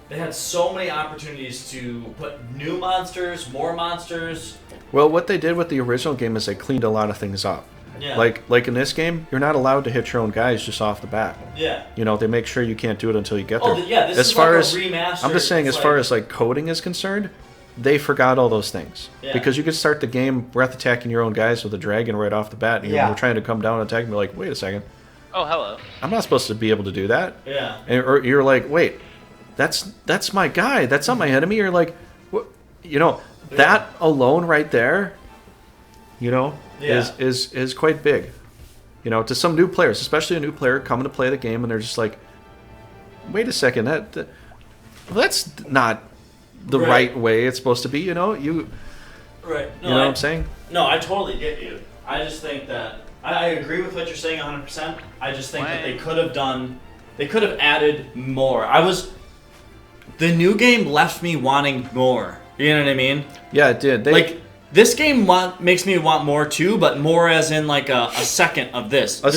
they had so many opportunities to put new monsters, more monsters. Well, what they did with the original game is they cleaned a lot of things up. Yeah. Like in this game, you're not allowed to hit your own guys just off the bat. Yeah. You know, they make sure you can't do it until you get there. Oh, yeah, this as is far like as a remaster. I'm just saying, It's as far as like coding is concerned, they forgot all those things. Yeah. Because you could start the game breath attacking your own guys with a dragon right off the bat, and you're trying to come down and attack and be like, wait a second. Oh, hello. I'm not supposed to be able to do that. Yeah. Or you're like, wait, that's my guy. That's not my enemy. You're like, what? You know, that alone right there, you know, is quite big. You know, to some new players, especially a new player coming to play the game, and they're just like, wait a second, that's not the right way it's supposed to be. You know, Right. No, you know what I'm saying? No, I totally get you. I just think that I agree with what you're saying 100%. I just think that they could have added more. The new game left me wanting more. You know what I mean? Yeah, it did. This game makes me want more too, but more as in like a second of this. A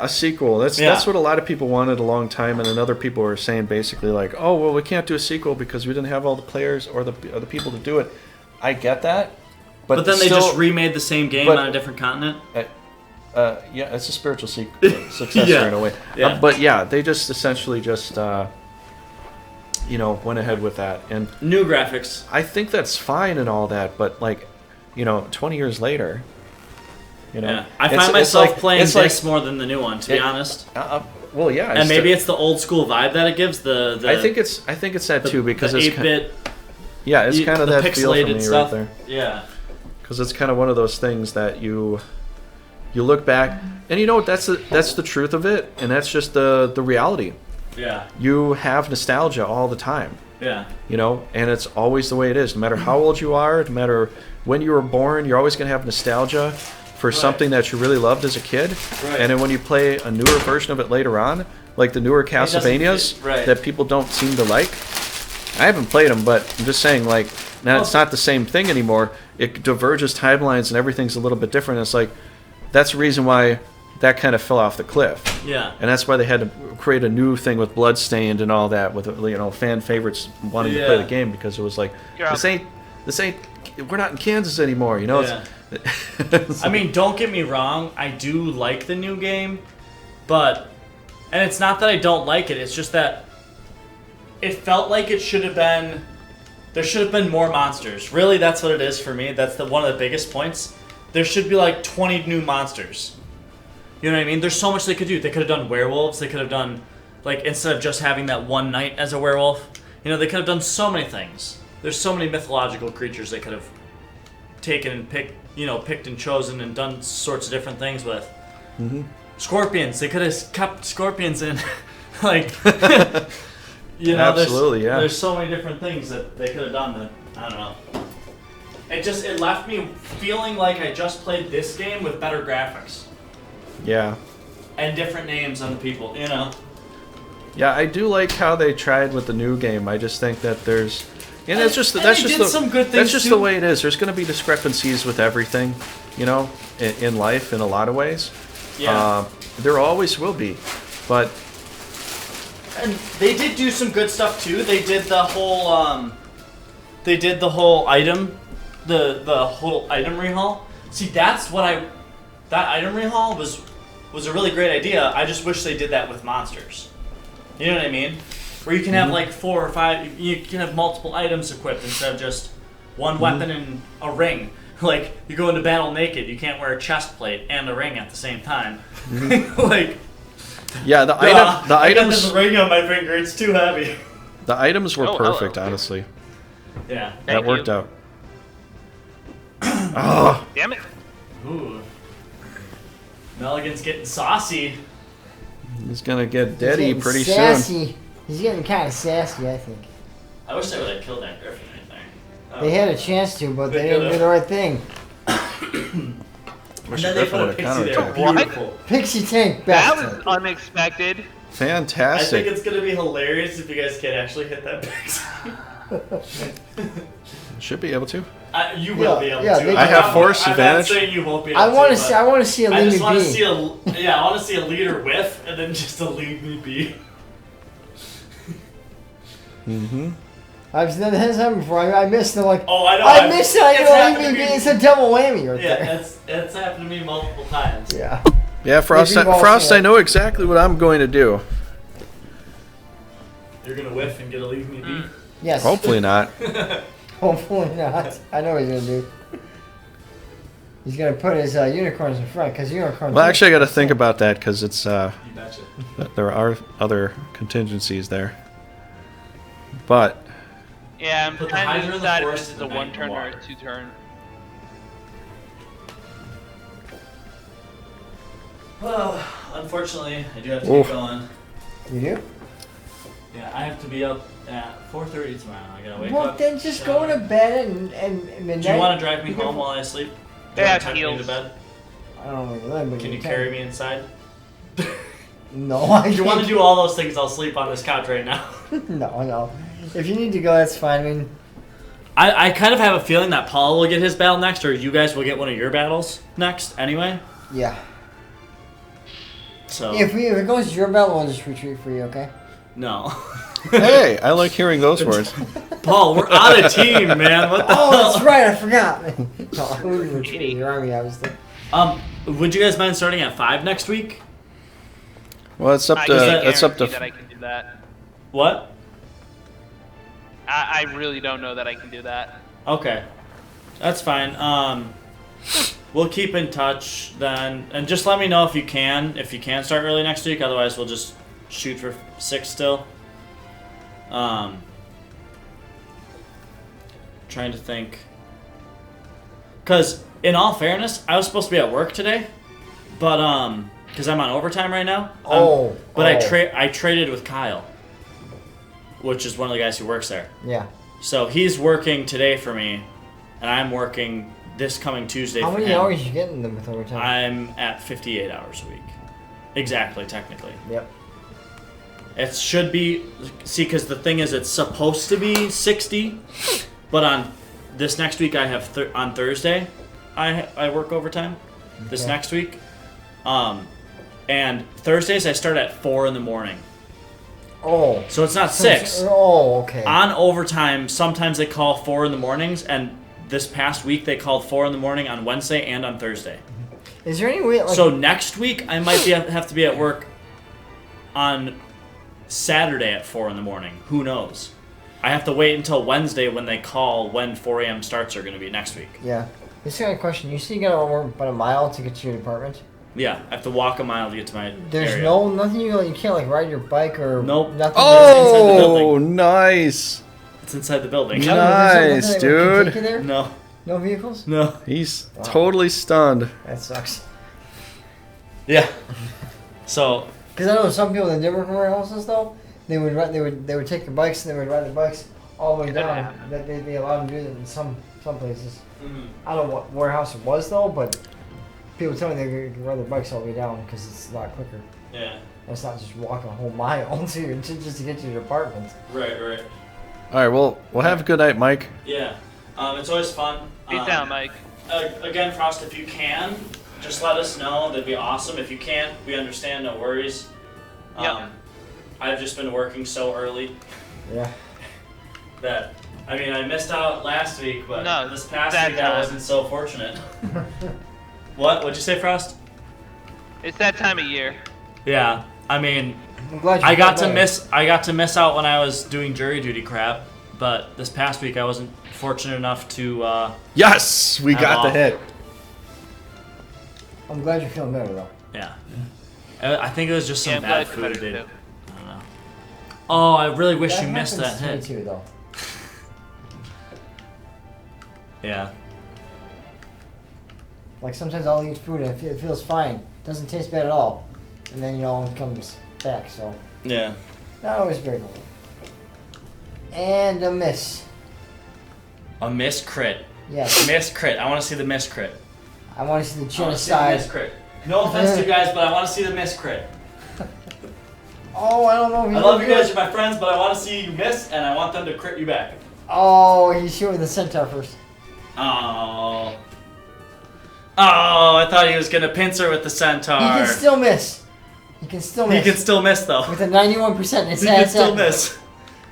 sequel. That's what a lot of people wanted a long time, and then other people were saying basically like, oh, well, we can't do a sequel because we didn't have all the players or the people to do it. I get that. But then they just remade the same game on a different continent? Yeah, it's a spiritual successor in a way. Yeah. But yeah, they just essentially just, went ahead with that. And new graphics. I think that's fine and all that, but like, 20 years later, I find myself playing this more than the new one, to be honest. Well, yeah. And maybe it's the old school vibe that it gives. I think it's that too, because the it's 8-bit. Yeah, it's kind of that feel for me stuff. right there. Yeah. Because it's kind of one of those things that you look back, and that's the truth of it, and that's just the reality. Yeah. You have nostalgia all the time. Yeah. And it's always the way it is. No matter how old you are, no matter when you were born, you're always going to have nostalgia for something that you really loved as a kid. Right. And then when you play a newer version of it later on, like the newer Castlevanias that people don't seem to like, I haven't played them, but I'm just saying, like, now it's not the same thing anymore. It diverges timelines and everything's a little bit different. It's like, that's the reason why that kind of fell off the cliff. Yeah. And that's why they had to create a new thing with Bloodstained and all that, with fan favorites wanting to play the game, because it was like, this ain't we're not in Kansas anymore, I mean, don't get me wrong, I do like the new game, and it's not that I don't like it, it's just that it felt like there should have been more monsters. Really, that's what it is for me. That's one of the biggest points. There should be like 20 new monsters. You know what I mean? There's so much they could do. They could have done werewolves. They could have done, like, instead of just having that one knight as a werewolf, they could have done so many things. There's so many mythological creatures they could have taken and picked and chosen and done sorts of different things with. Mm-hmm. Scorpions. They could have kept scorpions in. Like, absolutely, there's so many different things that they could have done that, I don't know. It left me feeling like I just played this game with better graphics. Yeah. And different names on the people, Yeah, I do like how they tried with the new game. I just think that there's, and that's just some good things that's just too. the way it is. There's going to be discrepancies with everything, in life in a lot of ways. Yeah. There always will be, but. And they did do some good stuff too. They did the whole item, the whole item rehaul. See, that's what that item rehaul was a really great idea. I just wish they did that with monsters. You know what I mean? Where you can have like 4 or 5, you can have multiple items equipped instead of just one weapon and a ring. Like, you go into battle naked, you can't wear a chest plate and a ring at the same time. Like, yeah, the items. I got this ring on my finger. It's too heavy. The items were perfect, honestly. Yeah, that worked out. Oh, damn it! Ooh, Milligan's getting saucy. He's gonna get deady pretty sassy. soon. He's getting kind of sassy, I think. I wish they would have killed that griffin right there. They had a chance to, but they didn't do the right thing. Wish and then they put a pixie there. Beautiful. Pixie tank That best. was unexpected. Fantastic. I think it's gonna be hilarious if you guys can actually hit that pixie. Should be able to. You will be able to. I have force advantage. I'm not saying you won't be able I want to. to see. I want to see a lead me be. I want to see a leader whiff and then just a lead me be. Mm-hmm. I've never had that before. I missed it. Like, oh, I know. I missed it. I didn't lead me be. It's a double whammy right there. Yeah, it's happened to me multiple times. Yeah. Yeah, Frost. I know exactly what I'm going to do. You're gonna whiff and get a leave me be. Yes. Hopefully not. Hopefully not. I know what he's gonna do. He's gonna put his unicorns in front because unicorns. Well, actually, I got to think about that because it's You betcha. there are other contingencies there. But Yeah, I'm Put the trying Hydra to in the decide if forest this is and a the bank 1 turn in or a water. 2 turn. Well, unfortunately, I do have to Oof. keep going. You do? Yeah, I have to be up at 4:30 tomorrow. I gotta wake Well, up. then just shower. go to bed and midnight. Do you want to drive me You can- home while I sleep? They Do you have wanna tuck me into heels. bed? I don't know where you live, but Can you carry me inside? No, I If you want to can't. do all those things, I'll sleep on this couch right now. No. If you need to go, that's fine. I mean, I kind of have a feeling that Paul will get his battle next, or you guys will get one of your battles next anyway. yeah. So If it goes to your battle, we'll just retreat for you, okay? no, hey, I like hearing those words. Paul, we're out of team, man. What the Oh, hell? that's right. I forgot. No, I wouldn't retreat your army, obviously. Would you guys mind starting at 5 next week? Well, it's up I to can't it's up guarantee to that I can do that. What? I really don't know that I can do that. Okay, that's fine. We'll keep in touch then, and just let me know if you can start early next week. Otherwise, we'll just shoot for 6 still. Trying to think, because in all fairness, I was supposed to be at work today, but because I'm on overtime right now. I traded with Kyle, which is one of the guys who works there. Yeah. So he's working today for me, and I'm working this coming Tuesday How for many him. hours you getting them with overtime? I'm at 58 hours a week. Exactly, technically. Yep. It should be, see, because the thing is, it's supposed to be 60, but on this next week I have, on Thursday, I work overtime. This Okay. next week. And Thursdays I start at 4 in the morning. Oh. So it's not 6. Oh, okay. On overtime, sometimes they call 4 in the mornings, and this past week they called 4 in the morning on Wednesday and on Thursday. Is there any way, like... So next week I might have to be at work on Saturday at 4 in the morning. Who knows? I have to wait until Wednesday when they call when 4 a.m. starts are going to be next week. Yeah. This kind of question. You see you gotta walk about a mile to get to your department? Yeah, I have to walk a mile to get to my There's area. nothing you can't like ride your bike or... Nope. Nothing. Oh, nice. It's inside the building. I don't know, there's Nice, nothing that can take dude. you there? No. No vehicles? No. He's Wow. totally stunned. That sucks. Yeah. So, Because I know some people that did work in warehouses though, they would take their bikes and they would ride their bikes all the way down. That they allowed them to do that in some places. I don't know what warehouse it was though, but people tell me they could ride their bikes all the way down because it's a lot quicker. yeah. It's not just walking a whole mile just to get to your apartment. Right. All right, well, have a good night, Mike. Yeah. It's always fun. Peace out, Mike. Again, Frost, if you can, just let us know. That'd be awesome. If you can't, we understand. No worries. Yep. I've just been working so early Yeah. that, I mean, I missed out last week, but No, this past that week I time. wasn't so fortunate. What'd you say, Frost? It's that time of year. Yeah. I mean, I'm glad you I got felt to better. miss out when I was doing jury duty crap, but this past week I wasn't fortunate enough to. Yes, we I'm got the off. hit. I'm glad you're feeling better though. Yeah. I think it was just some Yeah, I'm bad glad food. you're Dude. better, too. I don't know. Oh, I really wish you missed that happens to hit. me too though. Yeah. Like sometimes I'll eat food and it feels fine. Doesn't taste bad at all. And then it comes back, so Yeah. not always very good. And a miss. A miss crit. Yes. Miss crit. I want to see the miss crit. I want to see the I wanna see the genocide. miss crit. No offense to you guys, but I want to see the miss crit. Oh, I don't know if I he's love gonna you do guys, it. you're my friends, but I want to see you miss, and I want them to crit you back. Oh, he's shooting the centaur first. Oh. Oh, I thought he was gonna pincer with the centaur. He can still miss. He can still miss. He can still miss though. With a 91%. It's He can still miss.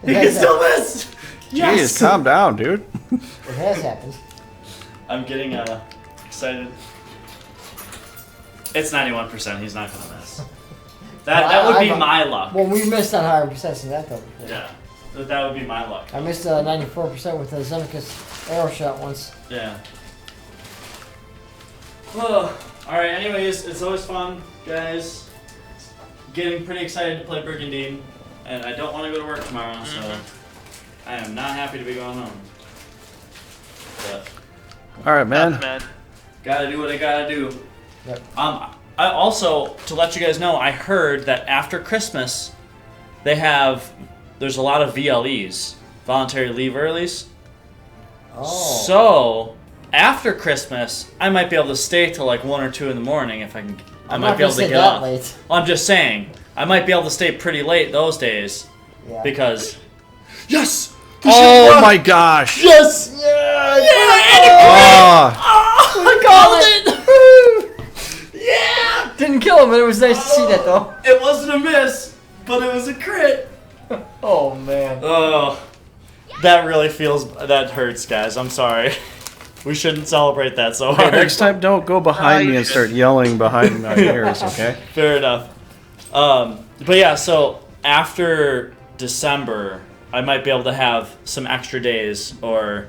He can still miss. Yes. Jeez, calm down, dude. It has happened. I'm getting excited. It's 91%. He's not gonna miss. That would be I've- my luck. Well, we missed on higher percents than that though. Yeah. That would be my luck. I missed 94% with the Zemicus arrow shot once. Yeah. Oh, alright, anyways, it's always fun, guys. Getting pretty excited to play Brigandine, and I don't want to go to work tomorrow, so I am not happy to be going home. But All right, man. That's bad. gotta do what I gotta do. Yep. I also, to let you guys know, I heard that after Christmas, there's a lot of VLEs, voluntary leave earlies. Oh. So, after Christmas, I might be able to stay till like 1 or 2 in the morning if I can. I I'm might not be able gonna to stay get that off. late. I'm just saying, I might be able to stay pretty late those days Yeah. because. Yes! Oh my gosh! Yes! Oh, I called it! Yeah! Didn't kill him, but it was nice to see that though. It wasn't a miss, but it was a crit. Oh man. Oh, that really that hurts, guys. I'm sorry. We shouldn't celebrate that so okay, hard. next time don't go behind you me and should. start yelling behind my ears, okay? Fair enough. But yeah, so after December, I might be able to have some extra days or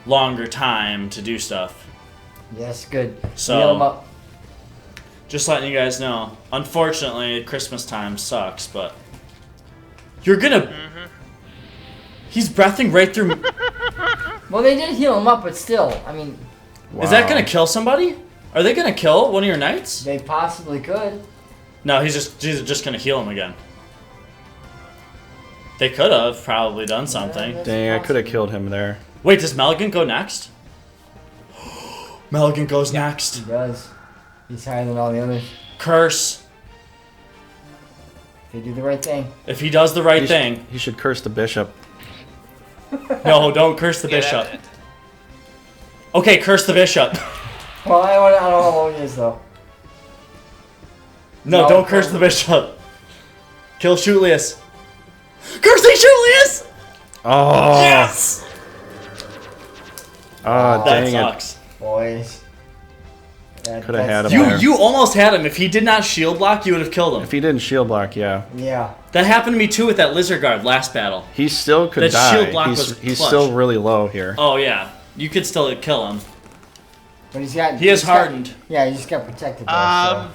longer time to do stuff. Yes, good. So- Heal him up. Just letting you guys know. Unfortunately, Christmas time sucks, but you're gonna. He's breathing right through. Well, they did heal him up, but still, I mean, Is that Wow. gonna kill somebody? Are they gonna kill one of your knights? they possibly could. No, he's just gonna heal him again. They could have probably done something. That's Dang, I could have possible. killed him there. Wait, does Maligan go next? Maligan goes next. He does. He's higher than all the others. Curse. They do the right thing. If he does the right He thing. He should curse the bishop. No, don't curse the Yeah, bishop. Okay, curse the bishop. Well, I don't know how long he is though. No, No, don't curse no. the bishop. Kill Shootlius. Cursing Shootlius! Oh, Yes! oh That dang it. sucks. Boys. Coulda had him You there. you almost had him. If he did not shield block, you would have killed him. If he didn't shield block, yeah. Yeah. That happened to me too with that lizard guard last battle. He still could That die. shield block he's was he's clutch. still really low here. Oh yeah, you could still kill him. But he's got. He is he's got- hardened. Yeah, he just got protected though.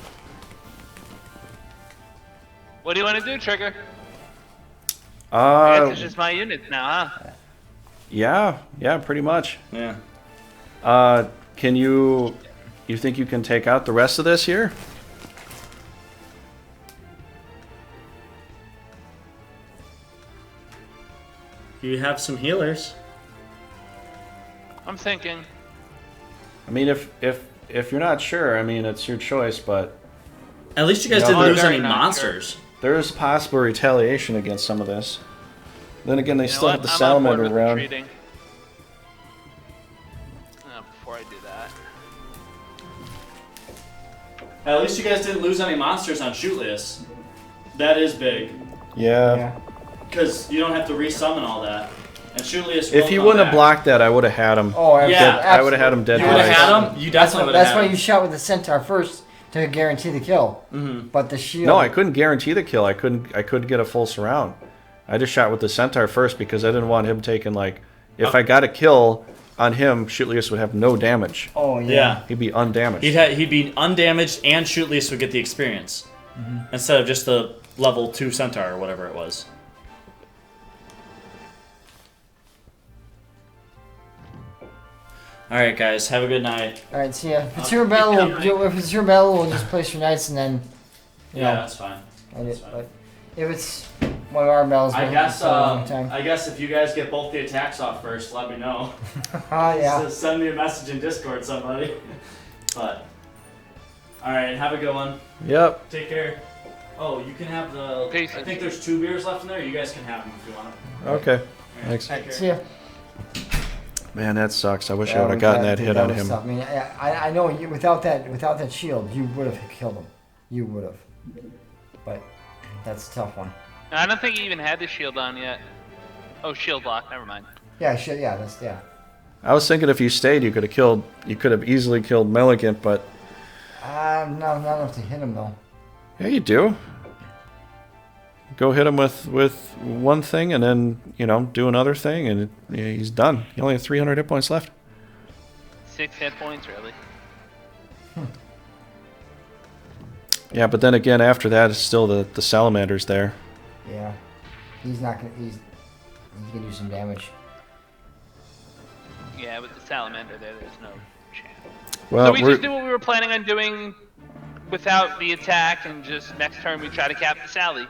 What do you want to do, Trigger? I guess it's Uh, just my units now, huh? yeah, pretty much. Yeah. Can you think you can take out the rest of this here? You have some healers. I'm thinking. I mean, if you're not sure, I mean, it's your choice, but At least you guys No, didn't I'm lose very any not monsters. there is possible retaliation against some of this. Then again, they You know still what? have the I'm on salamander board with around. retreating. Before I do that. At least you guys didn't lose any monsters on Shootlius. That is big. Yeah. Yeah. Because you don't have to resummon all that. And Shootlius If he wouldn't have blocked that, I would have had him. Oh, Yeah, I would have had him dead. You would have twice. had him? You definitely would have That's had why him. you shot with the centaur first to guarantee the kill. Mm-hmm. But the shield. No, I couldn't guarantee the kill. I couldn't get a full surround. I just shot with the centaur first because I didn't want him taking like. If I got a kill on him, Shootlius would have no damage. Oh yeah. Yeah. He'd be undamaged. He'd be undamaged and Shootlius would get the experience. Instead of just the level 2 centaur or whatever it was. Alright guys, have a good night. All right. See ya. If it's your battle, we'll just place your knights and then. You know, that's fine. end that's it. fine. But if it's one of our battles, I we'll guess for a long time. I guess if you guys get both the attacks off first, let me know. Oh yeah. Just send me a message in Discord, somebody. But alright, have a good one. Yep. Take care. Oh, you can have the. Peace. I think there's 2 beers left in there. You guys can have them if you want them. Okay. Alright, Thanks. take care. See ya. Man, that sucks. I wish I Yeah, would have we gotten got- that hit on was him. tough. I mean, I know you, without that shield, you would have killed him. You would have. But that's a tough one. I don't think he even had the shield on yet. Oh, shield block. Never mind. Yeah, shit. Yeah, that's yeah. I was thinking if you stayed, you could have easily killed Meligant, but Not enough to hit him though. yeah, you do. go hit him with one thing, and then do another thing, and he's done. He only has 300 hit points left. 6 hit points, really. Yeah, but then again, after that, it's still the salamander's there. Yeah. He's not gonna. He's gonna do some damage. Yeah, with the salamander there's no chance. Well, so we just do what we were planning on doing without the attack, and just next turn we try to cap the Sally.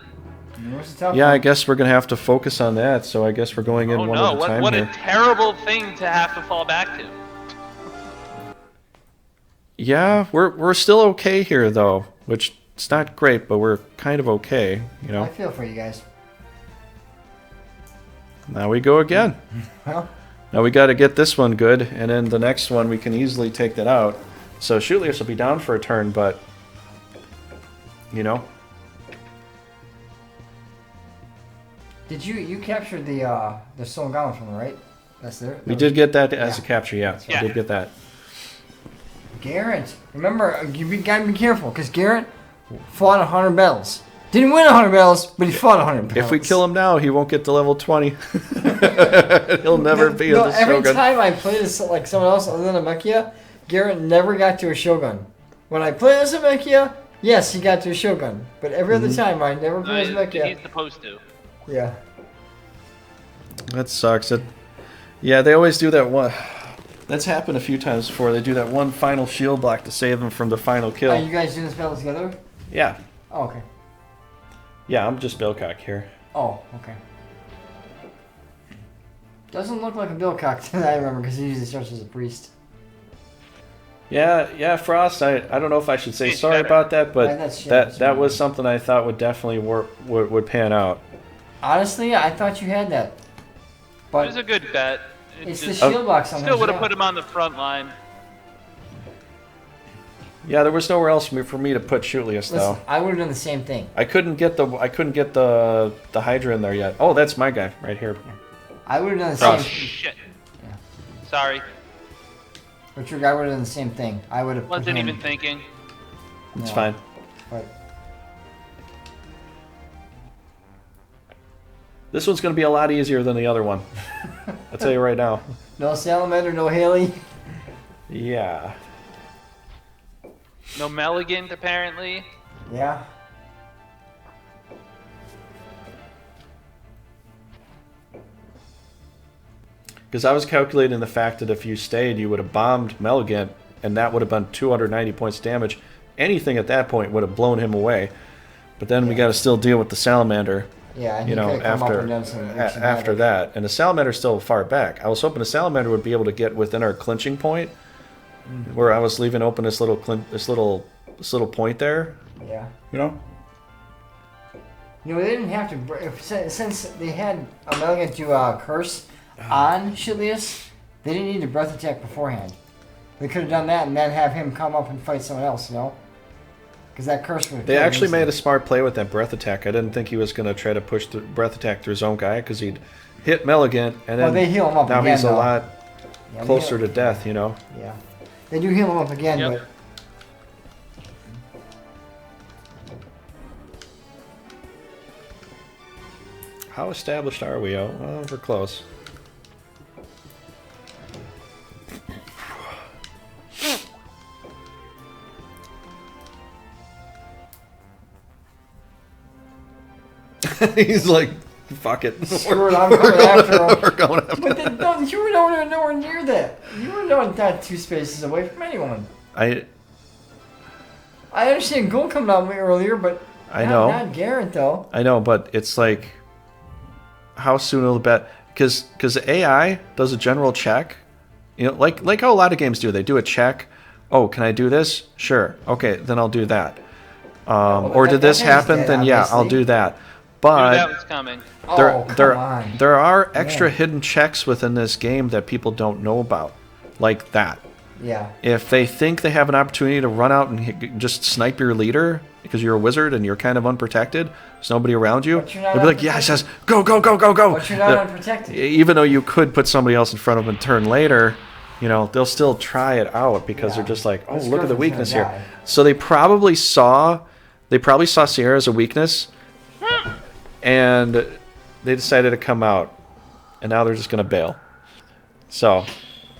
Yeah, I guess we're gonna have to focus on that. So I guess we're going in one at a time what here. a terrible thing to have to fall back to. Yeah, we're still okay here though, which it's not great, but we're kind of okay, I feel for you guys. Now we go again. Well, Now we got to get this one good, and then the next one we can easily take that out. So Shootlius will be down for a turn, but did you captured the Stone Goblin from her, right? That's there. We did get that as a Yeah. capture, yeah. Yeah. We did get that. Garrett, remember, you gotta be careful, because Garrett fought 100 battles. Didn't win 100 battles, but he fought 100 battles. If we kill him now, he won't get to level 20. He'll never be No, a every Shogun. time I played as like someone else other than a Mechia, Garrett never got to a Shogun. When I played as a Mechia, yes, he got to a Shogun. But every other time, I never played as a Mechia. He's supposed to. Yeah. That sucks. Yeah, they always do that one. That's happened a few times before. They do that one final shield block to save him from the final kill. Are you guys doing this battle together? Yeah. Oh, okay. Yeah, I'm just Billcock here. Oh, okay. Doesn't look like a Billcock that I remember, because he usually starts as a priest. Yeah, Frost. I don't know if I should say It's sorry better. about that, but That's that was something I thought would definitely work, would pan out. Honestly, I thought you had that. It was But a good bet. It it's the just shield box on still would have put him on the front line. Yeah, there was nowhere else for me to put Shootlius though. Listen, I would have done the same thing. I couldn't get the Hydra in there yet. Oh, that's my guy right here. I would have done the Oh same. shit. Yeah. Sorry. Richard, I would have done the same thing. I would have. put Wasn't him- even thinking. It's No, fine. But This one's going to be a lot easier than the other one. I'll tell you right now. no Salamander, no Haley. Yeah. No Meligant, apparently. Yeah. Because I was calculating the fact that if you stayed, you would have bombed Meligant, and that would have been 290 points damage. Anything at that point would have blown him away. But then we got to still deal with the Salamander. Yeah, and You he know, could've come up after and done some after that, and the Salamander's still far back. I was hoping the Salamander would be able to get within our clinching point, where I was leaving open this little point there. Yeah. You know. You know, they didn't have to. Since they had a Meligant do curse on Shilius, they didn't need to breath attack beforehand. They could have done that and then have him come up and fight someone else, you know? Because that curse would have They actually made a smart play with that breath attack. I didn't think he was going to try to push the breath attack through his own guy, because he'd hit Meligant, and then Well, they heal him up now again, he's a though. lot Yeah, they closer heal- to death, you know. Yeah. They do heal him up again, Yep. but. How established are we? Oh, well, we're close. He's like, fuck it. Screw it, I'm coming after him. We're going after But then, no, you were nowhere near that. You were not 2 spaces away from anyone. I understand Gold coming out way earlier, but I know. not Garrett though. I know, but it's like, how soon will the bet? Because the AI does a general check, you know, like how a lot of games do. They do a check. Oh, can I do this? Sure. Okay, then I'll do that. Or that- did this that thing's happen? dead, Then yeah, I'll obviously. do that. Knew But that was coming. Oh, come on. there are extra Man. hidden checks within this game that people don't know about, like that. Yeah. If they think they have an opportunity to run out and just snipe your leader because you're a wizard and you're kind of unprotected, there's nobody around you, But you're not they'll be like, yeah, it unprotected. says, go, go, go, go, go. But you're not unprotected. Even though you could put somebody else in front of them and turn later, you know, they'll still try it out because Yeah. they're just like, oh, This look at the Griffin's weakness gonna here. die. So they probably saw Sierra as a weakness. and they decided to come out, and now they're just going to bail. So,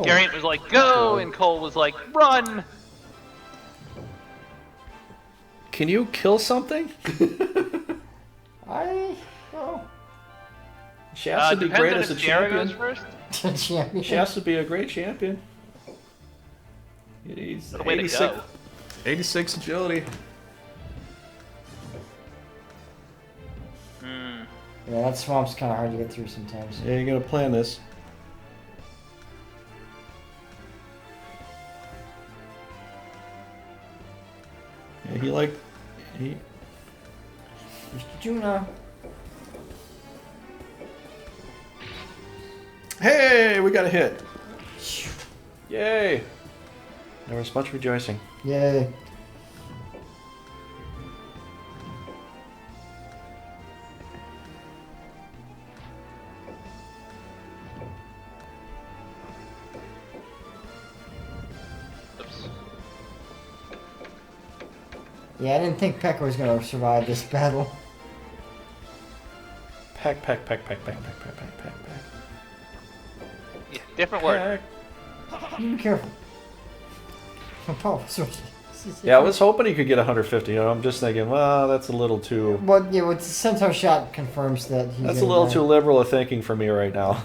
Geraint was like, go, and Cole was like, run. can you kill something? Oh, She has to be Depends great on as a if Sierra goes champion. first. champion. She has to be a great champion. He's The way to go. 86 agility. Yeah, that swamp's kind of hard to get through sometimes. Yeah, you gotta plan this. Yeah, he Mr. Juna. Hey, we got a hit. Yay. There was much rejoicing. Yay. Oops. Yeah, I didn't think Pekka was going to survive this battle. Pack. Yeah, different word. Be careful. Oh, sorry. Yeah, I was hoping he could get 150. You know, I'm just thinking, well, that's a little too. But yeah, with the centaur shot confirms that he's. That's a gonna little die. too liberal of thinking for me right now.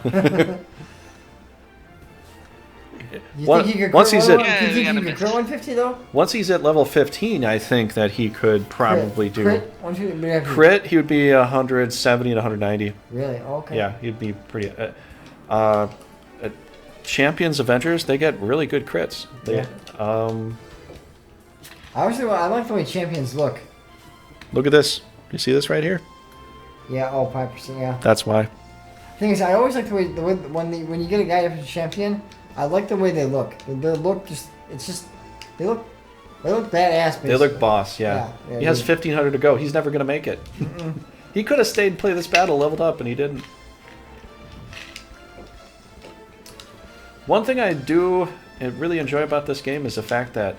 You Once think he could once crit he's one- at- Yeah, you think you he gotta could miss. crit 150 though? Once he's at level 15, I think that he could probably Crit, do Crit, 150, but have to- crit. He would be 170 to 190. Really? Okay. Yeah, he'd be pretty. Champions Avengers, they get really good crits. They, I like the way champions look. Look at this. You see this right here? Yeah. Oh, 5%. Yeah. That's why. Thing is, I always like the way when you get a guy up as a champion, I like the way they look. They look they look badass. Basically. They look boss. Yeah. Yeah, He has they- 1,500 to go. He's never gonna make it. He could have stayed and played this battle, leveled up, and he didn't. One thing I do really enjoy about this game is the fact that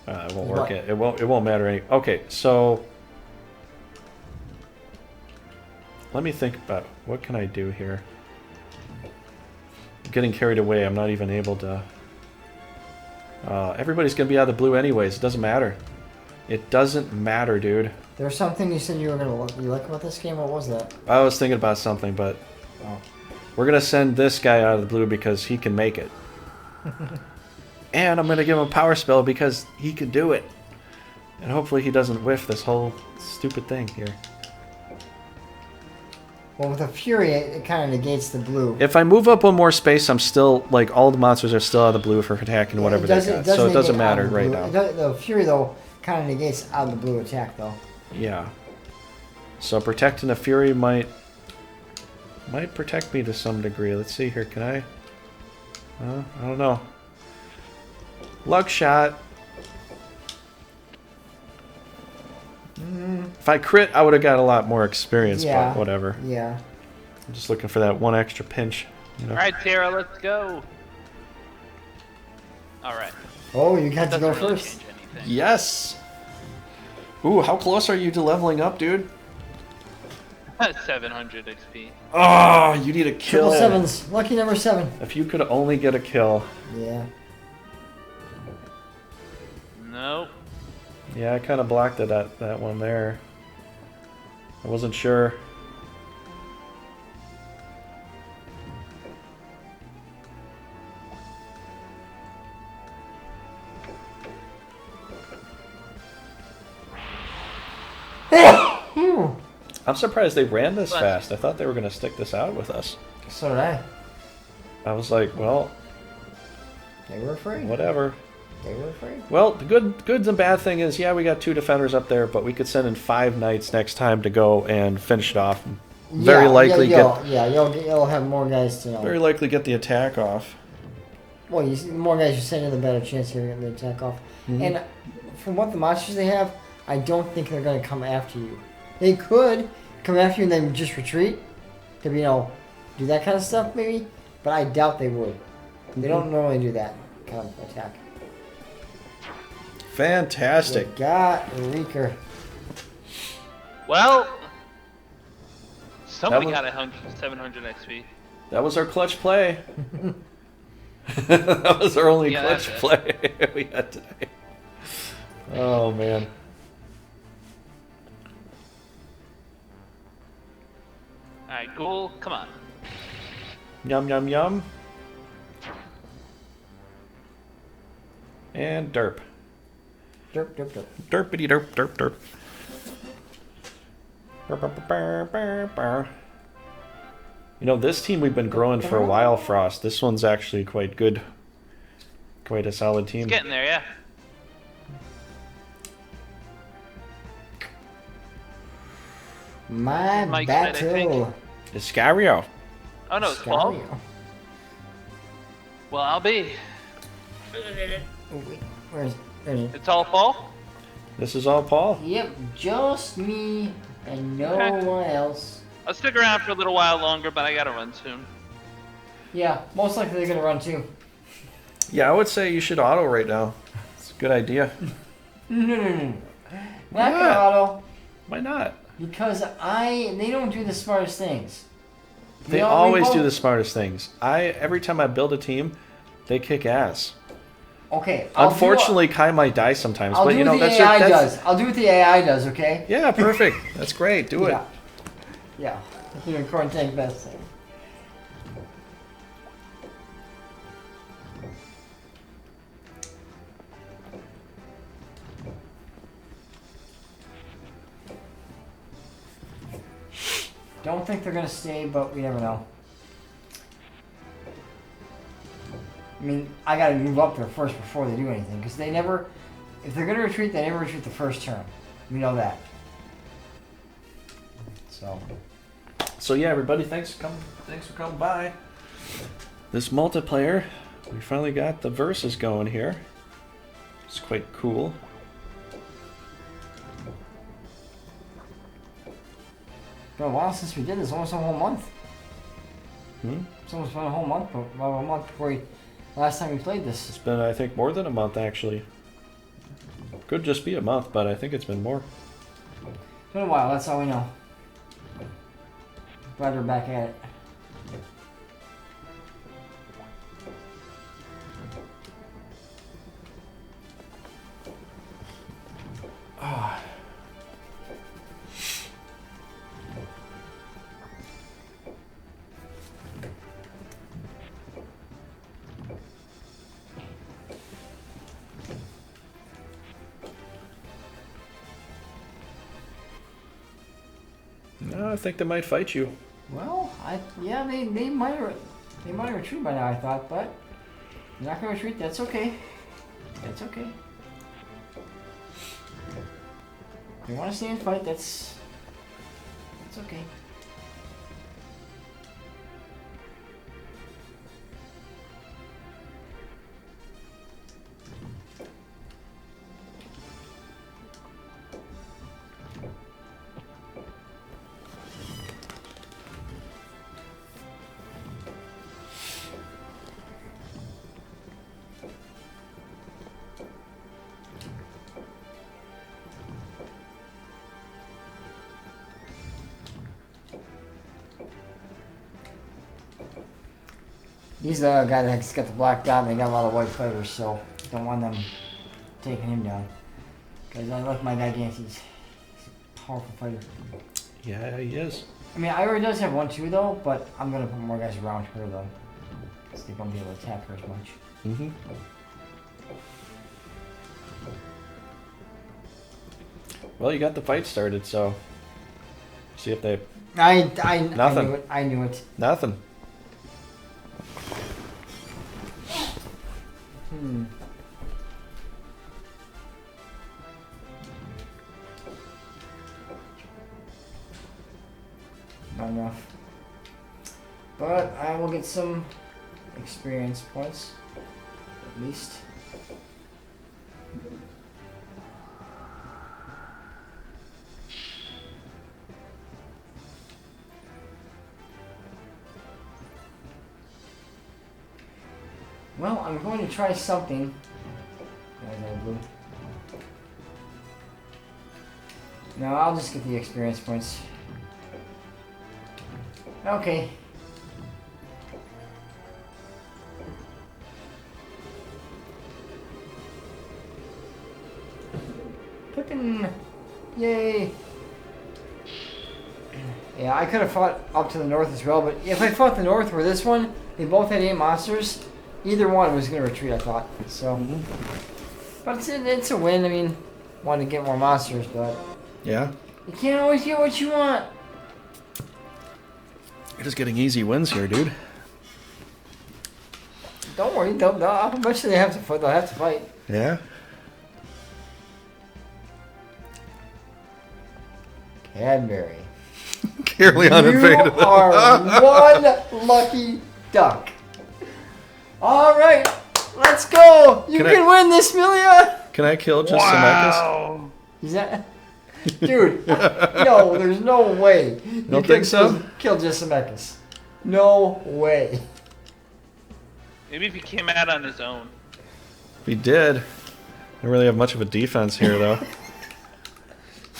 it won't work. What? It won't matter any. Okay, so let me think about what can I do here. I'm getting carried away. I'm not even able to. Everybody's gonna be out of the blue anyways. It doesn't matter. It doesn't matter, dude. There was something you said you were you like about this game. What was that? I was thinking about something, but Oh. we're gonna send this guy out of the blue because he can make it. And I'm gonna give him a power spell because he can do it. And hopefully he doesn't whiff this whole stupid thing here. Well, with a fury, it kind of negates the blue. If I move up one more space, I'm still, like, all the monsters are still out of the blue for attacking whatever they got. So it doesn't matter right now. The fury, though, kind of negates out of the blue attack, though. Yeah. So protecting the fury might protect me to some degree. Let's see here. Can I? I don't know. Luck shot. If I crit, I would have got a lot more experience, Yeah. but whatever. Yeah. I'm just looking for that one extra pinch. You know? All right, Sarah, let's go. All right. Oh, you got to go Doesn't really first. change anything. Yes. Ooh, how close are you to leveling up, dude? 700 XP. Oh, you need a kill. Triple sevens. Lucky number 7. If you could only get a kill. Yeah. Nope. Yeah, I kind of blocked it at that one there. I wasn't sure. I'm surprised they ran this But- fast. I thought they were going to stick this out with us. So did I. I was like, well, They were afraid. whatever. They were afraid. Well, the good and bad thing is, yeah, we got 2 defenders up there, but we could send in 5 knights next time to go and finish it off. Very likely you'll have more guys to know. very likely get the attack off. Well, the more guys you send in, the better chance you're going to attack off. Mm-hmm. And from what the monsters they have, I don't think they're going to come after you. They could come after you and then just retreat to, do that kind of stuff maybe, but I doubt they would. They don't normally do that kind of attack. Fantastic. You got a leaker. Well, somebody was- got 700 XP. That was our clutch play. That was our only Yeah, clutch that's play we had today. Oh, man. Alright, Ghoul, come on. Yum, yum, yum. And derp. Derp, derp, derp. Derpity derp, derp, derp. Burr, burr, burr, burr, burr. You know, this team we've been growing for a while, Frost. This one's actually quite good. Quite a solid team. It's getting there, yeah. My Mike said, I think. battle. ISCALIO. Oh no, it's fall. Scalio. Well, I'll be. Oh, wait, where's it? It's all fall? This is all Paul. Yep, just me and no Okay. one else. I'll stick around for a little while longer, but I gotta run soon. Yeah, most likely they're gonna run too. Yeah, I would say you should auto right now. It's a good idea. No. Why Not gonna not? auto Why not? because they don't do the smartest things. They You know, always we do both- the smartest things. Every time I build a team, they kick ass. Okay. Unfortunately, Kai might die sometimes, I'll but do you know what the that's AI that's does. I'll do what the AI does. Okay. yeah, perfect. That's great. Do it. Yeah. Yeah. That's the important thing, best thing. Don't think they're gonna stay, but we never know. I mean, I gotta move up there first before they do anything, because they never, if they're gonna retreat, they never retreat the first turn. We know that. So. So yeah, everybody, thanks for coming by. This multiplayer, we finally got the verses going here. It's quite cool. Been a while since we did this, almost a whole month. Hmm? It's almost been a whole month, but about a month before last time we played this. It's been, I think, more than a month actually. Could just be a month, but I think it's been more. It's been a while, that's all we know. Glad we're back at it. No, I think they might fight you. Well, they might retreat by now, I thought, but they're not gonna retreat. That's okay. That's okay. If they want to stay and fight, that's okay. He's the guy that's got the black dot and they got a lot of white fighters, so don't want them taking him down. Because I like my guy Gantz, he's a powerful fighter. Yeah, he is. I mean, Ira does have 1-2 though, but I'm going to put more guys around her though. Because they won't be able to attack her as much. Mm-hmm. Well, you got the fight started, so see if they I Nothing. knew it. I knew it. nothing. Not enough. But I will get some experience points, at least. Well, I'm going to try something. Blue. No, I'll just get the experience points. Okay. Pippin! Yay! Yeah, I could have fought up to the north as well, but if I fought the north or this one, they both had 8 monsters. Either one was going to retreat, I thought. So, but it's a win. I mean, wanted to get more monsters, but Yeah. you can't always get what you want. You're just getting easy wins here, dude. Don't worry, they'll eventually they'll have to fight. Yeah. Cadbury. CAERLEON You invaded. are one lucky duck. All right, let's go. You can win this, Milia. Can I kill just Wow. Is that, dude? No, there's no way. You Don't think so? Kill Jessimekus. No way. Maybe if he came out on his own. He did. I don't really have much of a defense here, though.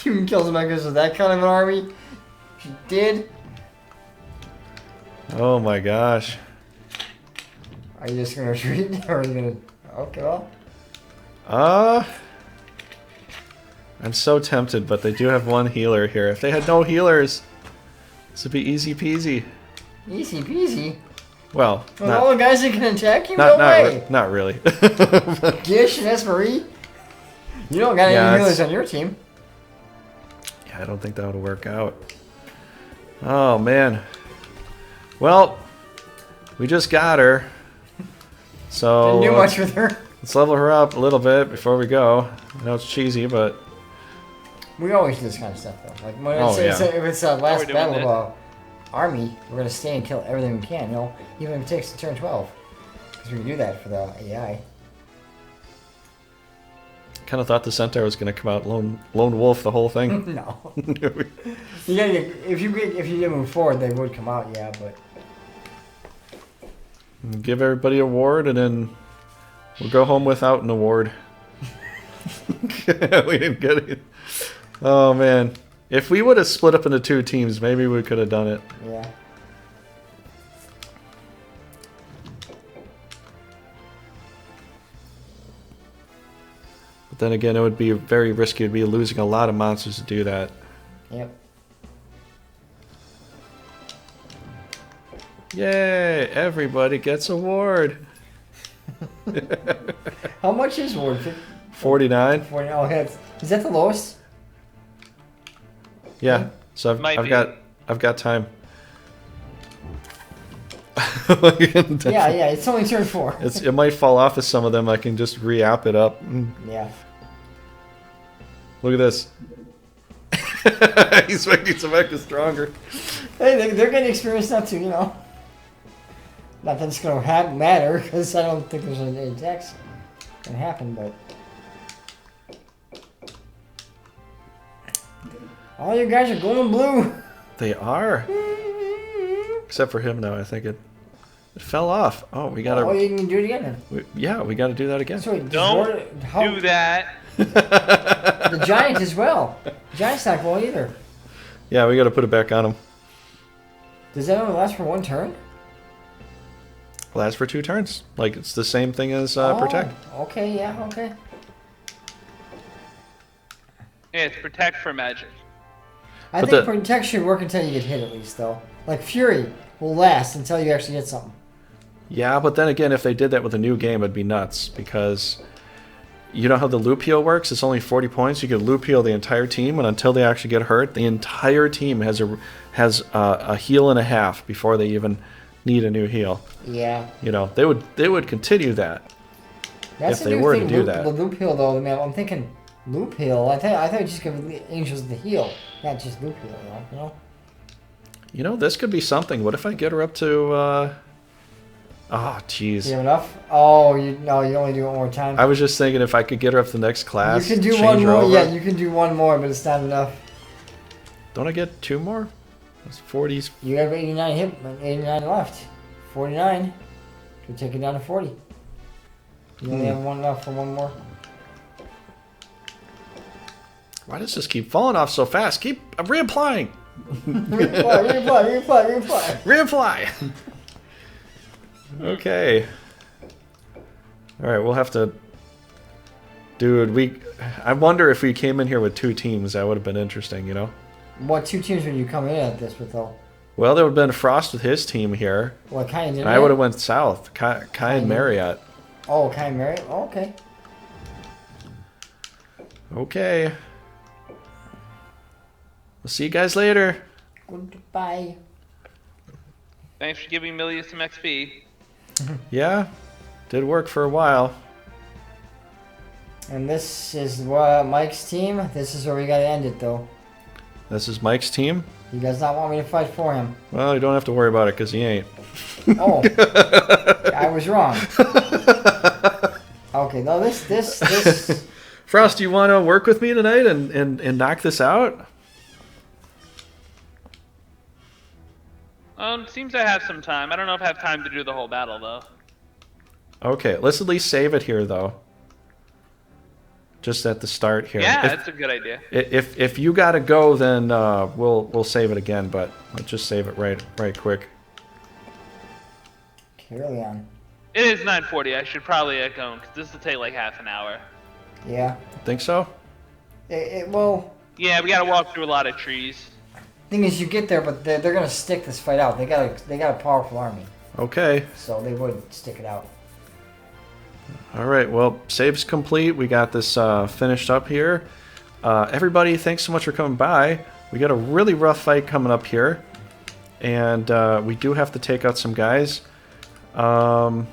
You can kill Zemeckis with that kind of an army. If you did, Oh my gosh. are you just gonna retreat or are you gonna? Okay, well. I'm so tempted, but they do have one healer here. If they had no healers, this would be easy peasy. Easy peasy. Well, With all the guys that can attack you, not, no way. not really. Gish and Esmery. You don't got Yeah, any it's- healers on your team. Yeah, I don't think that would work out. Oh, man. Well, we just got her. So Didn't do much with her. let's level her up a little bit before we go. I know it's cheesy, but We always do this kind of stuff though. Like when Oh, if yeah. it's a last doing battle this. of a army, we're gonna stay and kill everything we can. You know, even if it takes to turn 12, because we can do that for the AI. kind of thought the centaur was going to come out lone wolf the whole thing. No. Yeah, if you did move forward, they would come out. Yeah, but Give everybody a award, and then we'll go home without an award. We didn't get it. Oh, man. If we would have split up into 2 teams, maybe we could have done it. yeah. But then again, it would be very risky. It would be losing a lot of monsters to do that. Yep. Yay! Everybody gets a award. How much is Ward? 49. 40. Oh, is that the lowest? Yeah. So Might I've be. got time. Yeah, it's only turn 4. It might fall off of some of them. I can just re-app it up. Yeah. Look at this. He's making some extra stronger. Hey, they're getting experience now too, you know. Not that it's going to matter, because I don't think there's any attacks going to happen, but... All you guys are going blue. They are. Except for him now. I think it fell off. Oh, we gotta... Oh, you can do it again then. we gotta do that again. So wait, does Don't Ward- do that. The giant as well. The giant's not well either. Yeah, we gotta put it back on him. Does that only last for 1 turn? Lasts for 2 turns. Like, it's the same thing as Oh, Protect. Okay, yeah, okay. Yeah, it's protect for magic. I But think the- Protect should work until you get hit at least, though. Like Fury will last until you actually get something. Yeah, but then again, if they did that with a new game, it'd be nuts. Because you know how the loop heal works? It's only 40 points. You could loop heal the entire team, and until they actually get hurt, the entire team has a heal and a half before they even need a new heal. Yeah. You know, they would continue that. That's If the they new were to thing, do that. The loop heal, though, man, I'm thinking loop heal. I thought you just give the angels the heal, not just loop heal, you know? You know, this could be something. What if I get her up to... Oh, Do you jeez. have enough? Oh, no, you only do it one more time. I was just thinking if I could get her up to the next class, You can do change one her more. over. Yeah, you can do one more, but it's not enough. Don't I get 2 more? That's 40s. You have 89 hit, 89 left. 49. Could take it down to 40. You only have one left for one more. Why does this keep falling off so fast? Keep reapplying. Reapply. Reapply. Okay. All right, we'll have to. Dude, I wonder if we came in here with 2 teams, that would have been interesting, you know? What 2 teams would you come in at this with, though? Well, there would have been Frost with his team here. What kind of? And I would have went south. Kai and Marriott. Oh, Kai and Marriott? Oh, okay. Okay. We'll see you guys later. Goodbye. Thanks for giving Millie some XP. Yeah, did work for a while. And this is Mike's team. This is where we gotta end it, though. This is Mike's team. He does not want me to fight for him. Well, you don't have to worry about it because he ain't. Oh, I was wrong. Okay, no, this. Frost, do you want to work with me tonight and knock this out? Seems I have some time. I don't know if I have time to do the whole battle, though. Okay, let's at least save it here, though. Just at the start here. Yeah, that's a good idea. If you gotta go, then we'll save it again. But let's just save it right quick. CAERLEON. It is 9:40. I should probably get going because this will take like half an hour. Yeah. Think so? Well. Yeah, we gotta walk through a lot of trees. Thing is, you get there, but they're gonna stick this fight out. They got a powerful army. Okay. So they would stick it out. All right. Well, save's complete. We got this finished up here. Everybody, thanks so much for coming by. We got a really rough fight coming up here, and we do have to take out some guys. You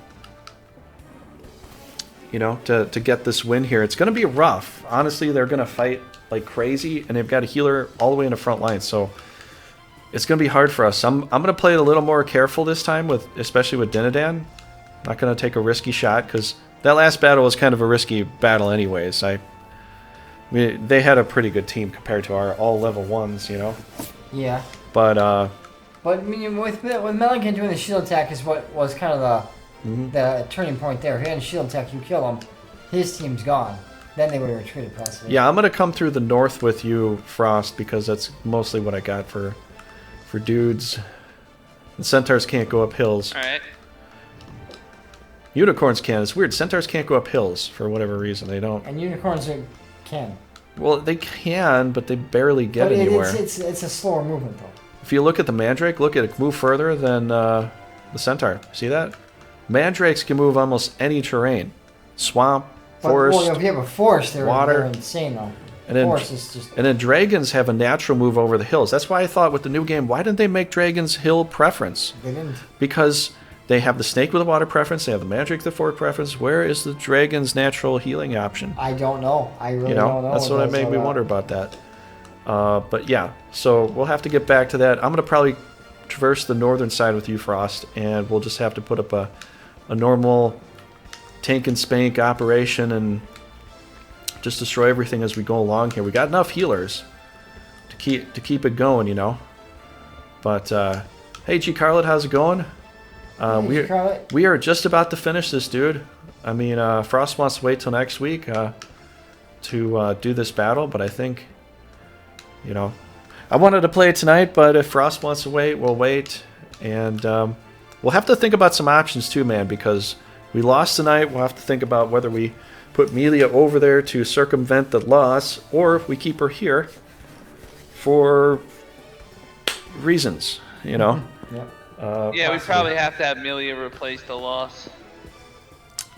know, to get this win here. It's going to be rough. Honestly, they're going to fight like crazy, and they've got a healer all the way in the front line, so it's going to be hard for us. I'm going to play it a little more careful this time, especially with Dinadan. Not going to take a risky shot, because that last battle was kind of a risky battle anyways. I mean, they had a pretty good team compared to our all level 1s, you know? Yeah. But I mean, with Melican doing the shield attack is what was kind of the turning point there. If he had a shield attack, you kill him, his team's gone. Then they would have retreated possibly. yeah, I'm going to come through the north with you, Frost, because that's mostly what I got for dudes. The centaurs can't go up hills. Alright. Unicorns can. It's weird. Centaurs can't go up hills for whatever reason. They don't. And unicorns can. Well, they can, but they barely get anywhere. It's a slower movement, though. If you look at the mandrake, look at it move further than the centaur. See that? Mandrakes can move almost any terrain. Swamp, forest, Well, if you have a forest, they're water. insane, though. And then, Forest is just... and then dragons have a natural move over the hills. That's why I thought with the new game, why didn't they make dragons hill preference? They didn't. Because they have the snake with a water preference, they have the mandrake with a forest preference. Where is the dragon's natural healing option? I don't know. I really You know, don't know. that's what it made me wonder about that. But yeah, so we'll have to get back to that. I'm going to probably traverse the northern side with you, Frost, and we'll just have to put up a normal tank and spank operation and just destroy everything as we go along here. We got enough healers to keep it going, you know. But hey, G. Carlet, how's it going? We are just about to finish this, dude. I mean, Frost wants to wait till next week to do this battle, but I think, you know, I wanted to play it tonight, but if Frost wants to wait, we'll wait. And we'll have to think about some options too, man, because we lost tonight. We'll have to think about whether we put Melia over there to circumvent the loss, or if we keep her here for reasons, you know. Yeah, we probably have to have Melia replace the loss.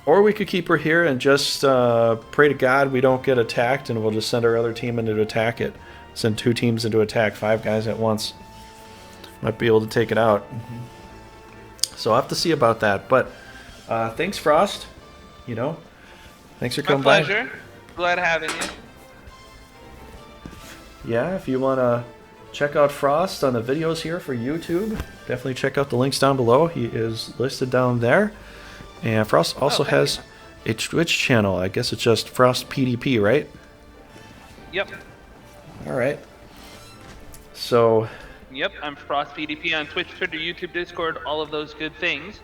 Or we could keep her here and just pray to God we don't get attacked, and we'll just send our other team in to attack it. Send 2 teams into attack, 5 guys at once. Might be able to take it out. So I'll have to see about that. But thanks, Frost. You know, thanks for coming by. My pleasure. Glad having you. Yeah, if you want to check out Frost on the videos here for YouTube, definitely check out the links down below. He is listed down there. And Frost also has a Twitch channel. I guess it's just Frost PDP, right? Yep. All right. So. Yep, I'm Frost PDP on Twitch, Twitter, YouTube, Discord, all of those good things.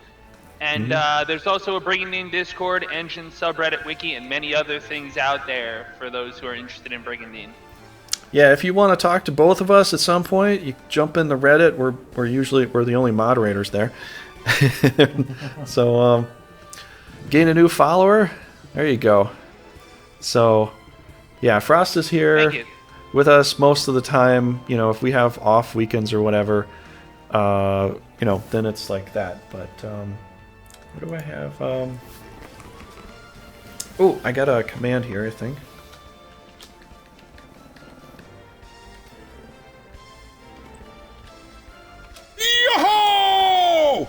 And there's also a Brigandine Discord, Engine, subreddit, wiki, and many other things out there for those who are interested in Brigandine. Yeah, if you want to talk to both of us at some point, you jump in the Reddit. We're the only moderators there. So gain a new follower. There you go. So yeah, Frost is here Thank you. with us most of the time. You know, if we have off weekends or whatever, you know, then it's like that. But what do I have? Oh, I got a command here, I think. Yo-ho!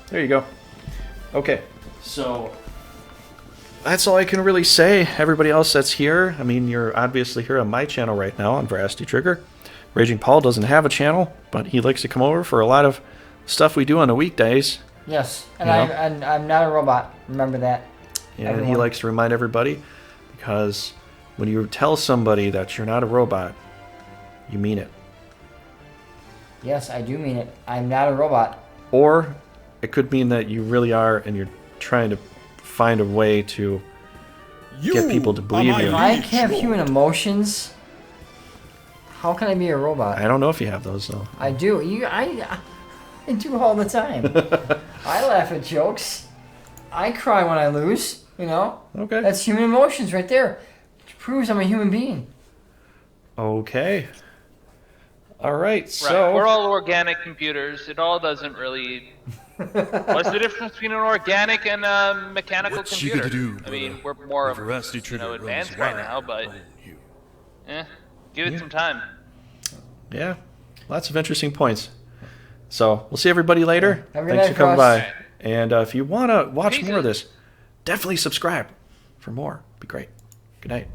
There you go. Okay, so that's all I can really say. Everybody else that's here, I mean, you're obviously here on my channel right now on Veracity Trigger. Raging Paul doesn't have a channel, but he likes to come over for a lot of stuff we do on the weekdays. Yes, and You know? I'm not a robot. Remember that. And he Everyone. likes to remind everybody, because when you tell somebody that you're not a robot, you mean it. Yes, I do mean it. I'm not a robot. Or it could mean that you really are, and you're trying to find a way to get people to believe are my you. If I have human emotions, how can I be a robot? I don't know if you have those, though. I do. I do all the time. I laugh at jokes. I cry when I lose. You know, Okay. that's human emotions right there. It proves I'm a human being. Okay. All right, Right. so... We're all organic computers. It all doesn't really. What's the difference between an organic and a mechanical What you computer? gonna do, I mean, brother? we're more The Veracity of Trigger runs advanced right wild now, but on you. give it some time. Yeah, lots of interesting points. So we'll see everybody later. Have a good Thanks night, for coming Frost. by. And if you want to watch Peace. more of this, definitely subscribe for more. Be great. Good night.